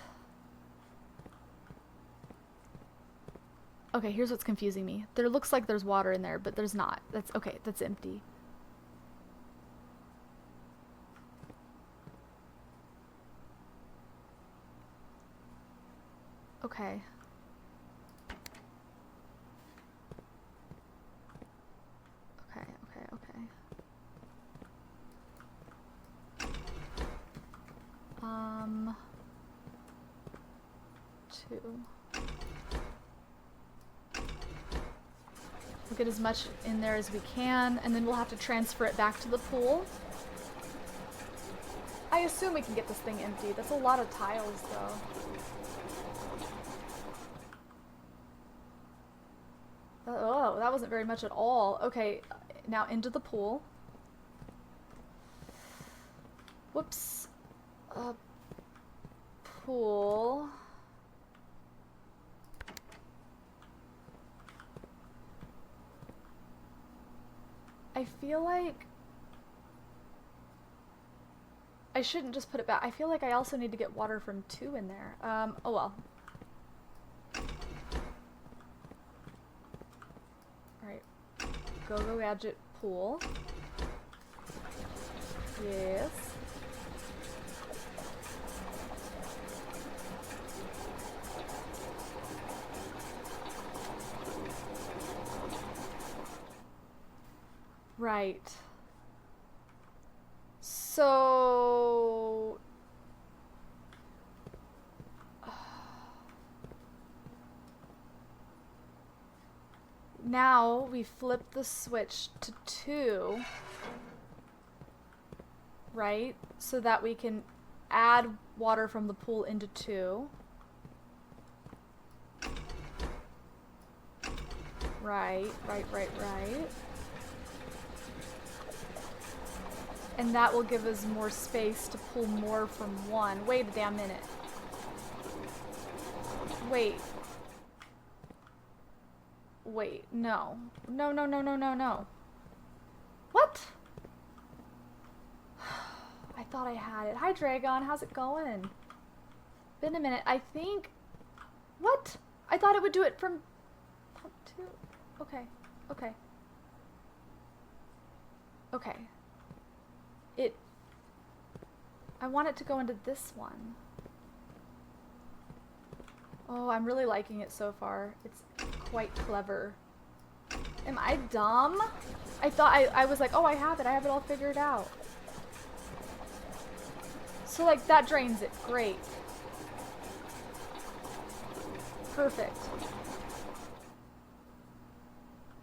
Okay, here's what's confusing me. There looks like there's water in there, but there's not. That's okay, that's empty. Okay. Okay, okay, okay. Two. We'll get as much in there as we can, and then we'll have to transfer it back to the pool. I assume we can get this thing empty. That's a lot of tiles, though. Oh, that wasn't very much at all. Okay, now into the pool. Whoops. Pool. I feel like I shouldn't just put it back. I feel like I also need to get water from 2 in there. Oh well. Alright. Go gadget pool. Yes. Right. So... Now we flip the switch to 2. Right? So that we can add water from the pool into 2. Right. And that will give us more space to pull more from 1. Wait a damn minute. Wait. No. No. What? I thought I had it. Hi, Dragon. How's it going? Been a minute. I think... What? I thought it would do it from... pump 2. Okay. I want it to go into this one. Oh, I'm really liking it so far. It's quite clever. Am I dumb? I thought I was like, oh, I have it all figured out. So like that drains it. Great. Perfect.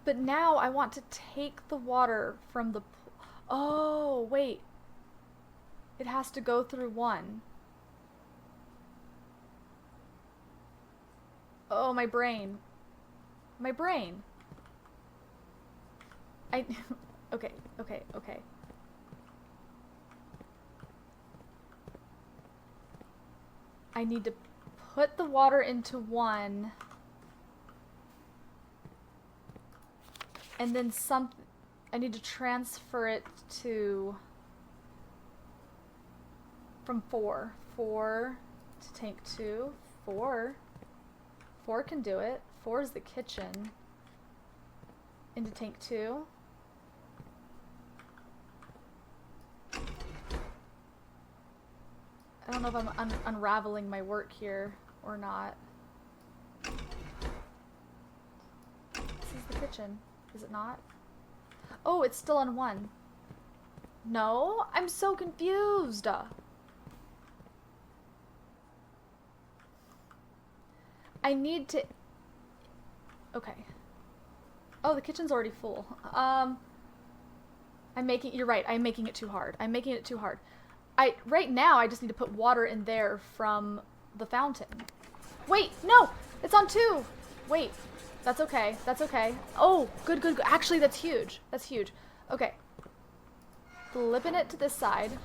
But now I want to take the water from the pool. Oh, wait. It has to go through 1. Oh, my brain. Okay. I need to put the water into 1. And then I need to transfer it to... From 4. 4 to tank 2. 4 can do it. 4 is the kitchen. Into tank 2. I don't know if I'm unraveling my work here or not. This is the kitchen. Is it not? Oh, it's still on 1. No? I'm so confused! I need to... Okay. Oh, the kitchen's already full. You're right, I'm making it too hard. Right now, I just need to put water in there from the fountain. Wait, no! It's on 2! Wait, that's okay. Oh, good. Actually, that's huge. Okay. Flipping it to this side.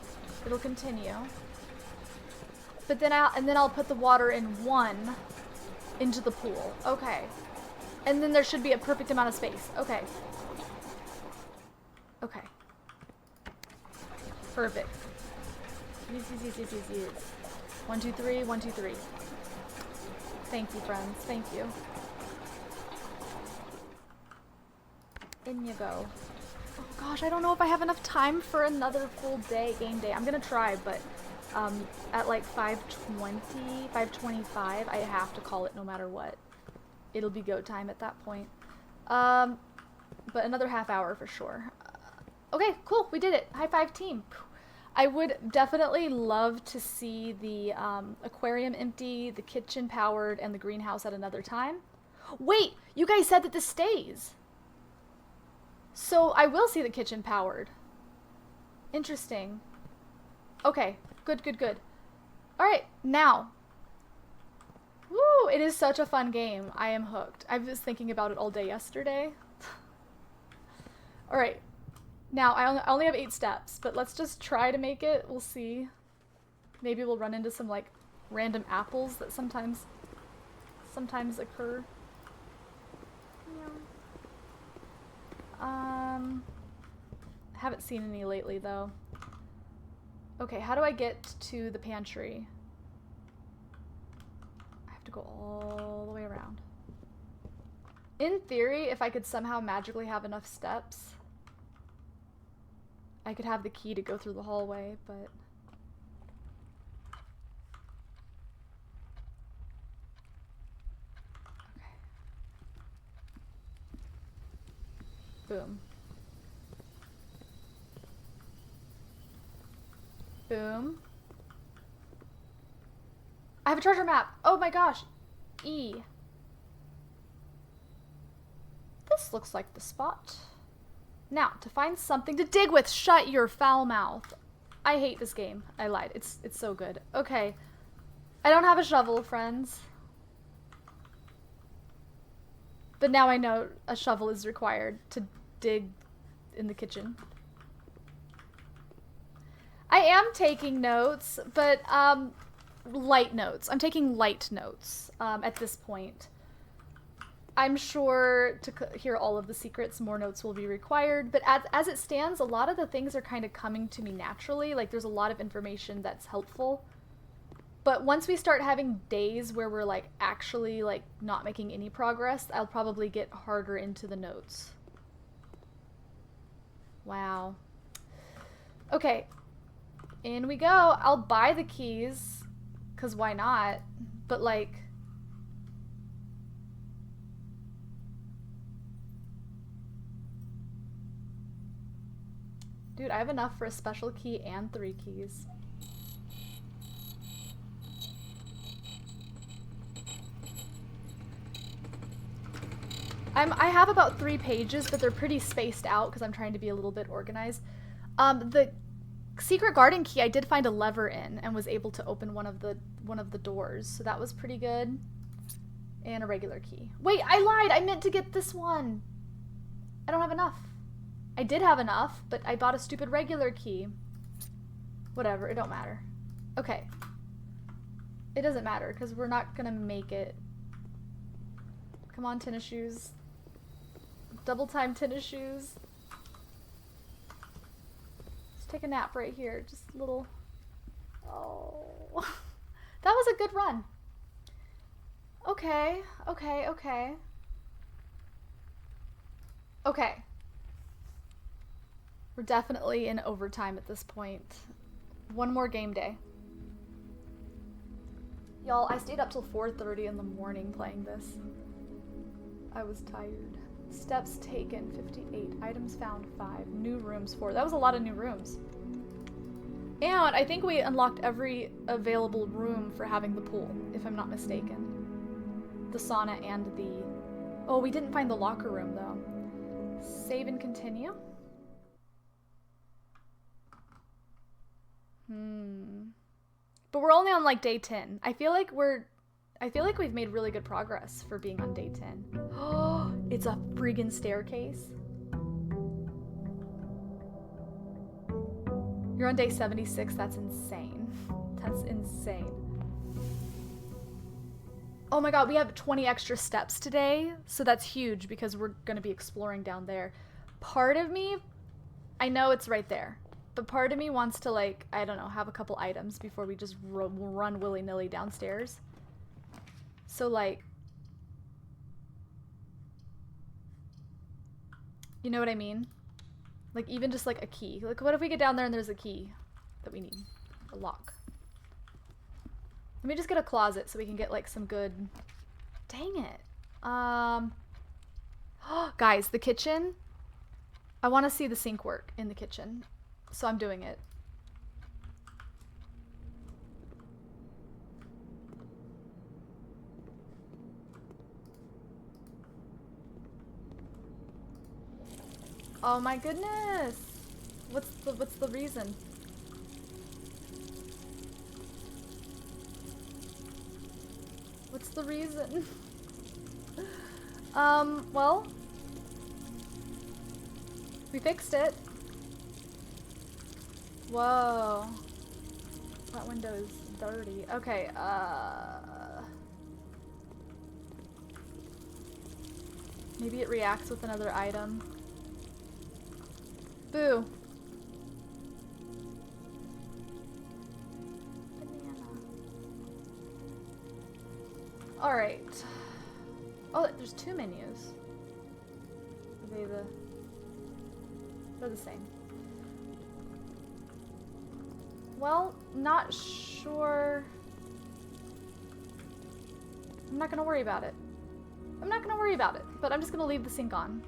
It'll continue. But then I'll put the water in one into the pool. Okay. And then there should be a perfect amount of space. Okay. Okay. Perfect. Yes. 1, 2, 3, 1, 2, 3. Thank you, friends. Thank you. In you go. Oh gosh, I don't know if I have enough time for another full day, game day. I'm gonna try, but at like 5:20, 5:25, I have to call it no matter what. It'll be go time at that point. But another half hour for sure. Okay, cool, we did it. High five team. I would definitely love to see the aquarium empty, the kitchen powered, and the greenhouse at another time. Wait, you guys said that this stays. So I will see the kitchen powered. Interesting. Okay, good, good, good. Alright, now. Woo, it is such a fun game. I am hooked. I was thinking about it all day yesterday. Alright. Now, I only have 8 steps, but let's just try to make it. We'll see. Maybe we'll run into some, like, random apples that sometimes occur. Haven't seen any lately, though. Okay, how do I get to the pantry? I have to go all the way around. In theory, if I could somehow magically have enough steps, I could have the key to go through the hallway, but... Okay. Boom. Boom. I have a treasure map! Oh my gosh! E. This looks like the spot. Now, to find something to dig with, shut your foul mouth. I hate this game. I lied. It's so good. Okay. I don't have a shovel, friends. But now I know a shovel is required to dig in the kitchen. I am taking notes, but light notes. I'm taking light notes at this point. I'm sure to hear all of the secrets, more notes will be required, but as it stands, a lot of the things are kind of coming to me naturally. Like, there's a lot of information that's helpful. But once we start having days where we're, like, actually, like, not making any progress, I'll probably get harder into the notes. Wow. Okay. In we go. I'll buy the keys, because why not? But, like... Dude, I have enough for a special key and 3 keys. I have about 3 pages, but they're pretty spaced out because I'm trying to be a little bit organized. The secret garden key I did find a lever in and was able to open one of the doors, so that was pretty good. And a regular key. Wait, I lied! I meant to get this one! I don't have enough. I did have enough, but I bought a stupid regular key. Whatever, it don't matter. Okay. It doesn't matter, because we're not gonna make it. Come on, tennis shoes. Double time tennis shoes. Let's take a nap right here. Just a little... Oh. That was a good run. Okay, okay, okay. Okay. We're definitely in overtime at this point. One more game day. Y'all, I stayed up till 4:30 in the morning playing this. I was tired. Steps taken, 58. Items found, 5. New rooms, 4. That was a lot of new rooms. And I think we unlocked every available room for having the pool, if I'm not mistaken. The sauna and the... Oh, we didn't find the locker room, though. Save and continue. But we're only on, like, day 10. I feel like we've made really good progress for being on day 10. Oh, it's a friggin' staircase. You're on day 76. That's insane. That's insane. Oh my god, we have 20 extra steps today, so that's huge because we're gonna be exploring down there. Part of me, I know it's right there, but part of me wants to, like, I don't know, have a couple items before we just run willy-nilly downstairs. So, like, you know what I mean? Like, even just, like, a key. Like, what if we get down there and there's a key that we need? A lock. Let me just get a closet so we can get, like, some good... Dang it. Guys, the kitchen. I want to see the sink work in the kitchen. So I'm doing it. Oh my goodness. What's the reason? What's the reason? Well, we fixed it. Whoa. That window is dirty. Okay, maybe it reacts with another item. Boo. Alright. Oh, there's two menus. They're the same. Well, not sure. I'm not gonna worry about it. I'm not gonna worry about it, but I'm just gonna leave the sink on.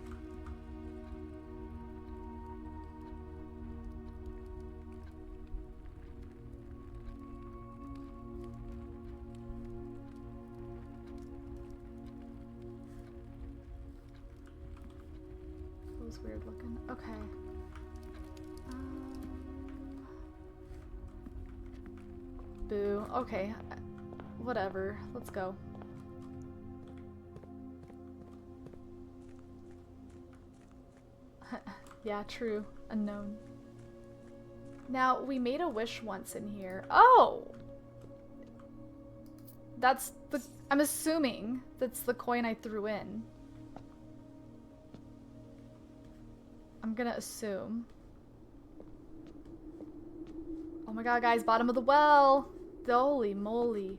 Weird looking. Okay. Boo. Okay. Whatever. Let's go. Yeah, true. Unknown. Now, we made a wish once in here. Oh! That's the... I'm assuming that's the coin I threw in. I'm gonna assume. Oh my god, guys, bottom of the well! Holy moly.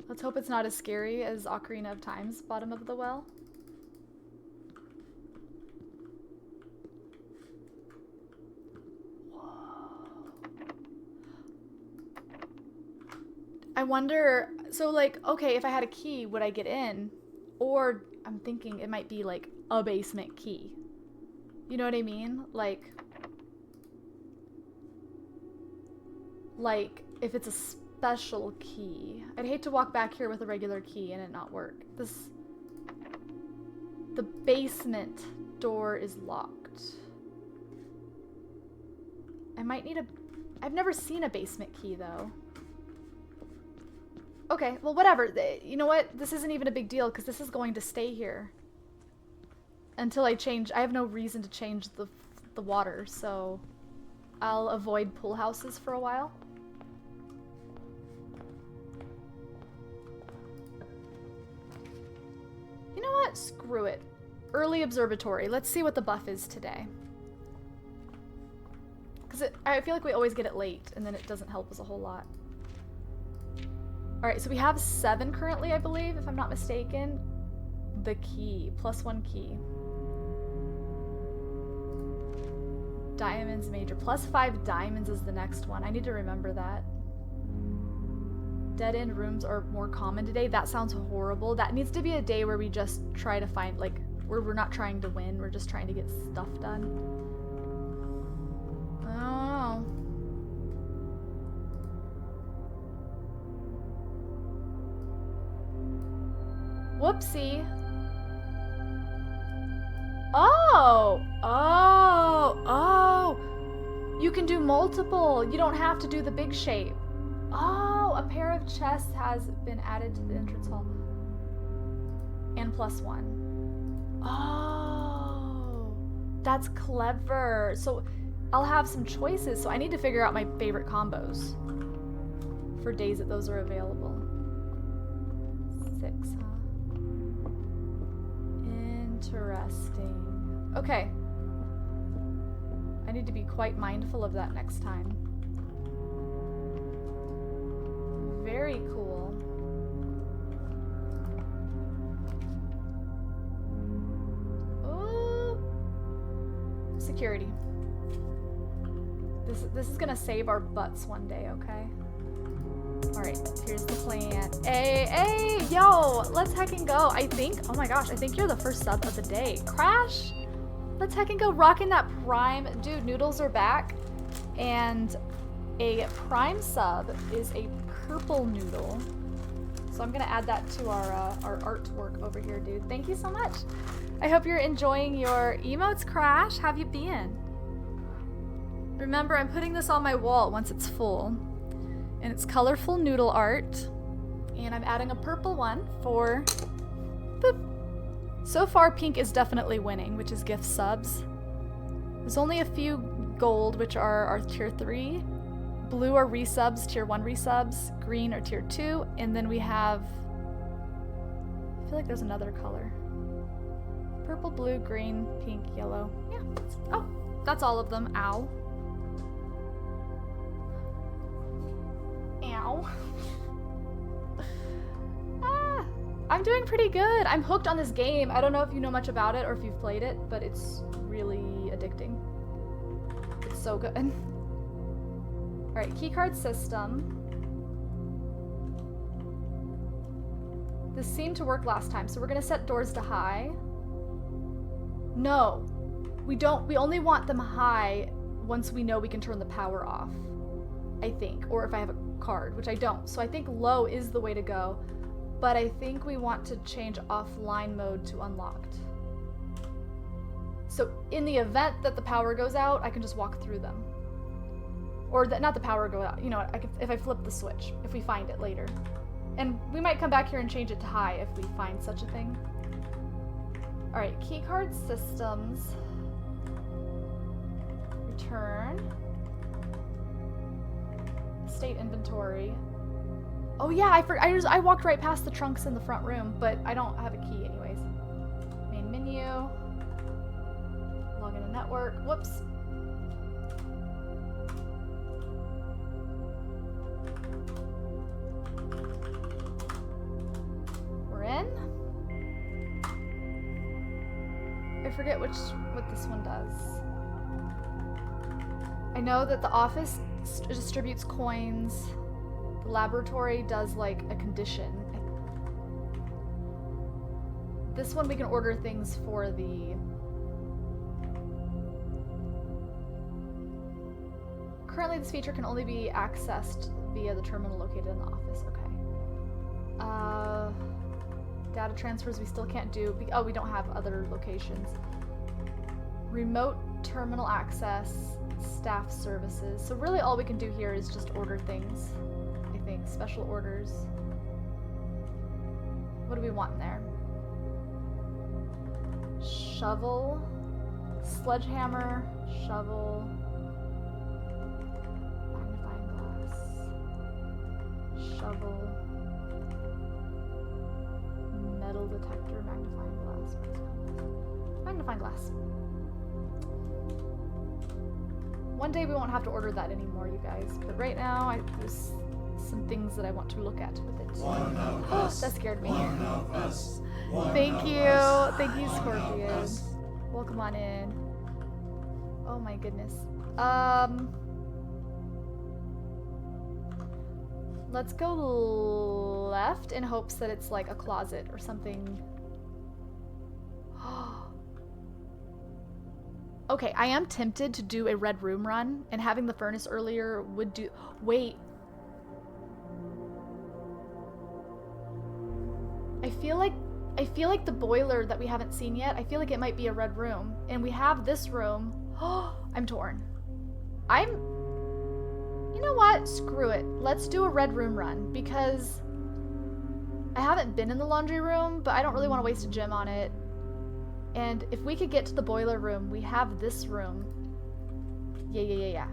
Let's hope it's not as scary as Ocarina of Time's bottom of the well. Whoa. I wonder, so like, okay, if I had a key, would I get in? Or I'm thinking it might be like a basement key. You know what I mean? Like if it's a special key. I'd hate to walk back here with a regular key and it not work. The basement door is locked. I might need I've never seen a basement key though. Okay, well whatever. You know what? This isn't even a big deal because this is going to stay here. Until I change, I have no reason to change the water, so I'll avoid pool houses for a while. You know what? Screw it. Early observatory. Let's see what the buff is today. Because I feel like we always get it late, and then it doesn't help us a whole lot. Alright, so we have 7 currently, I believe, if I'm not mistaken. The key. +1 key. Diamonds major. +5 diamonds is the next one. I need to remember that. Dead end rooms are more common today. That sounds horrible. That needs to be a day where we just try to find, like, where we're not trying to win. We're just trying to get stuff done. I don't know. Whoopsie. Oh! Oh! Oh! You can do multiple. You don't have to do the big shape. Oh, a pair of chests has been added to the entrance hall. And +1. Oh! That's clever. So I'll have some choices. So I need to figure out my favorite combos for days that those are available. 6, huh? Interesting. Okay. I need to be quite mindful of that next time. Very cool. Ooh. Security. This is gonna save our butts one day, okay? Alright, here's the plan. Hey, yo, let's heckin' go. I think, oh my gosh, I think you're the first sub of the day. Crash, let's heckin' go. Rocking that prime. Dude, noodles are back. And a prime sub is a purple noodle. So I'm gonna add that to our artwork over here, dude. Thank you so much. I hope you're enjoying your emotes, Crash. How have you been? Remember, I'm putting this on my wall once it's full. And it's colorful noodle art. And I'm adding a purple one for... Boop. So far, pink is definitely winning, which is gift subs. There's only a few gold, which are our tier 3. Blue are resubs, tier 1 resubs. Green are tier 2. And then we have... I feel like there's another color. Purple, blue, green, pink, yellow. Yeah. Oh, that's all of them. Ow. Ow. Ah, I'm doing pretty good. I'm hooked on this game. I don't know if you know much about it or if you've played it, but it's really addicting. It's so good. Alright, keycard system. This seemed to work last time, so we're gonna set doors to high. No, we don't. We only want them high once we know we can turn the power off, I think, or if I have a card, which I don't. So I think low is the way to go, but I think we want to change offline mode to unlocked. So in the event that the power goes out, I can just walk through them. Or that, not the power go out, you know, if I flip the switch, if we find it later. And we might come back here and change it to high if we find such a thing. Alright, keycard systems. Return. State inventory. Oh yeah, I walked right past the trunks in the front room, but I don't have a key anyways. Main menu. Log into network. Whoops. We're in. I forget what this one does. I know that the office distributes coins. The laboratory does like a condition. This one we can order things for the... Currently this feature can only be accessed via the terminal located in the office. Okay. Data transfers we still can't do. Oh, we don't have other locations. Remote terminal access. Staff services. So really all we can do here is just order things, I think. Special orders. What do we want in there? Shovel. Sledgehammer. Shovel. Magnifying glass. Shovel. Metal detector. Magnifying glass. Magnifying glass. One day we won't have to order that anymore, you guys. But right now, there's some things that I want to look at with it. Oh, that scared me. Thank you, Scorpion. Welcome on in. Oh my goodness. Let's go left in hopes that it's like a closet or something. Okay, I am tempted to do a red room run, and having the furnace earlier would do... Wait. I feel like the boiler that we haven't seen yet, I feel like it might be a red room. And we have this room. Oh, I'm torn. You know what? Screw it. Let's do a red room run, because I haven't been in the laundry room, but I don't really want to waste a gem on it. And if we could get to the boiler room, we have this room. Yeah.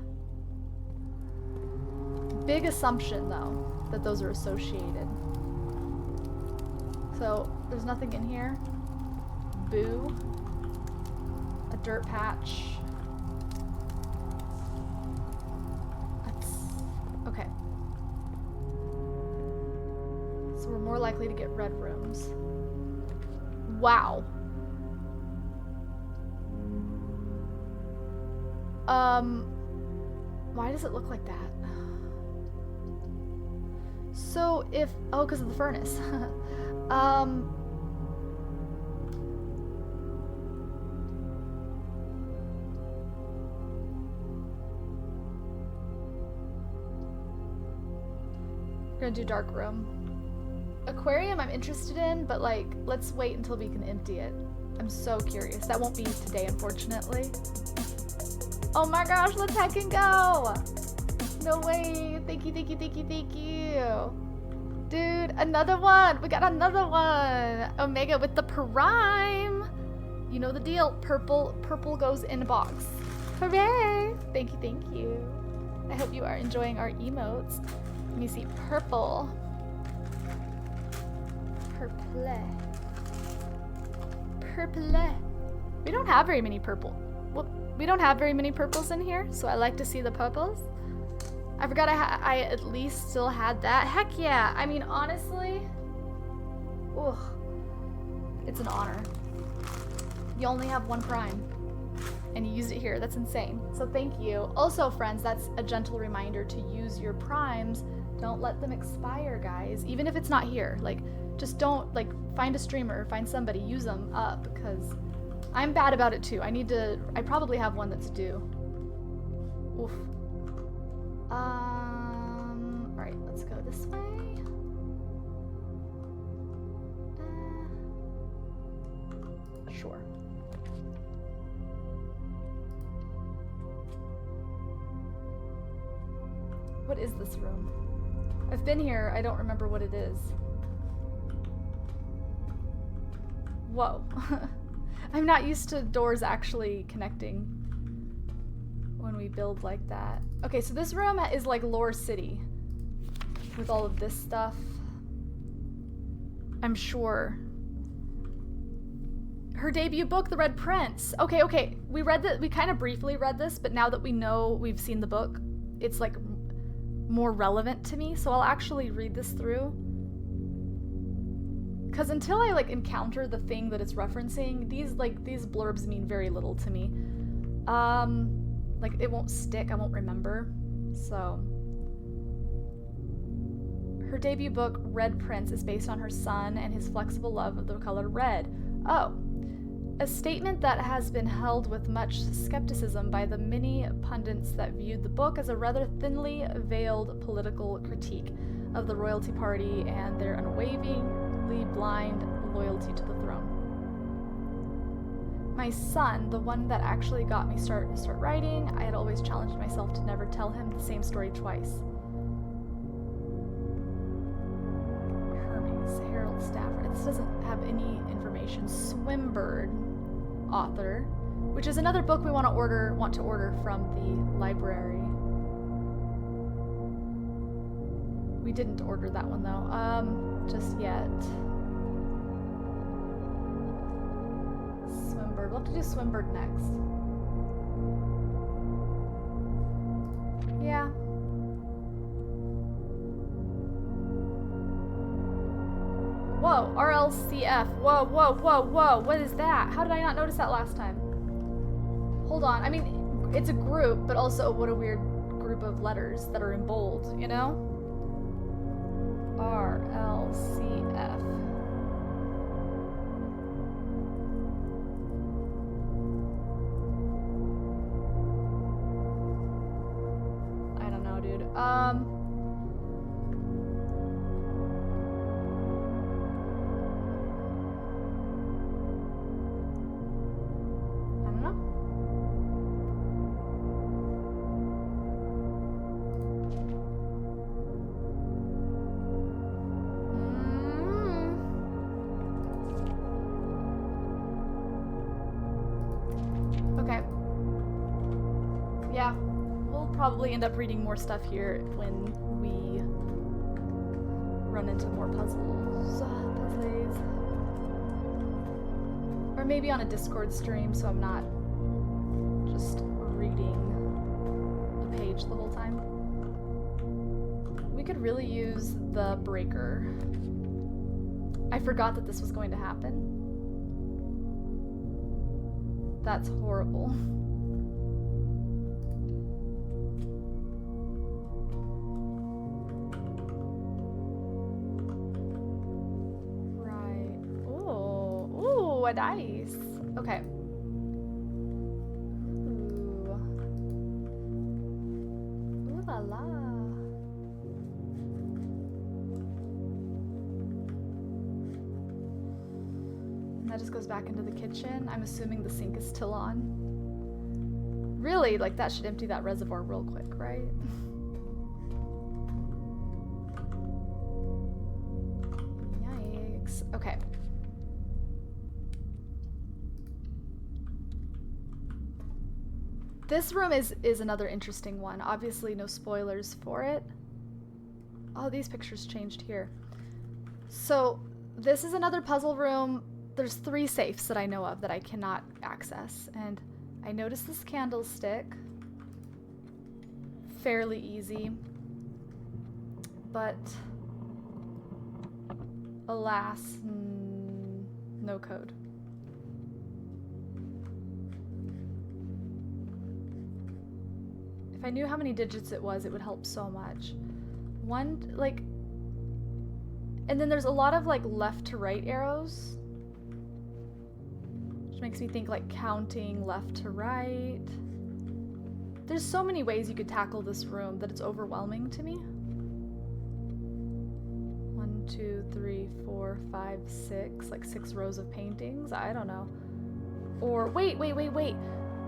Big assumption, though, that those are associated. So, there's nothing in here. Boo. A dirt patch. Okay. So we're more likely to get red rooms. Wow. Why does it look like that? So if, oh, because of the furnace. We're gonna do dark room. Aquarium I'm interested in, but like, let's wait until we can empty it. I'm so curious. That won't be today, unfortunately. Oh my gosh, let's hack and go! No way. Thank you, thank you, thank you, thank you. Dude, another one. We got another one. Omega with the prime. You know the deal. Purple goes in a box. Hooray! Thank you, thank you. I hope you are enjoying our emotes. Let me see. Purple. Purple. We don't have very many purple. Well, we don't have very many purples in here, so I like to see the purples. I forgot I at least still had that. Heck yeah. I mean, honestly, ugh, it's an honor. You only have one prime, and you used it here. That's insane. So thank you. Also, friends, that's a gentle reminder to use your primes. Don't let them expire, guys. Even if it's not here, like, just don't, like, find a streamer, find somebody, use them up, because I'm bad about it too. I probably have one that's due. Oof. Alright, let's go this way. Sure. What is this room? I've been here, I don't remember what it is. Whoa. I'm not used to doors actually connecting when we build like that. Okay, so this room is like Lore City with all of this stuff. I'm sure. Her debut book, The Red Prince. Okay. We kind of briefly read this, but now that we know we've seen the book, it's like more relevant to me, so I'll actually read this through. Because until I like encounter the thing that it's referencing, these blurbs mean very little to me. Like it won't stick, I won't remember. So her debut book, Red Prince, is based on her son and his flexible love of the color red. Oh, a statement that has been held with much skepticism by the many pundits that viewed the book as a rather thinly veiled political critique of the royalty party and their unwaveringly blind loyalty to the throne. My son, the one that actually got me start writing, I had always challenged myself to never tell him the same story twice. Hermes, Harold Stafford. This doesn't have any information. Swimbird, author, which is another book we want to order from the library. We didn't order that one though, just yet. Swimbird. We'll have to do Swimbird next. Yeah. Whoa, RLCF. Whoa. What is that? How did I not notice that last time? Hold on. I mean, it's a group, but also what a weird group of letters that are in bold, you know? RLCF. I don't know, dude. Probably end up reading more stuff here when we run into more puzzles. Slays. Or maybe on a Discord stream, so I'm not just reading the page the whole time. We could really use the breaker. I forgot that this was going to happen. That's horrible. Right. Ooh, a dice. Okay. Ooh la la. And that just goes back into the kitchen. I'm assuming the sink is still on. Really, like that should empty that reservoir real quick, right? Yikes. Okay. This room is another interesting one. Obviously, no spoilers for it. Oh, these pictures changed here. So, this is another puzzle room. There's 3 safes that I know of that I cannot access. And I noticed this candlestick. Fairly easy. But, alas, no code. If I knew how many digits it was, it would help so much. One, like... And then there's a lot of, like, left to right arrows. Which makes me think, like, counting left to right. There's so many ways you could tackle this room that it's overwhelming to me. 1, 2, 3, 4, 5, 6. Like, 6 rows of paintings? I don't know. Or, wait.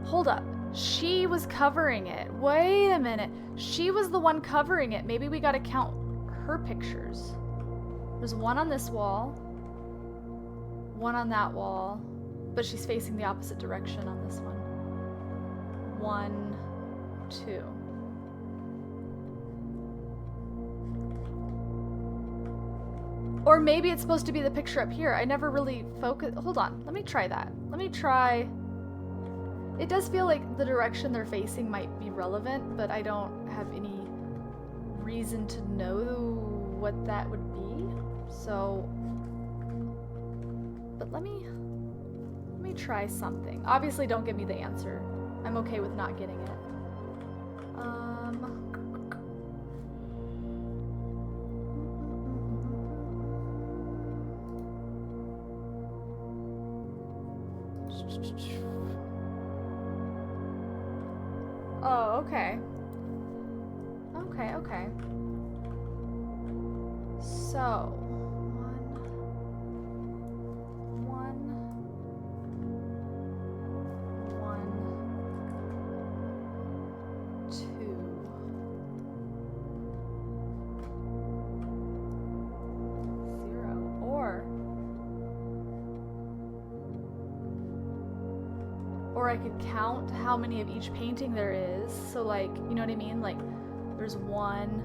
Hold up. She was covering it. Wait a minute. She was the one covering it. Maybe we gotta count her pictures. There's one on this wall. One on that wall. But she's facing the opposite direction on this one. 1, 2. Or maybe it's supposed to be the picture up here. I never really focused. Hold on. Let me try that. Let me try... It does feel like the direction they're facing might be relevant, but I don't have any reason to know what that would be. So, but let me try something. Obviously, don't give me the answer. I'm okay with not getting it. Oh, okay. Okay. So, 1, 2. Or I could count how many of each painting there is. So like, you know what I mean? Like there's 1,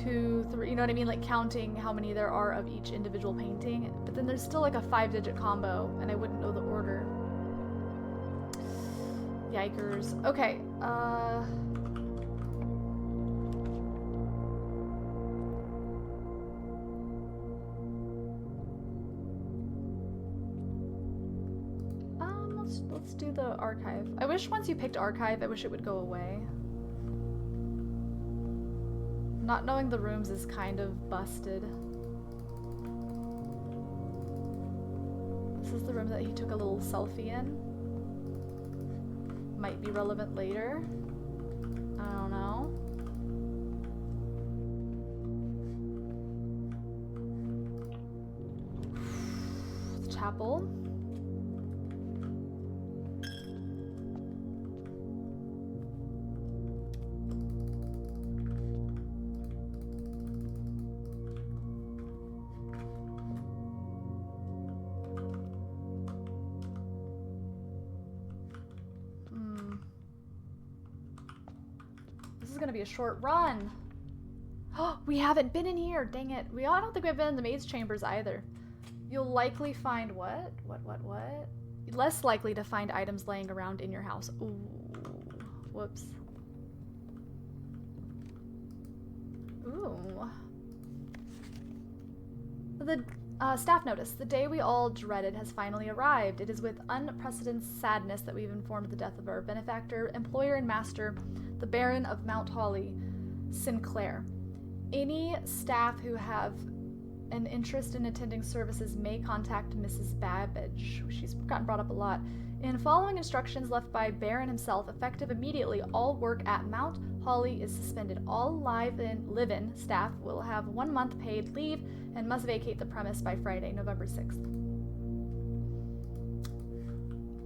2, 3, you know what I mean? Like counting how many there are of each individual painting. But then there's still like a 5-digit combo and I wouldn't know the order. Yikers. Okay, let's do the archive. I wish once you picked archive, I wish it would go away. Not knowing the rooms is kind of busted. This is the room that he took a little selfie in. Might be relevant later. I don't know. The chapel. This is gonna be a short run. Oh, we haven't been in here. Dang it. I don't think we've been in the maid's chambers either. You'll likely find what? What? Less likely to find items laying around in your house. Ooh. Whoops. Ooh. The staff notice. The day we all dreaded has finally arrived. It is with unprecedented sadness that we've informed the death of our benefactor, employer, and master, the Baron of Mount Holly, Sinclair. Any staff who have an interest in attending services may contact Mrs. Babbage. She's gotten brought up a lot. In following instructions left by Baron himself, effective immediately, all work at Mount Holly is suspended. All live-in staff will have 1 month paid leave and must vacate the premise by Friday, November 6th.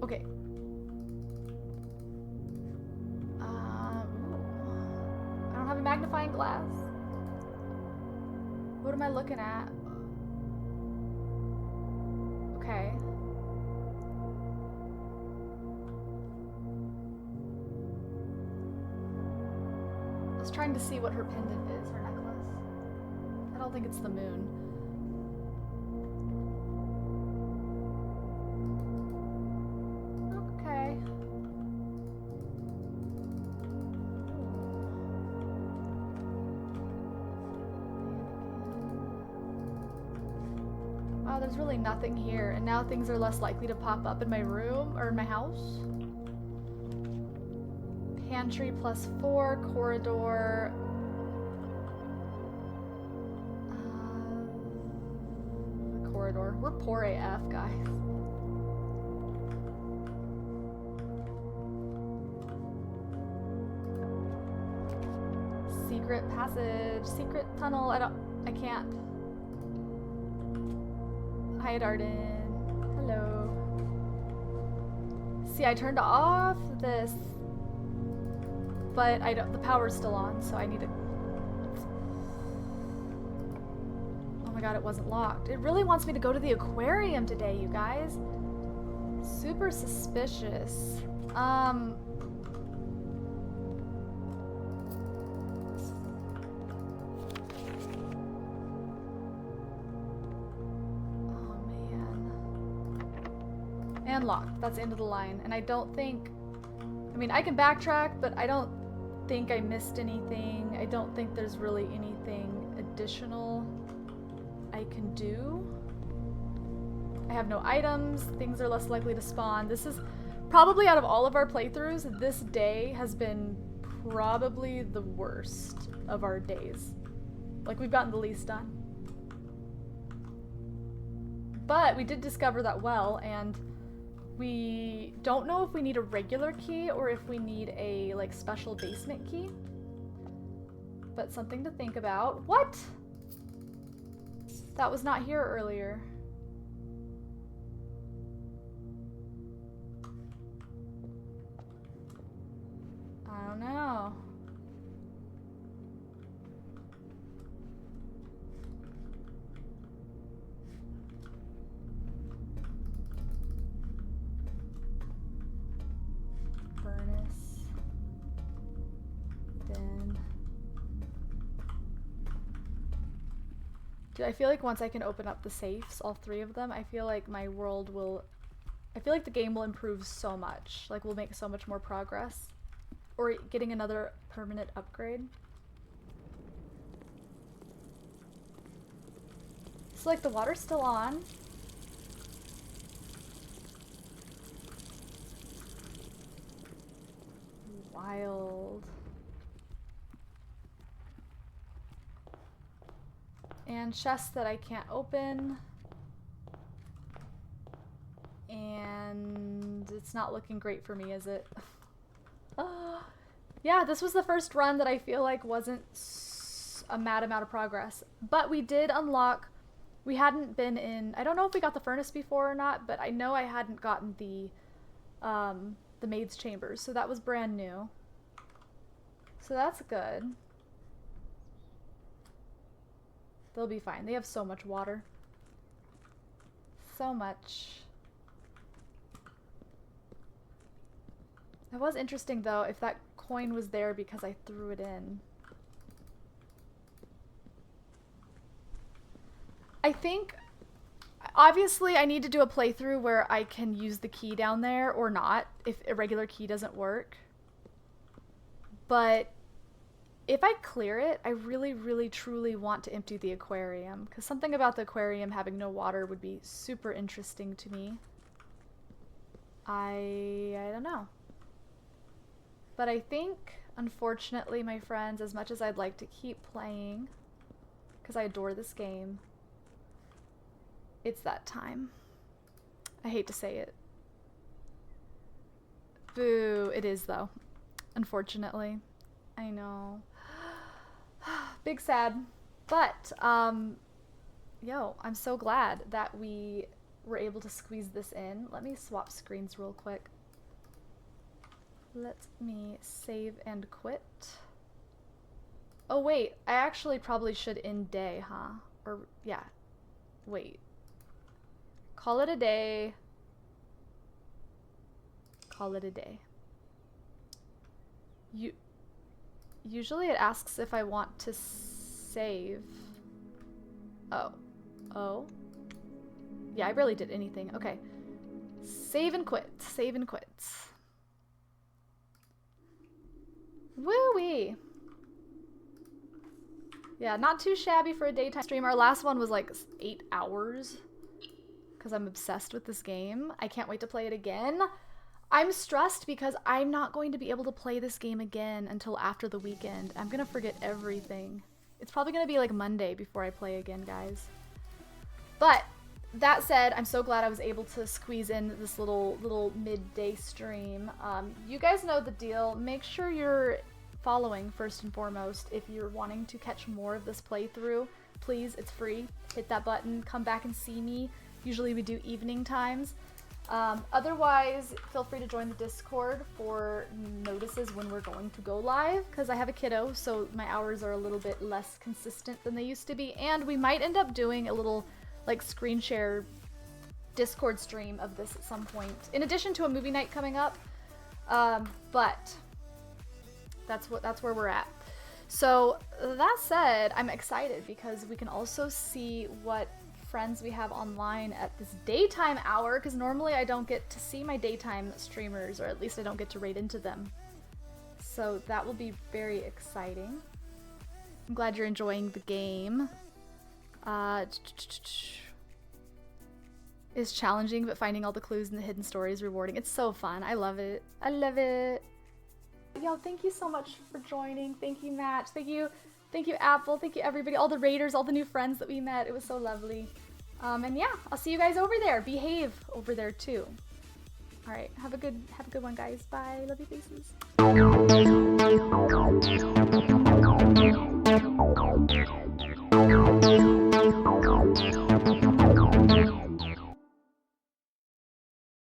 Okay. I don't have a magnifying glass. What am I looking at? Okay. I was trying to see what her pendant is, her necklace. I don't think it's the moon. Okay. Wow, there's really nothing here, and now things are less likely to pop up in my room or in my house. Pantry +4, corridor. Corridor. We're poor AF, guys. Secret passage, secret tunnel. I can't. Hi, Darden. Hello. See, I turned off this, but the power's still on, so I need to. Oh my god, it wasn't locked. It really wants me to go to the aquarium today, you guys. Super suspicious. And locked. That's the end of the line. And I don't think... I mean, I can backtrack, but I don't think I missed anything. I don't think there's really anything additional I can do. I have no items. Things are less likely to spawn. This is probably, out of all of our playthroughs, this day has been probably the worst of our days. Like, we've gotten the least done. But we did discover that well, and we don't know if we need a regular key or if we need a, like, special basement key. But something to think about. What? That was not here earlier. I don't know. Furnace. Then. Dude, I feel like once I can open up the safes, all 3 of them, I feel like my world will... I feel like the game will improve so much. Like, we'll make so much more progress. Or getting another permanent upgrade. So, like, the water's still on. Wild. And chests that I can't open. And it's not looking great for me, is it? Yeah, this was the first run that I feel like wasn't a mad amount of progress. But we did unlock... We hadn't been in... I don't know if we got the furnace before or not, but I know I hadn't gotten the maid's chambers, so that was brand new. So that's good. They'll be fine. They have so much water. So much. It was interesting, though, if that coin was there because I threw it in. I think, obviously, I need to do a playthrough where I can use the key down there or not, if a regular key doesn't work. But if I clear it, I really, really, truly want to empty the aquarium, because something about the aquarium having no water would be super interesting to me. I don't know. But I think, unfortunately, my friends, as much as I'd like to keep playing, because I adore this game, it's that time. I hate to say it. Boo. It is, though. Unfortunately. I know. Big sad. But, yo, I'm so glad that we were able to squeeze this in. Let me swap screens real quick. Let me save and quit. Oh, wait. I actually probably should end day, huh? Or, yeah. Wait. Call it a day. Call it a day. Usually it asks if I want to save. Oh. Oh. Yeah, I barely did anything. Okay. Save and quit. Save and quit. Woo-wee. Yeah, not too shabby for a daytime stream. Our last one was like 8 hours. Because I'm obsessed with this game. I can't wait to play it again. I'm stressed because I'm not going to be able to play this game again until after the weekend. I'm gonna forget everything. It's probably gonna be like Monday before I play again, guys. But that said, I'm so glad I was able to squeeze in this little midday stream. You guys know the deal. Make sure you're following first and foremost. If you're wanting to catch more of this playthrough, please, it's free. Hit that button, come back and see me. Usually we do evening times. Otherwise, feel free to join the Discord for notices when we're going to go live, because I have a kiddo, so my hours are a little bit less consistent than they used to be, and we might end up doing a little like screen share Discord stream of this at some point, in addition to a movie night coming up. But that's where we're at. So that said, I'm excited because we can also see what friends we have online at this daytime hour, because normally I don't get to see my daytime streamers, or at least I don't get to raid into them. So that will be very exciting. I'm glad you're enjoying the game. It's challenging, but finding all the clues and the hidden story is rewarding. It's so fun. I love it. I love it. Yo, thank you so much for joining. Thank you, Match. Thank you, Apple. Thank you, everybody. All the raiders, all the new friends that we met. It was so lovely. And yeah, I'll see you guys over there. Behave over there too. All right, have a good one, guys. Bye. Love you, faces.